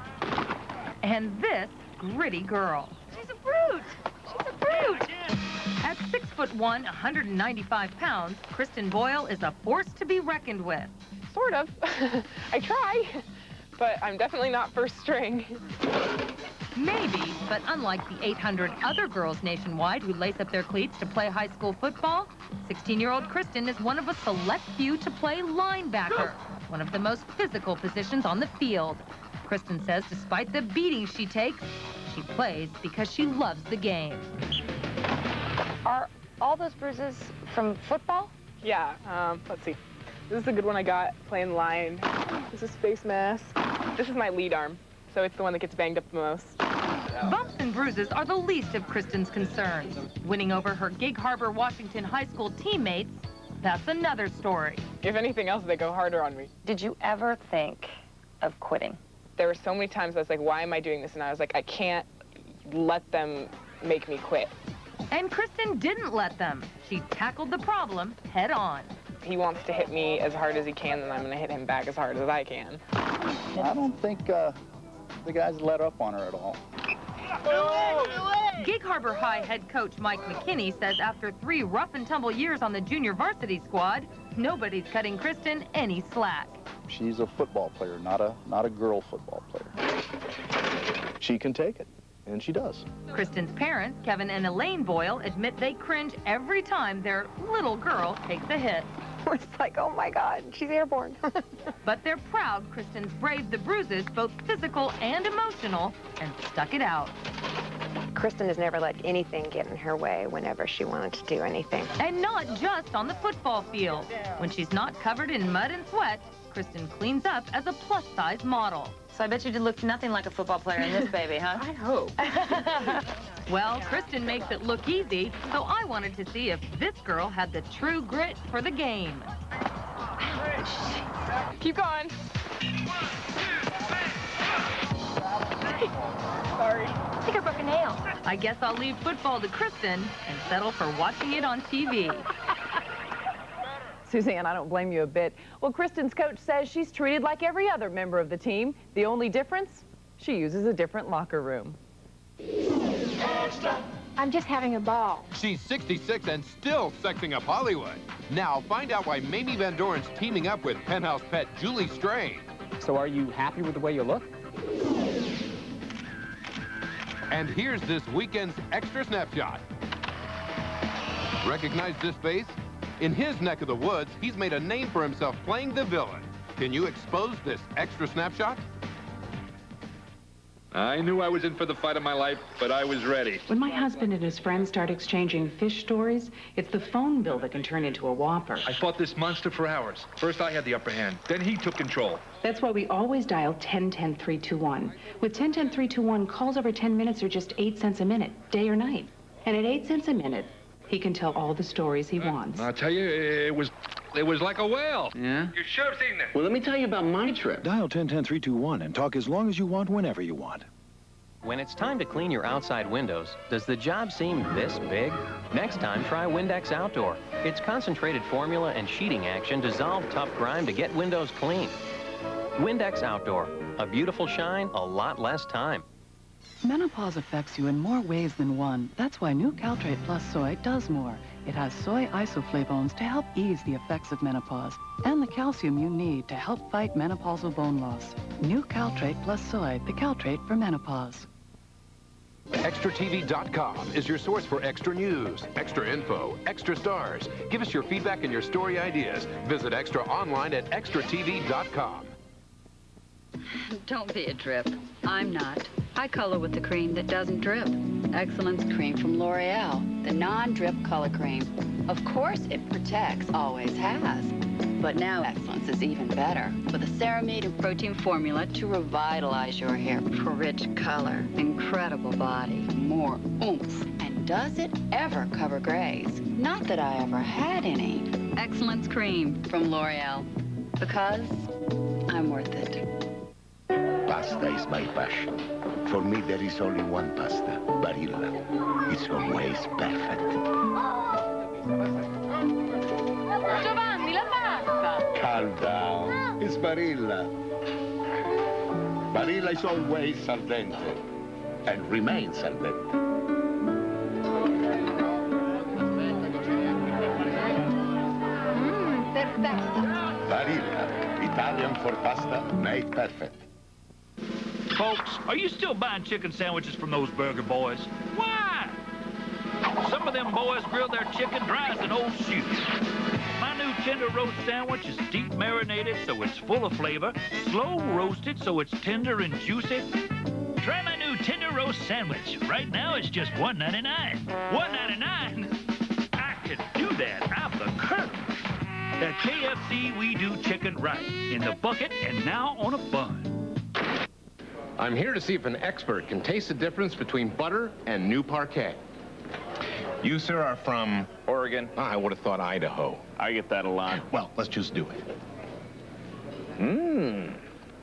[SPEAKER 22] and this gritty girl. She's a brute! She's a brute! At 6'1", 195 pounds, Kristen Boyle is a force to be reckoned with.
[SPEAKER 24] Sort of. I try, but I'm definitely not first string.
[SPEAKER 22] Maybe, but unlike the 800 other girls nationwide who lace up their cleats to play high school football, 16-year-old Kristen is one of a select few to play linebacker, one of the most physical positions on the field. Kristen says despite the beating she takes, she plays because she loves the game.
[SPEAKER 24] Are all those bruises from football? Yeah, let's see. This is a good one I got playing line. This is face mask. This is my lead arm, so it's the one that gets banged up the most.
[SPEAKER 22] Bumps and bruises are the least of Kristen's concerns. Winning over her Gig Harbor, Washington high school teammates, that's another story.
[SPEAKER 24] If anything else, they go harder on me.
[SPEAKER 25] Did you ever think of quitting?
[SPEAKER 24] There were so many times I was like, why am I doing this? And I was like, I can't. let them make me quit.
[SPEAKER 22] And Kristen didn't let them. She tackled the problem head on.
[SPEAKER 24] He wants to hit me as hard as he can, and I'm going to hit him back as hard as I can.
[SPEAKER 23] I don't think the guys let up on her at all.
[SPEAKER 22] Gig Harbor High head coach Mike McKinney says after 3 rough-and-tumble years on the junior varsity squad, nobody's cutting Kristen any slack.
[SPEAKER 23] She's a football player, not a girl football player. She can take it, and she does.
[SPEAKER 22] Kristen's parents, Kevin and Elaine Boyle, admit they cringe every time their little girl takes a hit.
[SPEAKER 2] It's like, oh my God, she's airborne.
[SPEAKER 22] But they're proud Kristen's braved the bruises, both physical and emotional, and stuck it out.
[SPEAKER 2] Kristen has never let anything get in her way whenever she wanted to do anything.
[SPEAKER 22] And not just on the football field. When she's not covered in mud and sweat, Kristen cleans up as a plus-size model.
[SPEAKER 9] So I bet you did look nothing like a football player in this baby, huh?
[SPEAKER 24] I hope.
[SPEAKER 22] Well, Kristen makes it look easy, so I wanted to see if this girl had the true grit for the game.
[SPEAKER 24] Keep going. Sorry.
[SPEAKER 9] I think I broke a nail.
[SPEAKER 22] I guess I'll leave football to Kristen and settle for watching it on TV.
[SPEAKER 32] Suzanne, I don't blame you a bit. Well, Kristen's coach says she's treated like every other member of the team. The only difference? She uses a different locker room.
[SPEAKER 14] I'm just having a ball.
[SPEAKER 11] She's 66 and still sexing up Hollywood. Now find out why Mamie Van Doren's teaming up with penthouse pet Julie Strain.
[SPEAKER 7] So are you happy with the way you look?
[SPEAKER 11] And here's this weekend's extra snapshot. Recognize this face? In his neck of the woods, he's made a name for himself playing the villain. Can you expose this extra snapshot?
[SPEAKER 1] I knew I was in for the fight of my life, but I was ready.
[SPEAKER 4] When my husband and his friends start exchanging fish stories, it's the phone bill that can turn into a whopper.
[SPEAKER 1] I fought this monster for hours. First I had the upper hand, then he took control.
[SPEAKER 4] That's why we always dial 10-10-321. With 10-10-321, calls over 10 minutes are just 8 cents a minute, day or night. And at 8 cents a minute, he can tell all the stories he wants.
[SPEAKER 1] I'll tell you, it was like a whale.
[SPEAKER 6] Yeah?
[SPEAKER 1] You should have seen this.
[SPEAKER 6] Well, let me tell you about my trip.
[SPEAKER 12] Dial 10-10-321 and talk as long as you want, whenever you want.
[SPEAKER 17] When it's time to clean your outside windows, does the job seem this big? Next time, try Windex Outdoor. Its concentrated formula and sheeting action dissolve tough grime to get windows clean. Windex Outdoor. A beautiful shine, a lot less time.
[SPEAKER 15] Menopause affects you in more ways than one. That's why new Caltrate Plus Soy does more. It has soy isoflavones to help ease the effects of menopause and the calcium you need to help fight menopausal bone loss. New Caltrate Plus Soy, the Caltrate for menopause.
[SPEAKER 11] ExtraTV.com is your source for extra news, extra info, extra stars. Give us your feedback and your story ideas. Visit Extra online at ExtraTV.com.
[SPEAKER 16] Don't be a drip. I'm not. I color with the cream that doesn't drip. Excellence Cream from L'Oreal, the non-drip color cream. Of course it protects, always has. But now Excellence is even better, with a ceramide and protein formula to revitalize your hair for rich color, incredible body, more oomph. And does it ever cover grays? Not that I ever had any. Excellence Cream from L'Oreal, because I'm worth it.
[SPEAKER 19] Pasta is my passion. For me, there is only one pasta, Barilla. It's always perfect.
[SPEAKER 9] Giovanni, la pasta!
[SPEAKER 19] Calm down. It's Barilla. Barilla is always al dente and remains al dente.
[SPEAKER 9] Perfetto.
[SPEAKER 19] Barilla, Italian for pasta made perfect.
[SPEAKER 18] Folks, are you still buying chicken sandwiches from those burger boys? Why? Some of them boys grill their chicken dry as an old shoe. My new tender roast sandwich is deep marinated so it's full of flavor, slow roasted so it's tender and juicy. Try my new tender roast sandwich. Right now it's just $1.99. $1.99? I can do that. I'm the Colonel. At KFC, we do chicken right. In the bucket and now on a bun.
[SPEAKER 11] I'm here to see if an expert can taste the difference between butter and new parquet. You, sir, are from? Oregon. I would have thought Idaho.
[SPEAKER 10] I get that a lot.
[SPEAKER 19] Well, let's just do it.
[SPEAKER 10] Mmm,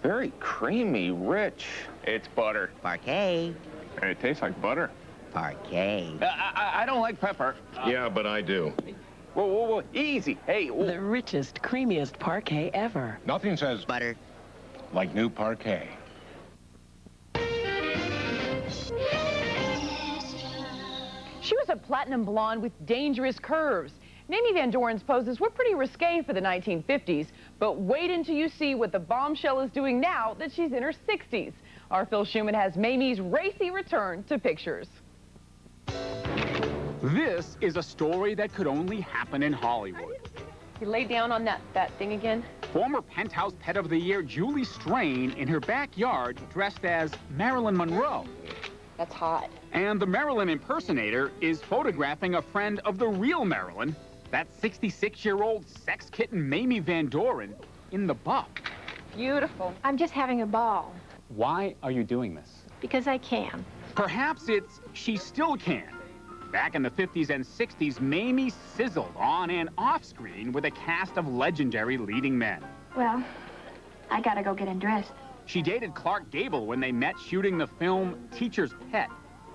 [SPEAKER 10] very creamy, rich. It's butter.
[SPEAKER 25] Parquet.
[SPEAKER 7] Hey, it tastes like butter.
[SPEAKER 3] Parquet.
[SPEAKER 7] I don't like pepper.
[SPEAKER 11] Yeah, but I do.
[SPEAKER 7] Whoa, whoa, whoa. Easy. Hey.
[SPEAKER 3] The richest, creamiest parquet ever.
[SPEAKER 11] Nothing says
[SPEAKER 3] Butter.
[SPEAKER 11] like new parquet.
[SPEAKER 32] She was a platinum blonde with dangerous curves. Mamie Van Doren's poses were pretty risque for the 1950s, but wait until you see what the bombshell is doing now that she's in her 60s. Our Phil Schumann has Mamie's racy return to pictures.
[SPEAKER 6] This is a story that could only happen in Hollywood.
[SPEAKER 32] You lay down on that thing again.
[SPEAKER 6] Former Penthouse Pet of the Year Julie Strain in her backyard dressed as Marilyn Monroe.
[SPEAKER 32] That's hot.
[SPEAKER 6] And the Marilyn impersonator is photographing a friend of the real Marilyn, that 66-year-old sex kitten Mamie Van Doren, in the buff.
[SPEAKER 32] Beautiful.
[SPEAKER 8] I'm just having a ball.
[SPEAKER 6] Why are you doing this?
[SPEAKER 8] Because I can.
[SPEAKER 6] Perhaps it's she still can. Back in the 50s and 60s, Mamie sizzled on and off screen with a cast of legendary leading men.
[SPEAKER 8] Well, I gotta go get undressed.
[SPEAKER 6] She dated Clark Gable when they met shooting the film Teacher's Pet.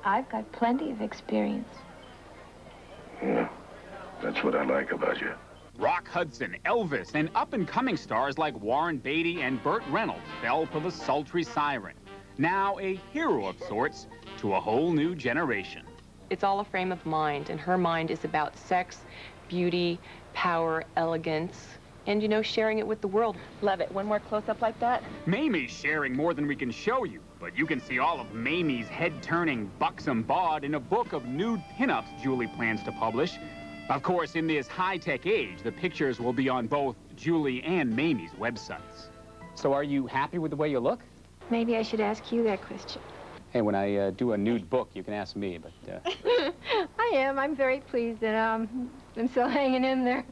[SPEAKER 8] I've got plenty of experience.
[SPEAKER 19] Yeah, that's what I like about you.
[SPEAKER 6] Rock Hudson, Elvis, and up-and-coming stars like Warren Beatty and Burt Reynolds fell for the sultry siren. Now a hero of sorts to a whole new generation.
[SPEAKER 4] It's all a frame of mind, and her mind is about sex, beauty, power, elegance, and, you know, sharing it with the world.
[SPEAKER 32] Love it. One more close-up like that.
[SPEAKER 6] Mamie's sharing more than we can show you, but you can see all of Mamie's head-turning, buxom bod in a book of nude pinups Julie plans to publish. Of course, in this high-tech age, the pictures will be on both Julie and Mamie's websites. So are you happy with the way you look?
[SPEAKER 8] Maybe I should ask you that question.
[SPEAKER 6] Hey, when I do a nude book, you can ask me, but...
[SPEAKER 8] I am. I'm very pleased that I'm still hanging in there.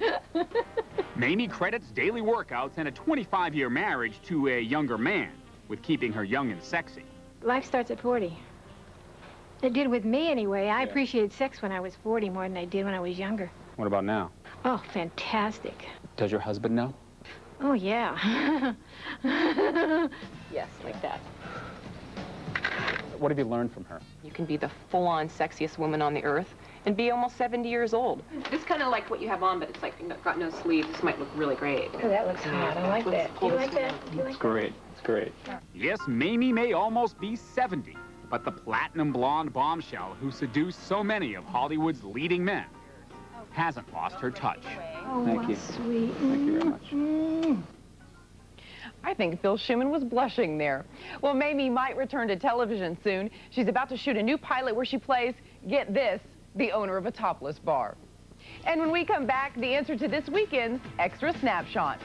[SPEAKER 6] Mamie credits daily workouts and a 25-year marriage to a younger man, with keeping her young and sexy.
[SPEAKER 8] Life starts at 40. It did with me, anyway. I appreciated sex when I was 40 more than I did when I was younger.
[SPEAKER 6] What about now?
[SPEAKER 8] Oh, fantastic.
[SPEAKER 6] Does your husband know?
[SPEAKER 8] Oh, yeah.
[SPEAKER 32] Yes, like that.
[SPEAKER 6] What have you learned from her?
[SPEAKER 4] You can be the full-on sexiest woman on the earth and be almost 70 years old. This kind of like what you have on, but it's like got no sleeves. This might look really great.
[SPEAKER 8] Oh, that looks hot. I like that. Do you like that? Do you like
[SPEAKER 6] It's great. It's great. Yes, Mamie may almost be 70, but the platinum blonde bombshell who seduced so many of Hollywood's leading men hasn't lost her touch.
[SPEAKER 8] Oh,
[SPEAKER 6] Thank you.
[SPEAKER 8] Sweet.
[SPEAKER 6] Thank you very much.
[SPEAKER 32] I think Phil Schumann was blushing there. Well, Mamie might return to television soon. She's about to shoot a new pilot where she plays, get this, the owner of a topless bar. And when we come back, the answer to this weekend's Extra Snapshot.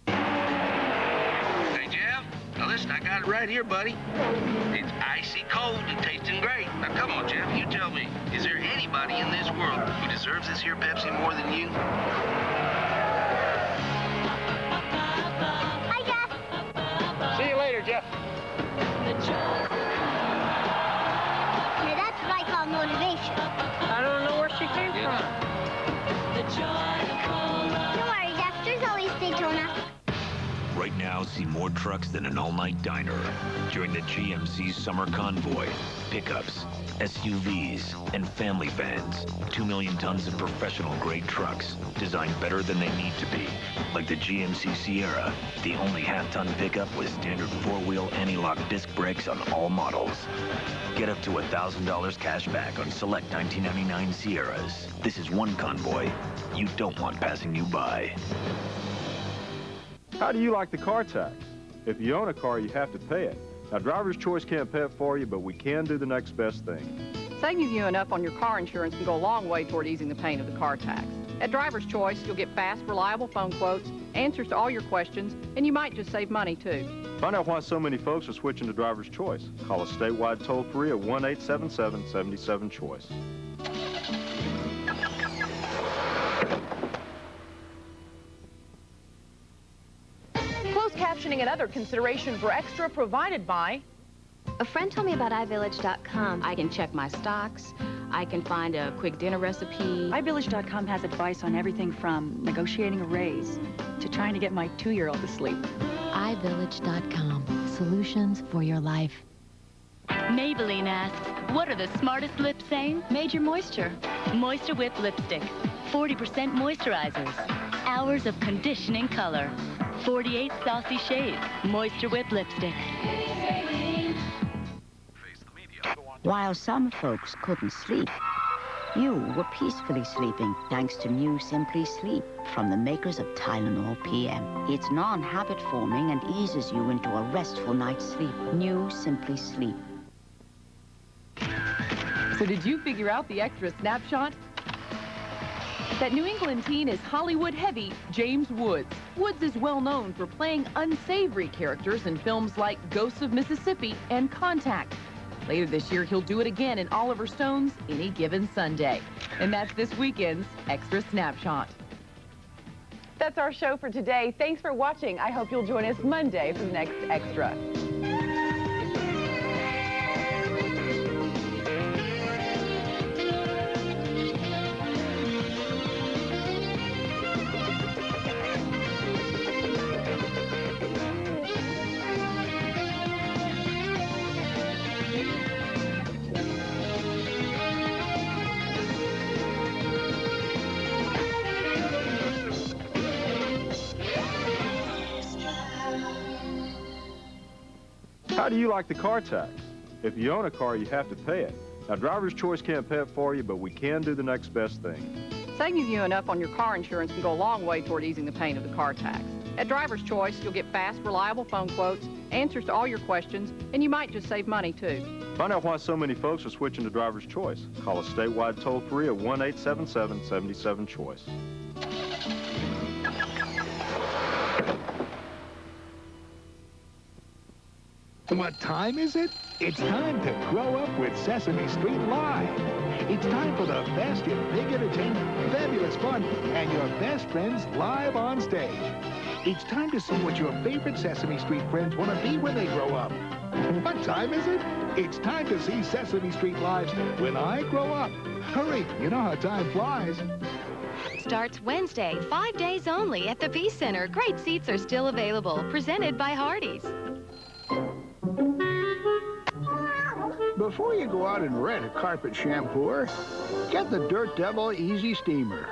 [SPEAKER 13] Hey, Jeff. Now listen, I got it right here, buddy. It's icy cold and tasting great. Now come on, Jeff, you tell me. Is there anybody in this world who deserves this here Pepsi more than you? See you later, Jeff.
[SPEAKER 5] Now that's what I call motivation.
[SPEAKER 14] I don't know where she came from.
[SPEAKER 5] Don't worry, Jeff. There's always Daytona.
[SPEAKER 20] Right now, see more trucks than an all-night diner. Join the GMC Summer Convoy. Pickups, SUVs, and family vans. 2 million tons of professional-grade trucks, designed better than they need to be. Like the GMC Sierra, the only half-ton pickup with standard 4-wheel anti-lock disc brakes on all models. Get up to $1,000 cash back on select 1999 Sierras. This is one convoy you don't want passing you by.
[SPEAKER 25] How do you like the car tax? If you own a car, you have to pay it. Now, Driver's Choice can't pay it for you, but we can do the next best thing.
[SPEAKER 26] Saving you enough on your car insurance can go a long way toward easing the pain of the car tax. At Driver's Choice, you'll get fast, reliable phone quotes, answers to all your questions, and you might just save money, too.
[SPEAKER 25] Find out why so many folks are switching to Driver's Choice. Call us statewide toll-free at 1-877-77-CHOICE.
[SPEAKER 32] Closed captioning and other consideration for Extra provided by...
[SPEAKER 9] A friend told me about iVillage.com. I can check my stocks. I can find a quick dinner recipe.
[SPEAKER 27] iVillage.com has advice on everything from negotiating a raise to trying to get my 2-year-old to sleep.
[SPEAKER 9] iVillage.com. solutions for your life.
[SPEAKER 1] Maybelline asks, what are the smartest lips saying? Major moisture. Moisture Whip Lipstick. 40% moisturizers. Hours of conditioning color. 48 saucy shades. Moisture Whip Lipstick.
[SPEAKER 2] While some folks couldn't sleep, you were peacefully sleeping thanks to new Simply Sleep from the makers of Tylenol PM. It's non-habit forming and eases you into a restful night's sleep. New Simply Sleep.
[SPEAKER 32] So did you figure out the extra snapshot? That New England teen is Hollywood heavy James Woods. Woods is well known for playing unsavory characters in films like Ghosts of Mississippi and Contact. Later this year, he'll do it again in Oliver Stone's Any Given Sunday. And that's this weekend's Extra Snapshot. That's our show for today. Thanks for watching. I hope you'll join us Monday for the next Extra.
[SPEAKER 25] How do you like the car tax? If you own a car, you have to pay it. Now, Driver's Choice can't pay it for you, but we can do the next best thing.
[SPEAKER 26] Saving you enough on your car insurance can go a long way toward easing the pain of the car tax. At Driver's Choice, you'll get fast, reliable phone quotes, answers to all your questions, and you might just save money, too.
[SPEAKER 25] Find out why so many folks are switching to Driver's Choice. Call us statewide toll-free at 1-877-77-CHOICE.
[SPEAKER 12] What time is it? It's time to grow up with Sesame Street Live. It's time for the best in big entertainment, fabulous fun, and your best friends live on stage. It's time to see what your favorite Sesame Street friends want to be when they grow up. What time is it? It's time to see Sesame Street Live's When I Grow Up. Hurry, you know how time flies.
[SPEAKER 9] Starts Wednesday, 5 days only at the Peace Center. Great seats are still available. Presented by Hardee's.
[SPEAKER 12] Before you go out and rent a carpet shampooer, get the Dirt Devil Easy Steamer.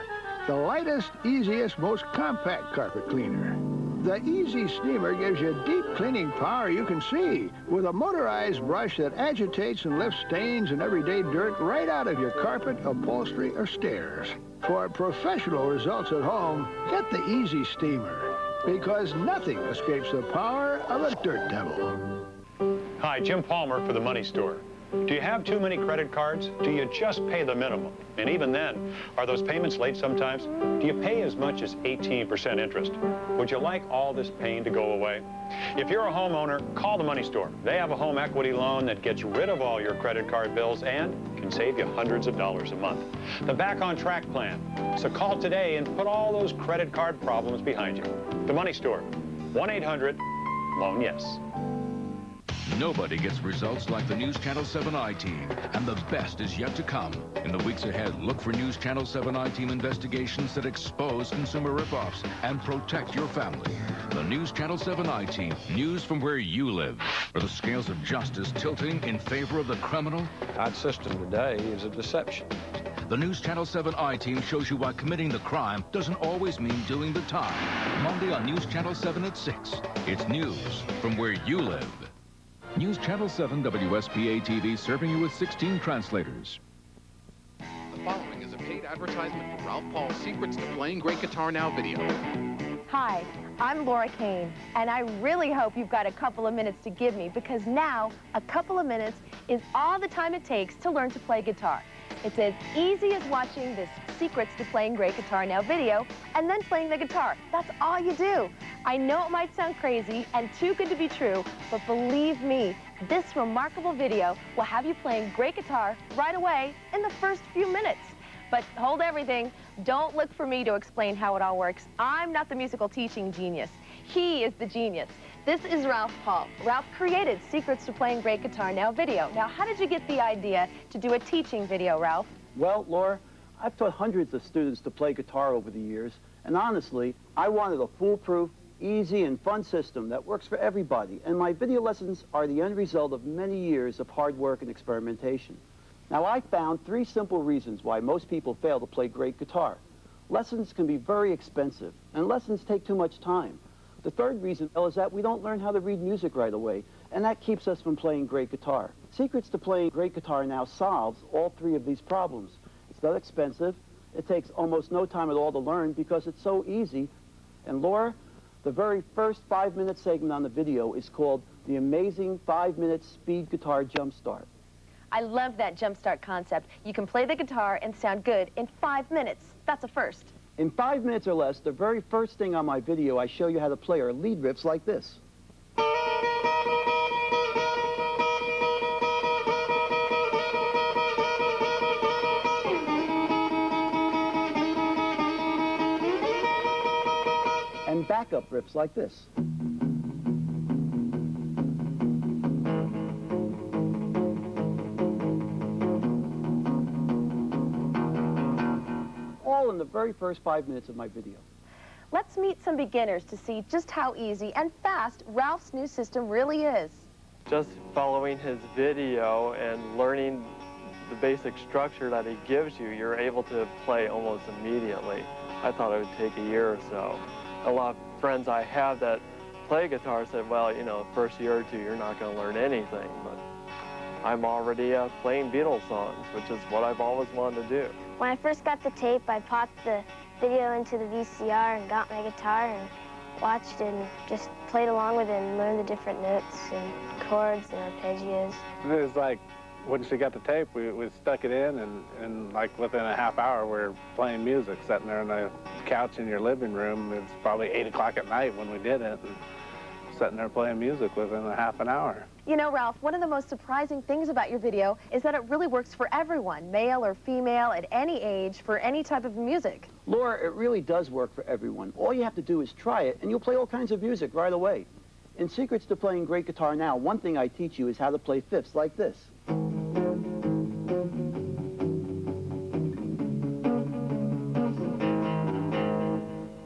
[SPEAKER 12] The lightest, easiest, most compact carpet cleaner. The Easy Steamer gives you deep cleaning power you can see with a motorized brush that agitates and lifts stains and everyday dirt right out of your carpet, upholstery, or stairs. For professional results at home, get the Easy Steamer because nothing escapes the power of a Dirt Devil.
[SPEAKER 17] Hi, Jim Palmer for the Money Store. Do you have too many credit cards? Do you just pay the minimum? And even then, are those payments late sometimes? Do you pay as much as 18% interest? Would you like all this pain to go away? If you're a homeowner, call the Money Store. They have a home equity loan that gets rid of all your credit card bills and can save you hundreds of dollars a month. The Back on Track plan. So call today and put all those credit card problems behind you. The Money Store, 1-800-LOAN-YES.
[SPEAKER 21] Nobody gets results like the News Channel 7 I-Team, and the best is yet to come. In the weeks ahead, look for News Channel 7 I-Team investigations that expose consumer ripoffs and protect your family. The News Channel 7 I-Team, news from where you live. Are the scales of justice tilting in favor of the criminal?
[SPEAKER 12] Our system today is a deception.
[SPEAKER 21] The News Channel 7 I-Team shows you why committing the crime doesn't always mean doing the time. Monday on News Channel 7 at 6. It's news from where you live. News Channel 7 WSPA TV serving you with 16 translators.
[SPEAKER 11] The following is a paid advertisement for Ralph Paul's Secrets to Playing Great Guitar Now video.
[SPEAKER 22] Hi, I'm Laura Kane, and I really hope you've got a couple of minutes to give me because now a couple of minutes is all the time it takes to learn to play guitar. It's as easy as watching this Secrets to Playing Great Guitar Now video and then playing the guitar. That's all you do. I know it might sound crazy and too good to be true, but believe me, this remarkable video will have you playing great guitar right away in the first few minutes. But hold everything. Don't look for me to explain how it all works. I'm not the musical teaching genius. He is the genius. This is Ralph Paul. Ralph created Secrets to Playing Great Guitar Now video. Now, how did you get the idea to do a teaching video, Ralph?
[SPEAKER 23] Well, Laura, I've taught hundreds of students to play guitar over the years, and honestly, I wanted a foolproof,
[SPEAKER 3] easy and fun system that works for everybody, and my video lessons are the end result of many years of hard work and experimentation. Now, I found 3 simple reasons why most people fail to play great guitar. Lessons can be very expensive, and lessons take too much time. The 3rd reason is that we don't learn how to read music right away, and that keeps us from playing great guitar. Secrets to Playing Great Guitar Now solves all 3 of these problems. It's not expensive, it takes almost no time at all to learn because it's so easy. And Laura, the very first 5-minute segment on the video is called The Amazing 5-Minute Speed Guitar Jumpstart.
[SPEAKER 22] I love that jumpstart concept. You can play the guitar and sound good in 5 minutes. That's a first.
[SPEAKER 3] In 5 minutes or less, the very first thing on my video, I show you how to play our lead riffs like this. And backup riffs like this. All in the very first 5 minutes of my video.
[SPEAKER 22] Let's meet some beginners to see just how easy and fast Ralph's new system really is.
[SPEAKER 7] Just following his video and learning the basic structure that he gives you, you're able to play almost immediately. I thought it would take a year or so. A lot of friends I have that play guitar said, well, you know, the first year or 2 you're not going to learn anything, but I'm already playing Beatles songs, which is what I've always wanted to do.
[SPEAKER 5] When I first got the tape, I popped the video into the VCR and got my guitar and watched and just played along with it and learned the different notes and chords and arpeggios.
[SPEAKER 10] It was like, once we got the tape, we stuck it in, and like within a half hour, we're playing music, sitting there on the couch in your living room. It's probably 8 o'clock at night when we did it, and sitting there playing music within a half an hour.
[SPEAKER 22] You know, Ralph, one of the most surprising things about your video is that it really works for everyone, male or female, at any age, for any type of music.
[SPEAKER 3] Laura, it really does work for everyone. All you have to do is try it, and you'll play all kinds of music right away. In Secrets to Playing Great Guitar Now, one thing I teach you is how to play fifths like this.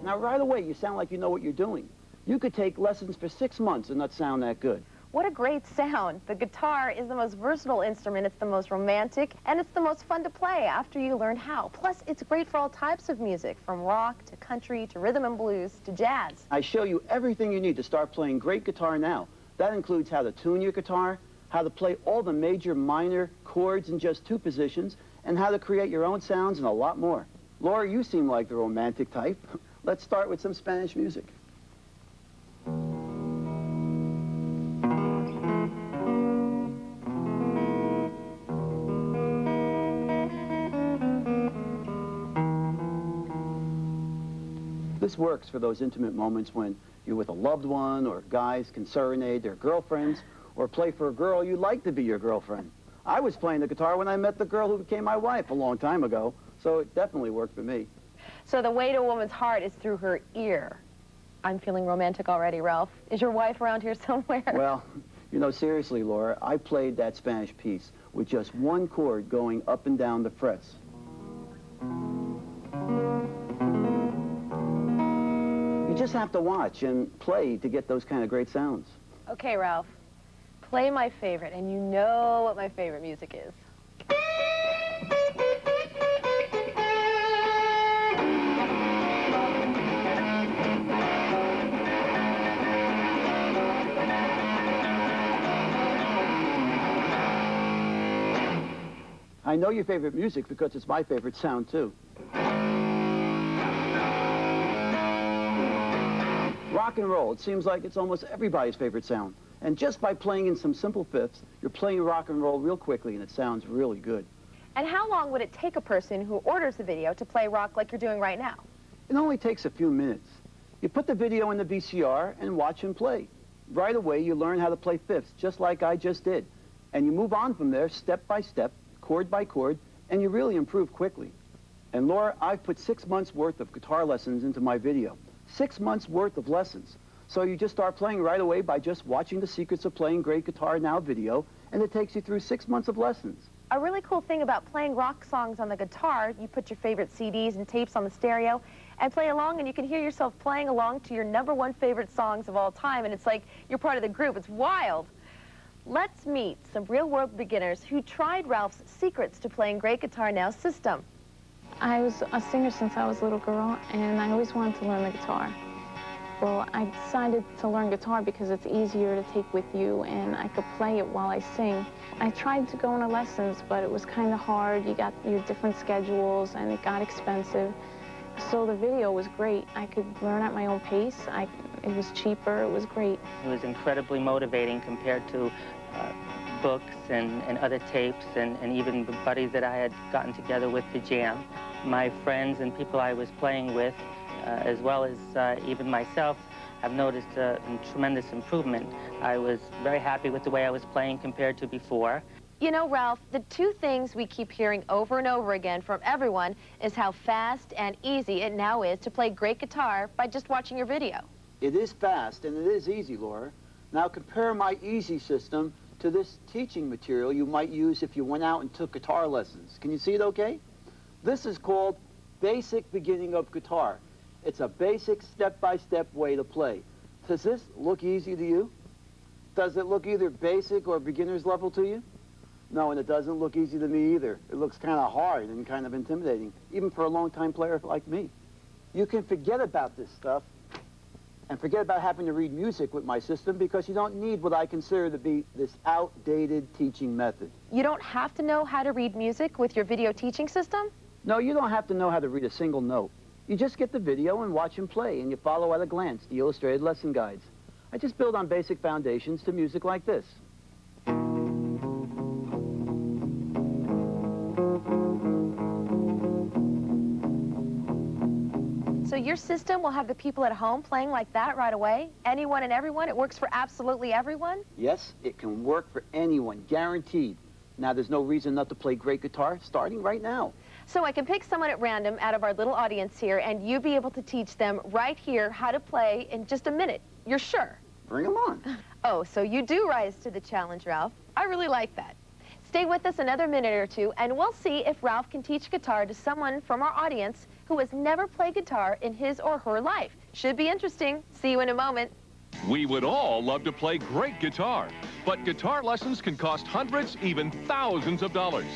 [SPEAKER 3] Now, right away, you sound like you know what you're doing. You could take lessons for 6 months and not sound that good.
[SPEAKER 22] What a great sound. The guitar is the most versatile instrument, it's the most romantic, and it's the most fun to play after you learn how. Plus, it's great for all types of music, from rock to country to rhythm and blues to jazz.
[SPEAKER 3] I show you everything you need to start playing great guitar now. That includes how to tune your guitar, how to play all the major minor chords in just 2 positions, and how to create your own sounds and a lot more. Laura, you seem like the romantic type. Let's start with some Spanish music. This works for those intimate moments when you're with a loved one, or guys can serenade their girlfriends, or play for a girl you'd like to be your girlfriend. I was playing the guitar when I met the girl who became my wife a long time ago, so it definitely worked for me.
[SPEAKER 22] So the way to a woman's heart is through her ear. I'm feeling romantic already, Ralph. Is your wife around here somewhere?
[SPEAKER 3] Well, you know, seriously, Laura, I played that Spanish piece with just 1 chord going up and down the frets. You just have to watch and play to get those kind of great sounds.
[SPEAKER 22] Okay, Ralph. Play my favorite, and you know what my favorite music is.
[SPEAKER 3] I know your favorite music because it's my favorite sound, too. Rock and roll, it seems like it's almost everybody's favorite sound. And just by playing in some simple fifths, you're playing rock and roll real quickly, and it sounds really good.
[SPEAKER 22] And how long would it take a person who orders the video to play rock like you're doing right now?
[SPEAKER 3] It only takes a few minutes. You put the video in the VCR and watch him play. Right away, you learn how to play fifths, just like I just did. And you move on from there, step by step, chord by chord, and you really improve quickly. And Laura, I've put 6 months worth of guitar lessons into my video. 6 months worth of lessons. So you just start playing right away by just watching the Secrets of Playing Great Guitar Now video, and it takes you through 6 months of lessons.
[SPEAKER 22] A really cool thing about playing rock songs on the guitar, you put your favorite CDs and tapes on the stereo, and play along, and you can hear yourself playing along to your #1 favorite songs of all time, and it's like you're part of the group. It's wild. Let's meet some real-world beginners who tried Ralph's Secrets to Playing Great Guitar Now system.
[SPEAKER 4] I was a singer since I was a little girl, and I always wanted to learn the guitar. Well, I decided to learn guitar because it's easier to take with you, and I could play it while I sing. I tried to go into lessons, but it was kind of hard. You got your different schedules, and it got expensive. So the video was great. I could learn at my own pace. It was cheaper. It was great.
[SPEAKER 8] It was incredibly motivating compared to books and other tapes and even the buddies that I had gotten together with to jam. My friends and people I was playing with, as well as even myself, have noticed a tremendous improvement. I was very happy with the way I was playing compared to before.
[SPEAKER 22] You know, Ralph, the two things we keep hearing over and over again from everyone is how fast and easy it now is to play great guitar by just watching your video.
[SPEAKER 3] It is fast and it is easy, Laura. Now compare my easy system to this teaching material you might use if you went out and took guitar lessons. Can you see it okay? This is called Basic Beginning of Guitar. It's a basic step-by-step way to play. Does this look easy to you? Does it look either basic or beginner's level to you? No, and it doesn't look easy to me either. It looks kind of hard and kind of intimidating, even for a long-time player like me. You can forget about this stuff and forget about having to read music with my system because you don't need what I consider to be this outdated teaching method.
[SPEAKER 22] You don't have to know how to read music with your video teaching system?
[SPEAKER 3] No, you don't have to know how to read a single note. You just get the video and watch him play, and you follow at a glance the illustrated lesson guides. I just build on basic foundations to music like this.
[SPEAKER 22] So your system will have the people at home playing like that right away? Anyone and everyone? It works for absolutely everyone?
[SPEAKER 3] Yes, it can work for anyone, guaranteed. Now, there's no reason not to play great guitar starting right now.
[SPEAKER 22] So I can pick someone at random out of our little audience here, and you be able to teach them right here how to play in just a minute. You're sure?
[SPEAKER 3] Bring them on.
[SPEAKER 22] Oh, so you do rise to the challenge, Ralph. I really like that. Stay with us another minute or two, and we'll see if Ralph can teach guitar to someone from our audience who has never played guitar in his or her life. Should be interesting. See you in a moment.
[SPEAKER 15] We would all love to play great guitar, but guitar lessons can cost hundreds, even thousands of dollars.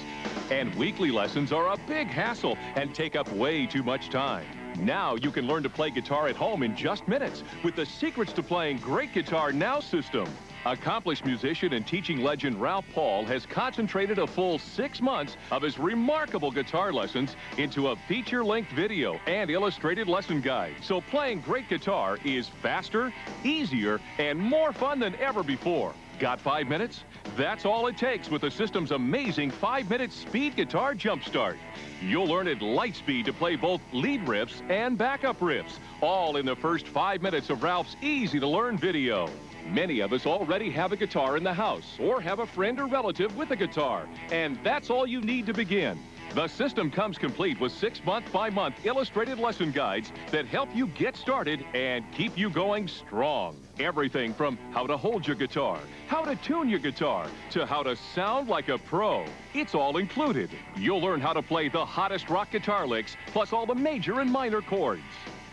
[SPEAKER 15] And weekly lessons are a big hassle and take up way too much time. Now you can learn to play guitar at home in just minutes with the Secrets to Playing Great Guitar Now system. Accomplished musician and teaching legend Ralph Paul has concentrated a full 6 months of his remarkable guitar lessons into a feature-length video and illustrated lesson guide. So playing great guitar is faster, easier, and more fun than ever before. Got 5 minutes? That's all it takes with the system's amazing 5-minute speed guitar jumpstart. You'll learn at light speed to play both lead riffs and backup riffs, all in the first 5 minutes of Ralph's easy-to-learn video. Many of us already have a guitar in the house or have a friend or relative with a guitar, and that's all you need to begin. The system comes complete with 6 month-by-month illustrated lesson guides that help you get started and keep you going strong. Everything from how to hold your guitar, how to tune your guitar, to how to sound like a pro. It's all included. You'll learn how to play the hottest rock guitar licks, plus all the major and minor chords.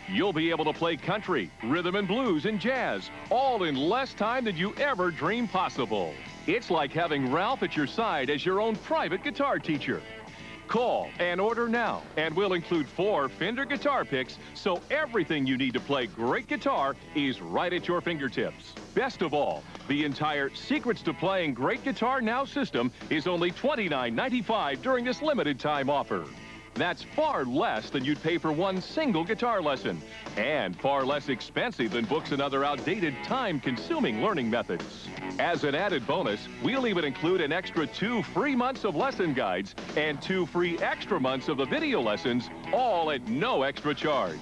[SPEAKER 15] You'll be able to play country, rhythm and blues, and jazz, all in less time than you ever dreamed possible. It's like having Ralph at your side as your own private guitar teacher. Call and order now, and we'll include 4 Fender guitar picks, so everything you need to play great guitar is right at your fingertips. Best of all, the entire Secrets to Playing Great Guitar Now system is only $29.95 during this limited time offer. That's far less than you'd pay for one single guitar lesson, and far less expensive than books and other outdated, time-consuming learning methods. As an added bonus, we'll even include an extra 2 free months of lesson guides and 2 free extra months of the video lessons, all at no extra charge.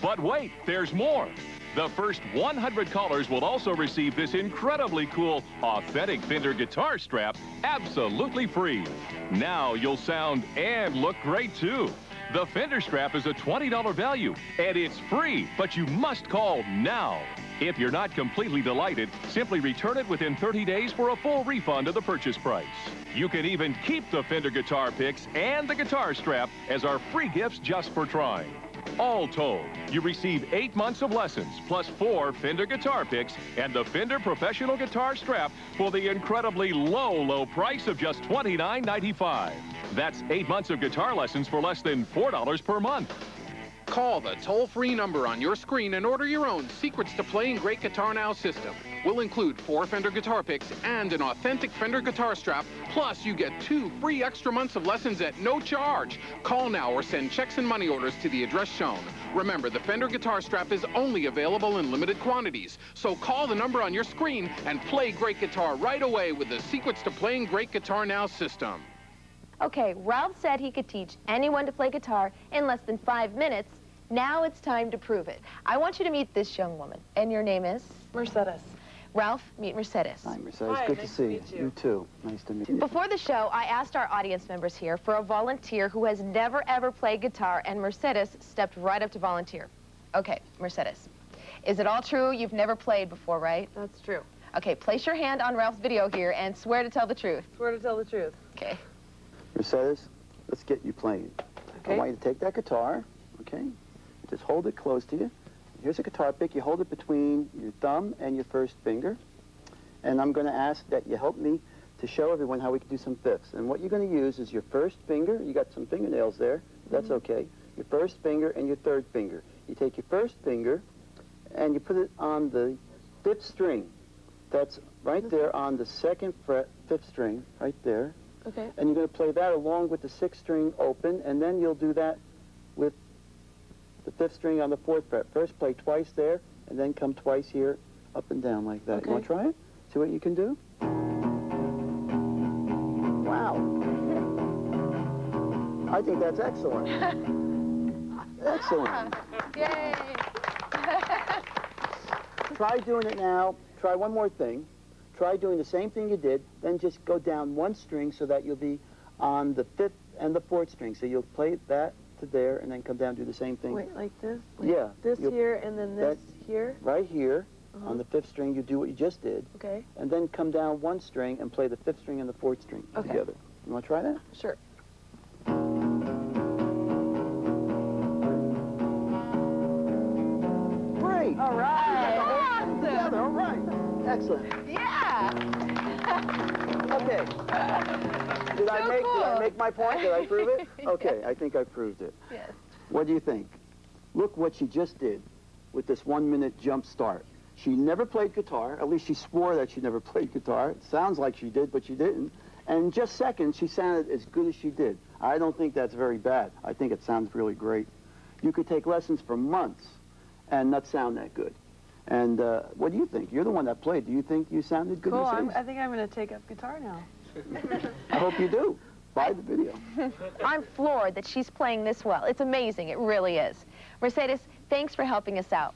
[SPEAKER 15] But wait, there's more. The first 100 callers will also receive this incredibly cool, authentic Fender guitar strap absolutely free. Now you'll sound and look great, too. The Fender strap is a $20 value, and it's free, but you must call now. If you're not completely delighted, simply return it within 30 days for a full refund of the purchase price. You can even keep the Fender guitar picks and the guitar strap as our free gifts just for trying. All told, you receive 8 months of lessons, plus 4 Fender guitar picks and the Fender Professional Guitar Strap for the incredibly low price of just $29.95. That's 8 months of guitar lessons for less than $4 per month.
[SPEAKER 6] Call the toll-free number on your screen and order your own Secrets to Playing Great Guitar Now system. We'll include 4 Fender guitar picks and an authentic Fender guitar strap, plus you get 2 free extra months of lessons at no charge. Call now or send checks and money orders to the address shown. Remember, the Fender guitar strap is only available in limited quantities, so call the number on your screen and play great guitar right away with the Secrets to Playing Great Guitar Now system.
[SPEAKER 22] Okay, Ralph said he could teach anyone to play guitar in less than 5 minutes. Now it's time to prove it. I want you to meet this young woman. And your name is?
[SPEAKER 32] Mercedes.
[SPEAKER 22] Ralph, meet Mercedes.
[SPEAKER 3] Hi, Mercedes.
[SPEAKER 32] Hi,
[SPEAKER 3] Good
[SPEAKER 32] nice
[SPEAKER 3] to see
[SPEAKER 32] to
[SPEAKER 3] you.
[SPEAKER 32] meet you.
[SPEAKER 3] You too. Nice to meet you.
[SPEAKER 22] Before the show, I asked our audience members here for a volunteer who has never, ever played guitar, and Mercedes stepped right up to volunteer. Okay, Mercedes, is it all true? You've never played before, right?
[SPEAKER 32] That's true.
[SPEAKER 22] Okay, place your hand on Ralph's video here and swear to tell the truth.
[SPEAKER 32] Swear to tell the truth.
[SPEAKER 22] Okay.
[SPEAKER 3] Mercedes, let's get you playing.
[SPEAKER 32] Okay.
[SPEAKER 3] I want you to take that guitar, okay? Just hold it close to you. Here's a guitar pick. You hold it between your thumb and your first finger. And I'm going to ask that you help me to show everyone how we can do some fifths. And what you're going to use is your first finger. You got some fingernails there. That's okay. Your first finger and your third finger. You take your first finger and you put it on the 5th string. That's right there on the 2nd fret, 5th string, right there.
[SPEAKER 32] Okay.
[SPEAKER 3] And you're going to play that along with the 6th string open, and then you'll do that with the 5th string on the 4th fret. First play twice there, and then come twice here, up and down like that.
[SPEAKER 32] Okay.
[SPEAKER 3] You want to try it? See what you can do? Wow. I think that's excellent. Excellent.
[SPEAKER 22] Yay.
[SPEAKER 3] Try doing it now. Try one more thing. Try doing the same thing you did, then just go down 1 string so that you'll be on the 5th and the 4th string. So you'll play that to there and then come down and do the same thing.
[SPEAKER 32] Wait, like this? Like
[SPEAKER 3] Yeah.
[SPEAKER 32] This here and then this here?
[SPEAKER 3] Right here, on the 5th string, you do what you just did.
[SPEAKER 32] Okay.
[SPEAKER 3] And then come down 1 string and play the 5th string and the 4th string together. You want to try that?
[SPEAKER 32] Sure.
[SPEAKER 3] Great.
[SPEAKER 32] All right.
[SPEAKER 3] Awesome. Together. All right. Excellent.
[SPEAKER 22] Yeah.
[SPEAKER 3] Okay. Did I make my point? Did I prove it? Okay, I think I proved it.
[SPEAKER 22] Yes.
[SPEAKER 3] What do you think? Look what she just did with this 1-minute jump start. She never played guitar. At least she swore that she never played guitar. It sounds like she did, but she didn't. And in just seconds, she sounded as good as she did. I don't think that's very bad. I think it sounds really great. You could take lessons for months and not sound that good. And what do you think? You're the one that played. Do you think you sounded good?
[SPEAKER 32] Cool.
[SPEAKER 3] Mercedes?
[SPEAKER 32] I think I'm going to take up guitar now.
[SPEAKER 3] I hope you do. Buy the video.
[SPEAKER 22] I'm floored that she's playing this well. It's amazing. It really is. Mercedes, thanks for helping us out.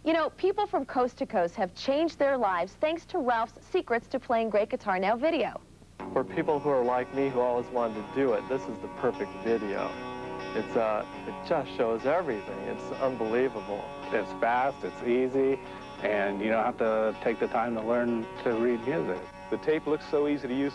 [SPEAKER 22] You know, people from coast to coast have changed their lives thanks to Ralph's Secrets to Playing Great Guitar Now video.
[SPEAKER 7] For people who are like me who always wanted to do it, this is the perfect video. It just shows everything. It's unbelievable.
[SPEAKER 10] It's fast, it's easy, and you don't have to take the time to learn to read music.
[SPEAKER 13] The tape looks so easy to use.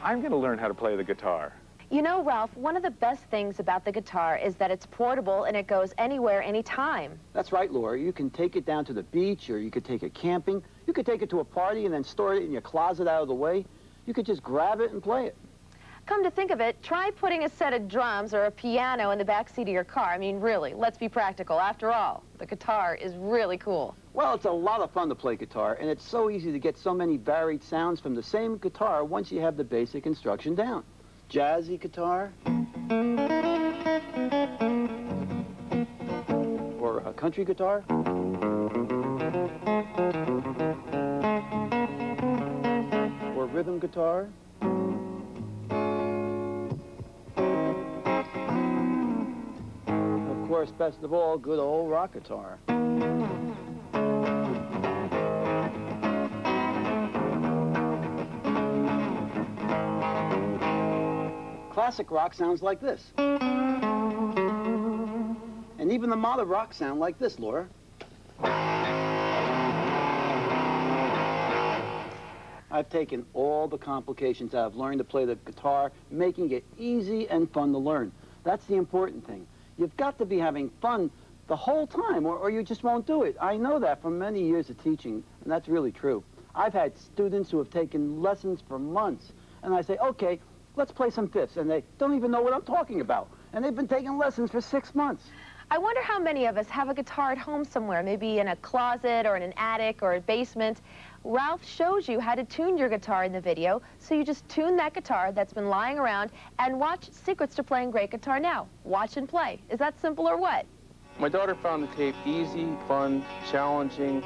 [SPEAKER 13] I'm going to learn how to play the guitar.
[SPEAKER 22] You know, Ralph, one of the best things about the guitar is that it's portable and it goes anywhere, anytime.
[SPEAKER 3] That's right, Laura. You can take it down to the beach, or you could take it camping. You could take it to a party and then store it in your closet out of the way. You could just grab it and play it.
[SPEAKER 22] Come to think of it, try putting a set of drums or a piano in the backseat of your car. I mean, really, let's be practical. After all, the guitar is really cool.
[SPEAKER 3] Well, it's a lot of fun to play guitar, and it's so easy to get so many varied sounds from the same guitar once you have the basic instruction down. Jazzy guitar, or a country guitar, or rhythm guitar. Of course, best of all, good old rock guitar. Classic rock sounds like this. And even the modern rock sound like this, Laura. I've taken all the complications out of learning to play the guitar, making it easy and fun to learn. That's the important thing. You've got to be having fun the whole time, or you just won't do it. I know that from many years of teaching, and that's really true. I've had students who have taken lessons for months, and I say, okay, let's play some fifths, and they don't even know what I'm talking about. And they've been taking lessons for 6 months.
[SPEAKER 22] I wonder how many of us have a guitar at home somewhere, maybe in a closet or in an attic or a basement. Ralph shows you how to tune your guitar in the video, so you just tune that guitar that's been lying around and watch Secrets to Playing Great Guitar Now. Watch and play. Is that simple or what?
[SPEAKER 14] My daughter found the tape easy, fun, challenging.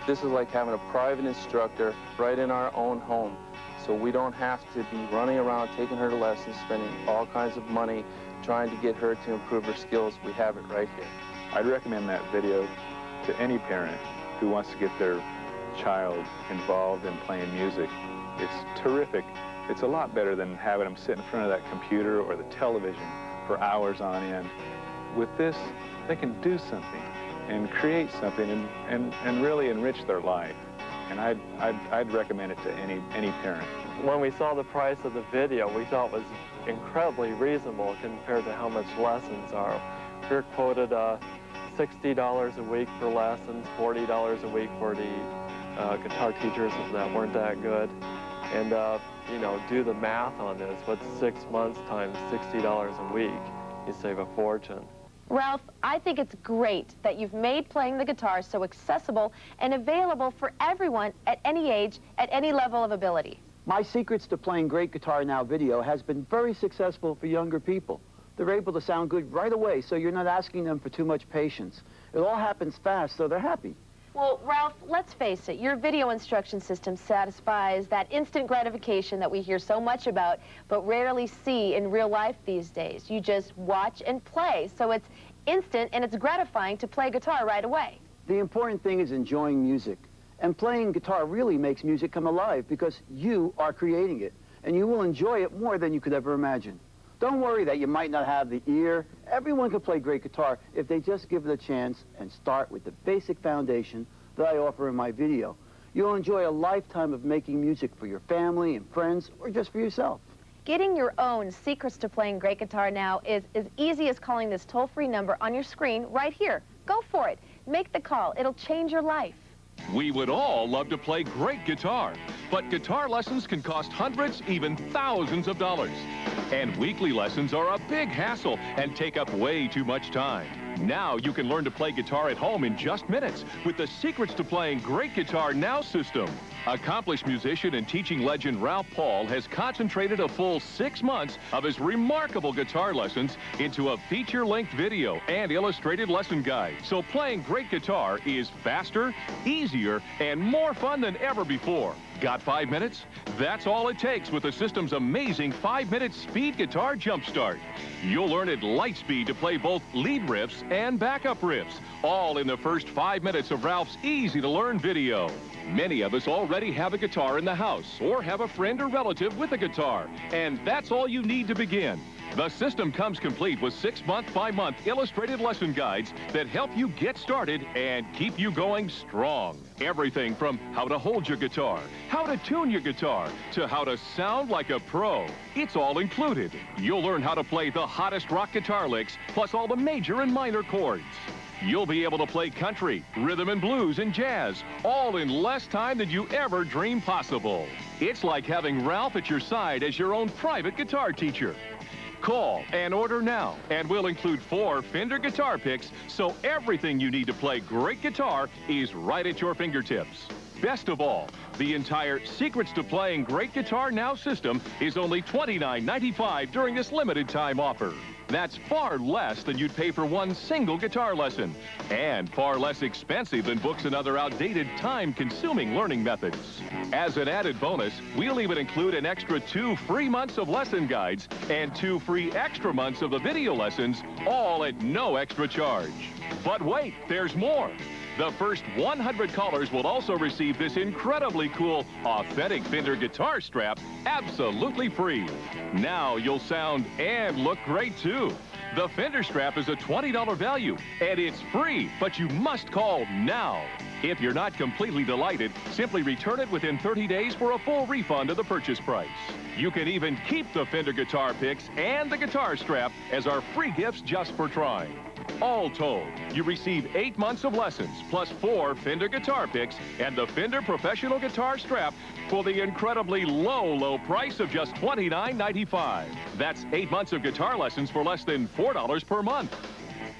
[SPEAKER 14] This is like having a private instructor right in our own home. So we don't have to be running around taking her to lessons, spending all kinds of money trying to get her to improve her skills. We have it right here.
[SPEAKER 13] I'd recommend that video to any parent who wants to get their child involved in playing music. It's terrific. It's a lot better than having them sit in front of that computer or the television for hours on end. With this, they can do something and create something and really enrich their life. And I'd recommend it to any parent.
[SPEAKER 7] When we saw the price of the video, we thought it was incredibly reasonable compared to how much lessons are. We're quoted $60 a week for lessons, $40 a week for the guitar teachers that weren't that good. And, you know, do the math on this. What's 6 months times $60 a week? You save a fortune.
[SPEAKER 22] Ralph, I think it's great that you've made playing the guitar so accessible and available for everyone at any age, at any level of ability.
[SPEAKER 3] My Secrets to Playing Great Guitar Now video has been very successful for younger people. They're able to sound good right away, so you're not asking them for too much patience. It all happens fast, so they're happy.
[SPEAKER 22] Well, Ralph, let's face it, your video instruction system satisfies that instant gratification that we hear so much about, but rarely see in real life these days. You just watch and play, so it's instant and it's gratifying to play guitar right away.
[SPEAKER 3] The important thing is enjoying music. And playing guitar really makes music come alive because you are creating it, and you will enjoy it more than you could ever imagine. Don't worry that you might not have the ear. Everyone can play great guitar if they just give it a chance and start with the basic foundation that I offer in my video. You'll enjoy a lifetime of making music for your family and friends or just for yourself.
[SPEAKER 22] Getting your own Secrets to Playing Great Guitar Now is as easy as calling this toll-free number on your screen right here. Go for it. Make the call. It'll change your life.
[SPEAKER 15] We would all love to play great guitar, but guitar lessons can cost hundreds, even thousands of dollars. And weekly lessons are a big hassle and take up way too much time. Now you can learn to play guitar at home in just minutes with the Secrets to Playing Great Guitar Now system. Accomplished musician and teaching legend Ralph Paul has concentrated a full 6 months of his remarkable guitar lessons into a feature-length video and illustrated lesson guide. So playing great guitar is faster, easier, and more fun than ever before. Got 5 minutes? That's all it takes with the system's amazing 5-minute speed guitar jumpstart. You'll learn at light speed to play both lead riffs and backup riffs, all in the first 5 minutes of Ralph's easy-to-learn video. Many of us already have a guitar in the house or have a friend or relative with a guitar, and that's all you need to begin. The system comes complete with 6 month-by-month illustrated lesson guides that help you get started and keep you going strong. Everything from how to hold your guitar, how to tune your guitar, to how to sound like a pro. It's all included. You'll learn how to play the hottest rock guitar licks, plus all the major and minor chords. You'll be able to play country, rhythm and blues, and jazz, all in less time than you ever dreamed possible. It's like having Ralph at your side as your own private guitar teacher. Call and order now, and we'll include 4 Fender guitar picks, so everything you need to play great guitar is right at your fingertips. Best of all, the entire Secrets to Playing Great Guitar Now system is only $29.95 during this limited time offer. That's far less than you'd pay for one single guitar lesson, and far less expensive than books and other outdated, time-consuming learning methods. As an added bonus, we'll even include an extra 2 free months of lesson guides and 2 free extra months of the video lessons, all at no extra charge. But wait, there's more. The first 100 callers will also receive this incredibly cool, authentic Fender guitar strap absolutely free. Now you'll sound and look great, too. The fender strap is a $20 value, and it's free, but you must call now. If you're not completely delighted, simply return it within 30 days for a full refund of the purchase price. You can even keep the Fender guitar picks and the guitar strap as our free gifts just for trying. All told, you receive 8 months of lessons, plus 4 Fender guitar picks and the Fender Professional Guitar Strap for the incredibly low price of just $29.95. That's 8 months of guitar lessons for less than $4 per month.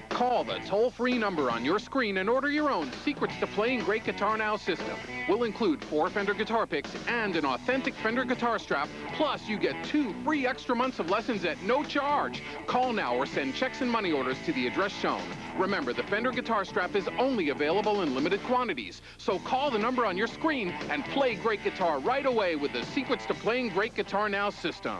[SPEAKER 6] Call the toll-free number on your screen and order your own Secrets to Playing Great Guitar Now system. We'll include 4 Fender guitar picks and an authentic Fender guitar strap, plus you get 2 free extra months of lessons at no charge. Call now or send checks and money orders to the address shown. Remember, the Fender guitar strap is only available in limited quantities, so call the number on your screen and play great guitar right away with the Secrets to Playing Great Guitar Now system.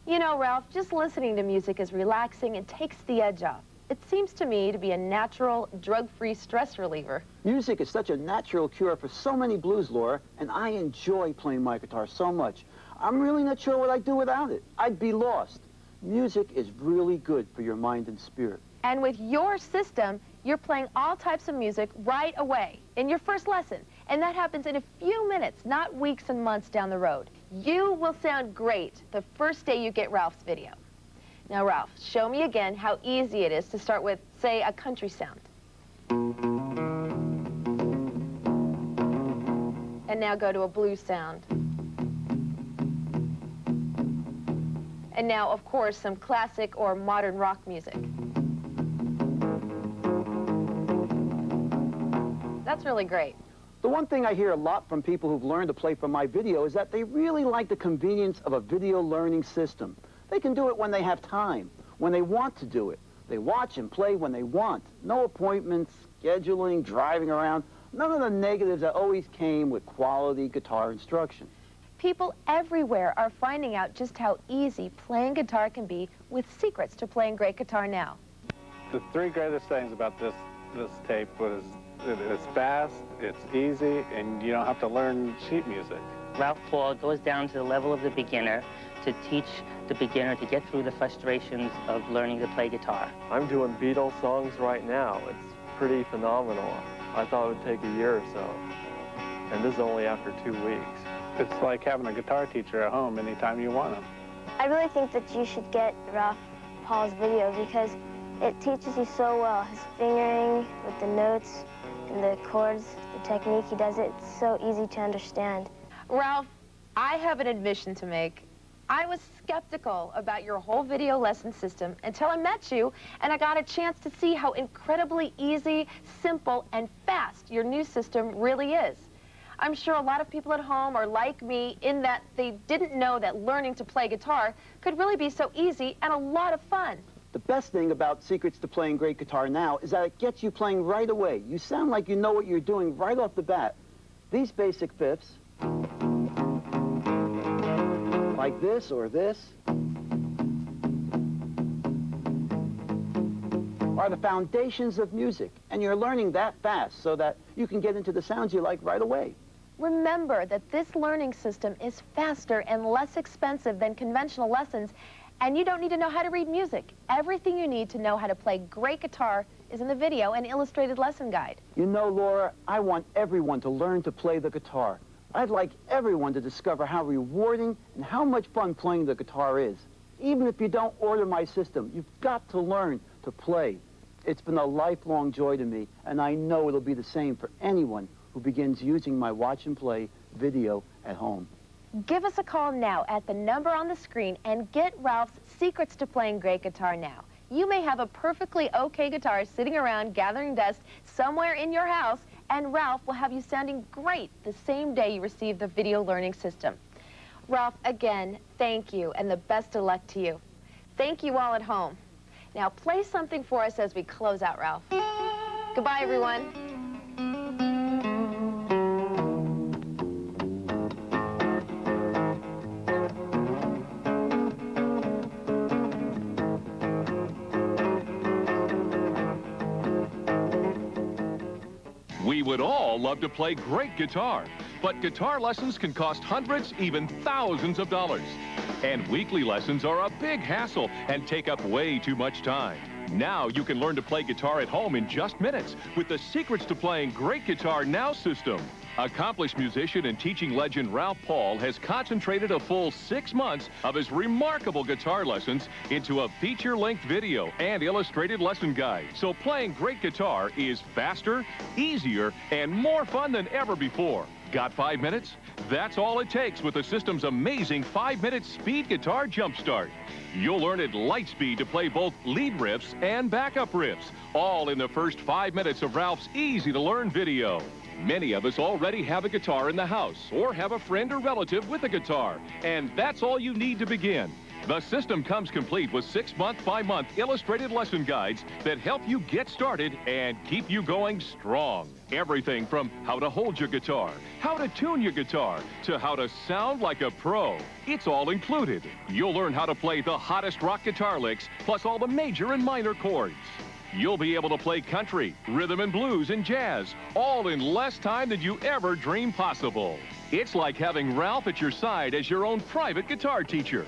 [SPEAKER 22] You know, Ralph, just listening to music is relaxing and takes the edge off. It seems to me to be a natural, drug-free stress reliever.
[SPEAKER 3] Music is such a natural cure for so many blues, Laura, and I enjoy playing my guitar so much. I'm really not sure what I'd do without it. I'd be lost. Music is really good for your mind and spirit.
[SPEAKER 22] And with your system, you're playing all types of music right away in your first lesson. And that happens in a few minutes, not weeks and months down the road. You will sound great the first day you get Ralph's video. Now, Ralph, show me again how easy it is to start with, say, a country sound. And now go to a blues sound. And now, of course, some classic or modern rock music. That's really great.
[SPEAKER 3] The one thing I hear a lot from people who've learned to play from my video is that they really like the convenience of a video learning system. They can do it when they have time, when they want to do it. They watch and play when they want. No appointments, scheduling, driving around. None of the negatives that always came with quality guitar instruction.
[SPEAKER 22] People everywhere are finding out just how easy playing guitar can be with Secrets to Playing Great Guitar Now.
[SPEAKER 10] The 3 greatest things about this tape was it's fast, it's easy, and you don't have to learn sheet music.
[SPEAKER 8] Ralph Paul goes down to the level of the beginner to teach the beginner to get through the frustrations of learning to play guitar.
[SPEAKER 7] I'm doing Beatles songs right now. It's pretty phenomenal. I thought it would take a year or so, and this is only after 2 weeks.
[SPEAKER 10] It's like having a guitar teacher at home anytime you want them.
[SPEAKER 1] I really think that you should get Ralph Paul's video because it teaches you so well. His fingering with the notes and the chords, the technique he does, it's so easy to understand.
[SPEAKER 22] Ralph, I have an admission to make. I was skeptical about your whole video lesson system until I met you and I got a chance to see how incredibly easy, simple, and fast your new system really is. I'm sure a lot of people at home are like me in that they didn't know that learning to play guitar could really be so easy and a lot of fun.
[SPEAKER 3] The best thing about Secrets to Playing Great Guitar Now is that it gets you playing right away. You sound like you know what you're doing right off the bat. These basic fifths, like this or this, are the foundations of music, and you're learning that fast so that you can get into the sounds you like right away.
[SPEAKER 22] Remember that this learning system is faster and less expensive than conventional lessons, and you don't need to know how to read music. Everything you need to know how to play great guitar is in the video and illustrated lesson guide.
[SPEAKER 3] You know, Laura, I want everyone to learn to play the guitar. I'd like everyone to discover how rewarding and how much fun playing the guitar is. Even if you don't order my system, you've got to learn to play. It's been a lifelong joy to me, and I know it'll be the same for anyone who begins using my Watch and Play video at home.
[SPEAKER 22] Give us a call now at the number on the screen and get Ralph's Secrets to Playing Great Guitar Now. You may have a perfectly okay guitar sitting around gathering dust somewhere in your house, and Ralph will have you sounding great the same day you receive the video learning system. Ralph, again, thank you, and the best of luck to you. Thank you all at home. Now play something for us as we close out, Ralph. Goodbye, everyone.
[SPEAKER 15] We would all love to play great guitar, but guitar lessons can cost hundreds, even thousands of dollars. And weekly lessons are a big hassle and take up way too much time. Now you can learn to play guitar at home in just minutes with the Secrets to Playing Great Guitar Now system. Accomplished musician and teaching legend Ralph Paul has concentrated a full 6 months of his remarkable guitar lessons into a feature-length video and illustrated lesson guide. So playing great guitar is faster, easier, and more fun than ever before. Got 5 minutes? That's all it takes with the system's amazing 5-minute speed guitar jumpstart. You'll learn at light speed to play both lead riffs and backup riffs, all in the first 5 minutes of Ralph's easy-to-learn video. Many of us already have a guitar in the house or have a friend or relative with a guitar, and that's all you need to begin. The system comes complete with 6-month, 5-month illustrated lesson guides that help you get started and keep you going strong. Everything from how to hold your guitar, how to tune your guitar, to how to sound like a pro. It's all included. You'll learn how to play the hottest rock guitar licks, plus all the major and minor chords. You'll be able to play country, rhythm and blues, and jazz, all in less time than you ever dreamed possible. It's like having Ralph at your side as your own private guitar teacher.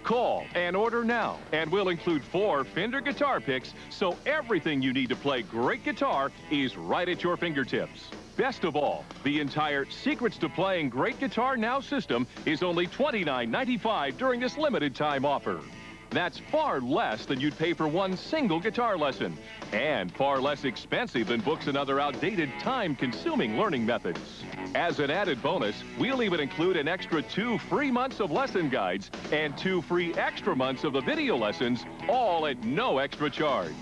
[SPEAKER 15] Call and order now, and we'll include 4 Fender guitar picks, so everything you need to play great guitar is right at your fingertips. Best of all, the entire Secrets to Playing Great Guitar Now system is only $29.95 during this limited time offer. That's far less than you'd pay for one single guitar lesson, and far less expensive than books and other outdated, time-consuming learning methods. As an added bonus, we'll even include an extra 2 free months of lesson guides and 2 free extra months of the video lessons, all at no extra charge.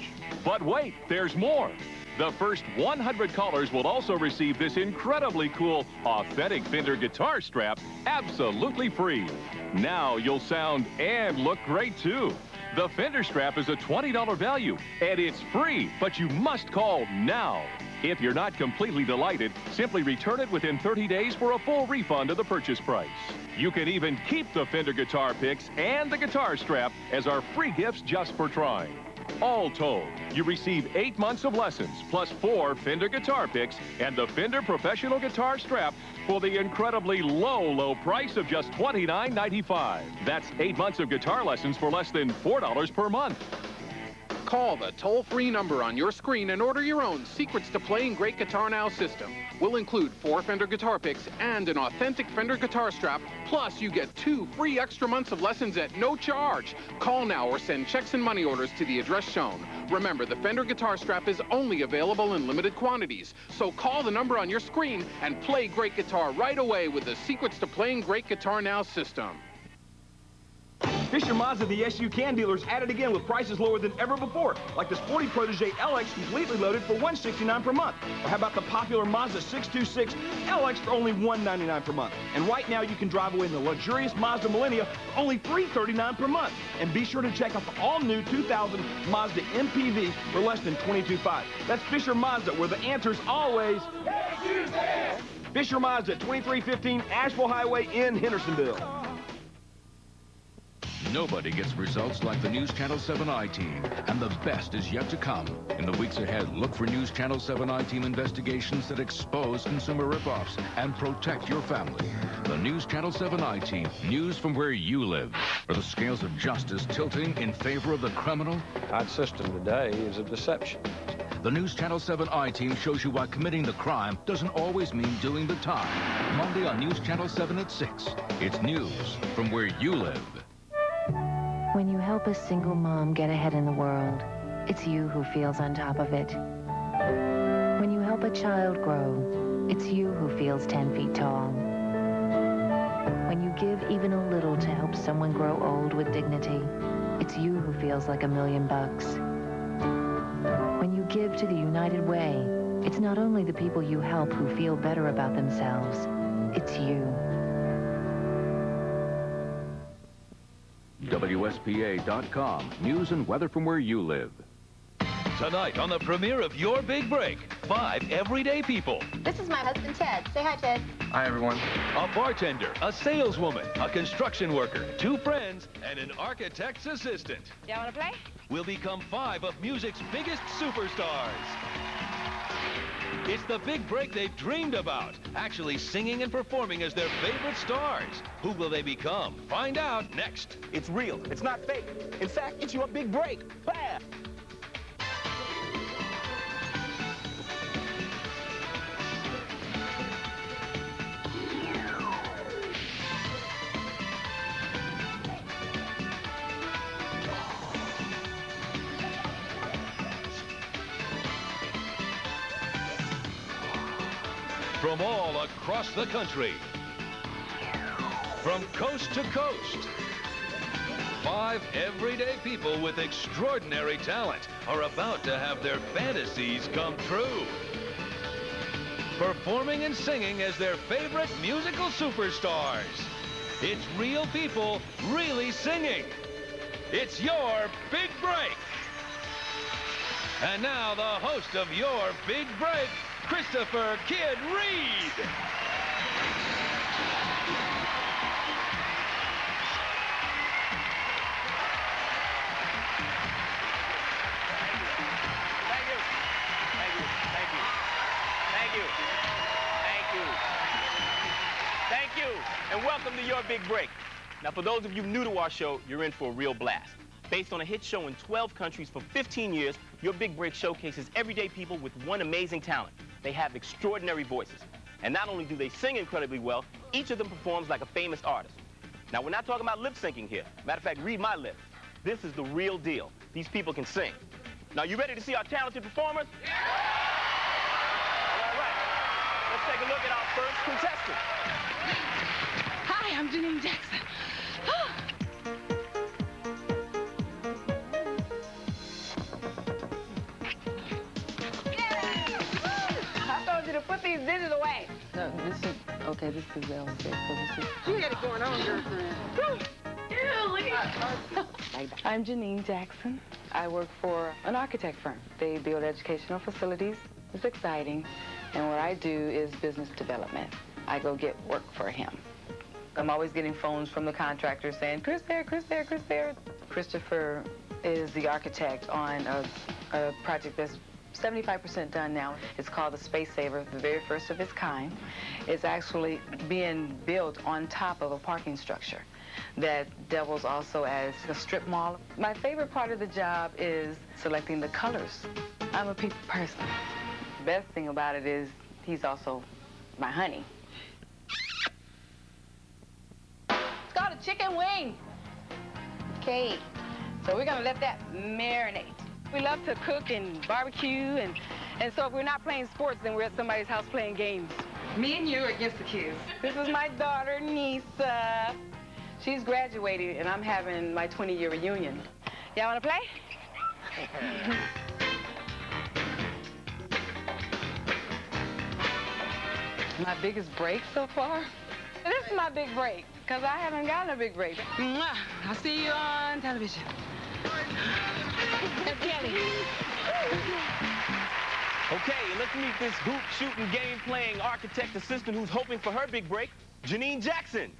[SPEAKER 15] But wait, there's more. The first 100 callers will also receive this incredibly cool, authentic Fender guitar strap absolutely free. Now you'll sound and look great, too. The Fender strap is a $20 value, and it's free, but you must call now. If you're not completely delighted, simply return it within 30 days for a full refund of the purchase price. You can even keep the Fender guitar picks and the guitar strap as our free gifts just for trying. All told, you receive 8 months of lessons, plus 4 Fender guitar picks and the Fender Professional Guitar Strap for the incredibly low price of just $29.95. That's 8 months of guitar lessons for less than $4 per month.
[SPEAKER 6] Call the toll-free number on your screen and order your own Secrets to Playing Great Guitar Now system. We'll include 4 Fender guitar picks and an authentic Fender guitar strap, plus you get 2 free extra months of lessons at no charge. Call now or send checks and money orders to the address shown. Remember, the Fender guitar strap is only available in limited quantities, so call the number on your screen and play great guitar right away with the Secrets to Playing Great Guitar Now system.
[SPEAKER 2] Fisher Mazda, the SU Can dealers, at it again with prices lower than ever before, like the Sporty Protege LX completely loaded for $169 per month. Or how about the popular Mazda 626 LX for only $199 per month. And right now you can drive away in the luxurious Mazda Millennia for only $339 per month. And be sure to check out the all-new 2000 Mazda MPV for less than $22,500. That's Fisher Mazda, where the answer is always Fisher Mazda, 2315 Asheville Highway in Hendersonville.
[SPEAKER 21] Nobody gets results like the News Channel 7i team, and the best is yet to come. In the weeks ahead, look for News Channel 7i team investigations that expose consumer ripoffs and protect your family. The News Channel 7i team, news from where you live. Are the scales of justice tilting in favor of the criminal?
[SPEAKER 16] Our system today is a deception.
[SPEAKER 21] The News Channel 7i team shows you why committing the crime doesn't always mean doing the time. Monday on News Channel 7 at 6. It's news from where you live.
[SPEAKER 18] When you help a single mom get ahead in the world, it's you who feels on top of it. When you help a child grow, it's you who feels 10 feet tall. When you give even a little to help someone grow old with dignity, it's you who feels like $1 million. When you give to the United Way, it's not only the people you help who feel better about themselves, it's you.
[SPEAKER 21] WSPA.com, news and weather from where you live.
[SPEAKER 15] Tonight on the premiere of Your Big Break, 5 everyday people.
[SPEAKER 16] This is my husband, Ted. Say hi, Ted.
[SPEAKER 15] Hi, everyone. A bartender, a saleswoman, a construction worker, 2 friends, and an architect's assistant.
[SPEAKER 16] Y'all want to play?
[SPEAKER 15] Will become 5 of music's biggest superstars. It's the big break they've dreamed about, actually singing and performing as their favorite stars. Who will they become? Find out next.
[SPEAKER 2] It's real. It's not fake. In fact, it's your big break. Bam!
[SPEAKER 15] From all across the country, from coast to coast, 5 everyday people with extraordinary talent are about to have their fantasies come true. Performing and singing as their favorite musical superstars. It's real people really singing. It's your big break. And now the host of your big break, Christopher Kid Reed.
[SPEAKER 9] Thank you, and welcome to Your Big Break. Now, for those of you new to our show, you're in for a real blast. Based on a hit show in 12 countries for 15 years, Your Big Break showcases everyday people with one amazing talent. They have extraordinary voices. And not only do they sing incredibly well, each of them performs like a famous artist. Now, we're not talking about lip syncing here. Matter of fact, read my lips. This is the real deal. These people can sing. Now, you ready to see our talented performers? Yeah! All right. Let's take a look at our first contestant.
[SPEAKER 19] Hi, I'm Janine Jackson.
[SPEAKER 20] I told you to put these dishes away.
[SPEAKER 19] No, this is, okay, this is L6, so this is...
[SPEAKER 20] You got it going on, girlfriend.
[SPEAKER 19] I'm Janine Jackson. I work for an architect firm. They build educational facilities. It's exciting. And what I do is business development. I go get work for him. I'm always getting phones from the contractors saying, Chris there, Chris there, Chris there. Christopher is the architect on a project that's 75% done now. It's called the Space Saver, the very first of its kind. It's actually being built on top of a parking structure that doubles also as a strip mall. My favorite part of the job is selecting the colors. I'm a people person. The best thing about it is he's also my honey.
[SPEAKER 20] It's called a chicken wing. Okay, so we're gonna let that marinate. We love to cook and barbecue, and so if we're not playing sports, then we're at somebody's house playing games. Me and you against the kids. This is my daughter, Nisa. She's graduating, and I'm having my 20-year reunion. Y'all wanna play?
[SPEAKER 19] My biggest break so far?
[SPEAKER 20] This is my big break, because I haven't gotten a big break. Mwah. I'll see you on television.
[SPEAKER 9] Okay, and let's meet this hoop, shooting, game playing architect assistant who's hoping for her big break, Janine Jackson.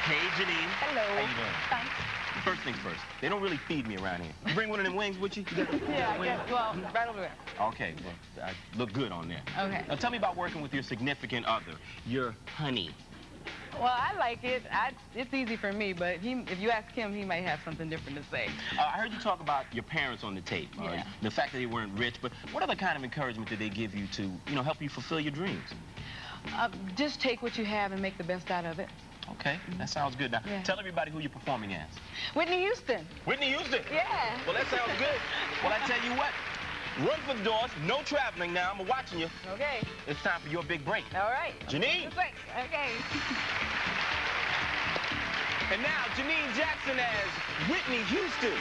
[SPEAKER 9] Hey, Janine.
[SPEAKER 20] Hello.
[SPEAKER 9] How you doing?
[SPEAKER 20] Thanks.
[SPEAKER 9] First things first, they don't really feed me around here. You bring one of them wings with you?
[SPEAKER 20] Yeah, well, right over there.
[SPEAKER 9] Okay, well, I look good on there.
[SPEAKER 20] Okay.
[SPEAKER 9] Now tell me about working with your significant other, your honey.
[SPEAKER 19] Well, I like it. It's easy for me, but if you ask him, he might have something different to say.
[SPEAKER 9] I heard you talk about your parents on the tape.
[SPEAKER 19] Yeah.
[SPEAKER 9] The fact that they weren't rich, but what other kind of encouragement did they give you to, help you fulfill your dreams?
[SPEAKER 19] Just take what you have and make the best out of it.
[SPEAKER 9] Okay, that sounds good. Now,
[SPEAKER 19] Yeah.
[SPEAKER 9] tell everybody who you're performing as.
[SPEAKER 19] Whitney Houston.
[SPEAKER 9] Whitney Houston?
[SPEAKER 19] Yeah.
[SPEAKER 9] Well, that sounds good. Well, I tell you what, run for the doors, no traveling now. I'm watching you.
[SPEAKER 20] Okay.
[SPEAKER 9] It's time for your big break.
[SPEAKER 20] All right.
[SPEAKER 9] Janine.
[SPEAKER 20] Okay.
[SPEAKER 9] And now, Janine Jackson as Whitney Houston.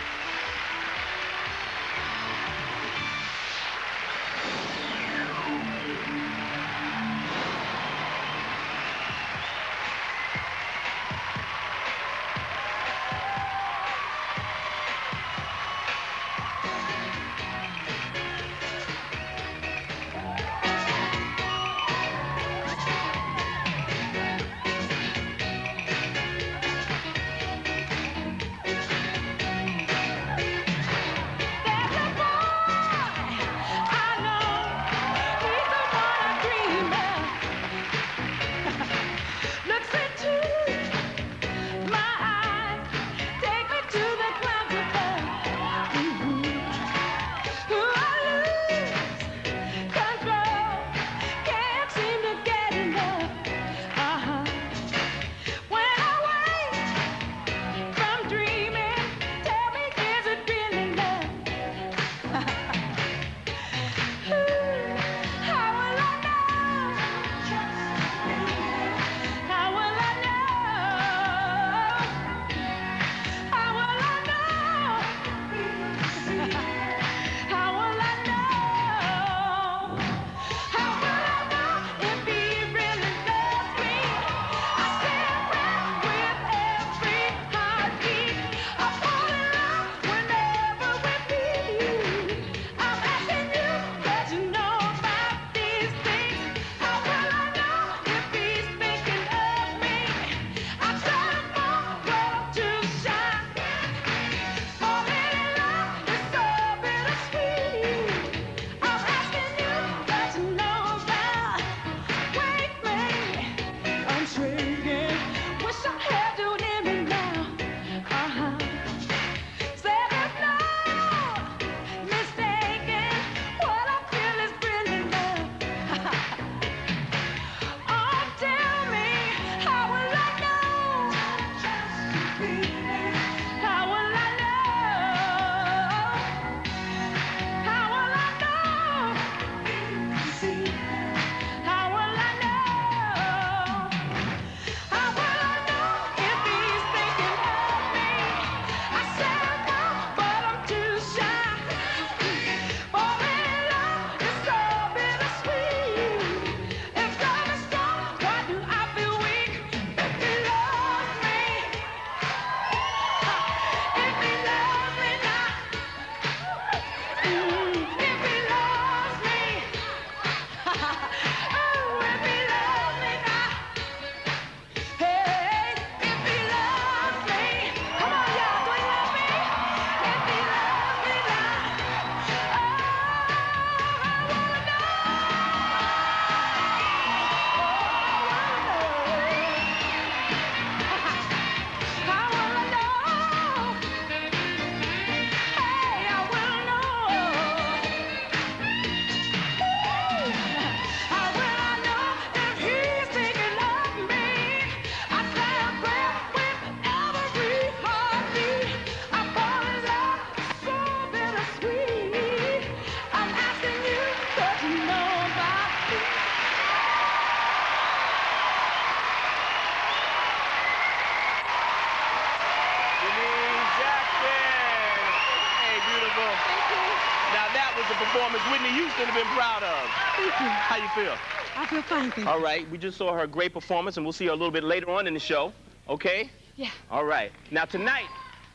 [SPEAKER 9] that was a performance Whitney Houston have been proud of.
[SPEAKER 11] Thank you.
[SPEAKER 9] How you feel?
[SPEAKER 11] I feel fine, thank you.
[SPEAKER 9] All right, we just saw her great performance, and we'll see her a little bit later on in the show. Okay?
[SPEAKER 11] Yeah.
[SPEAKER 9] All right. Now, tonight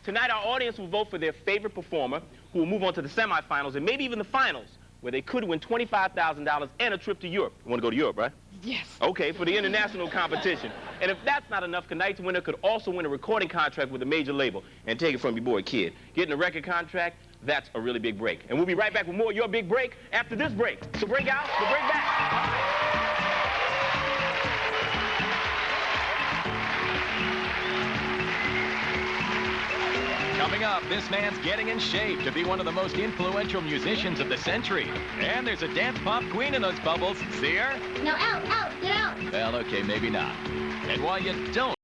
[SPEAKER 9] our audience will vote for their favorite performer, who will move on to the semifinals and maybe even the finals, where they could win $25,000 and a trip to Europe. You want to go to Europe, right?
[SPEAKER 11] Yes.
[SPEAKER 9] Okay, for the international competition. And if that's not enough, tonight's winner could also win a recording contract with a major label. And take it from your boy, Kid. Getting a record contract, that's a really big break. And we'll be right back with more of Your Big Break after this break. So break out, we'll break back.
[SPEAKER 15] Coming up, this man's getting in shape to be one of the most influential musicians of the century. And there's a dance pop queen in those bubbles. See her?
[SPEAKER 5] No, out, get out.
[SPEAKER 15] Well, okay, maybe not. And while you don't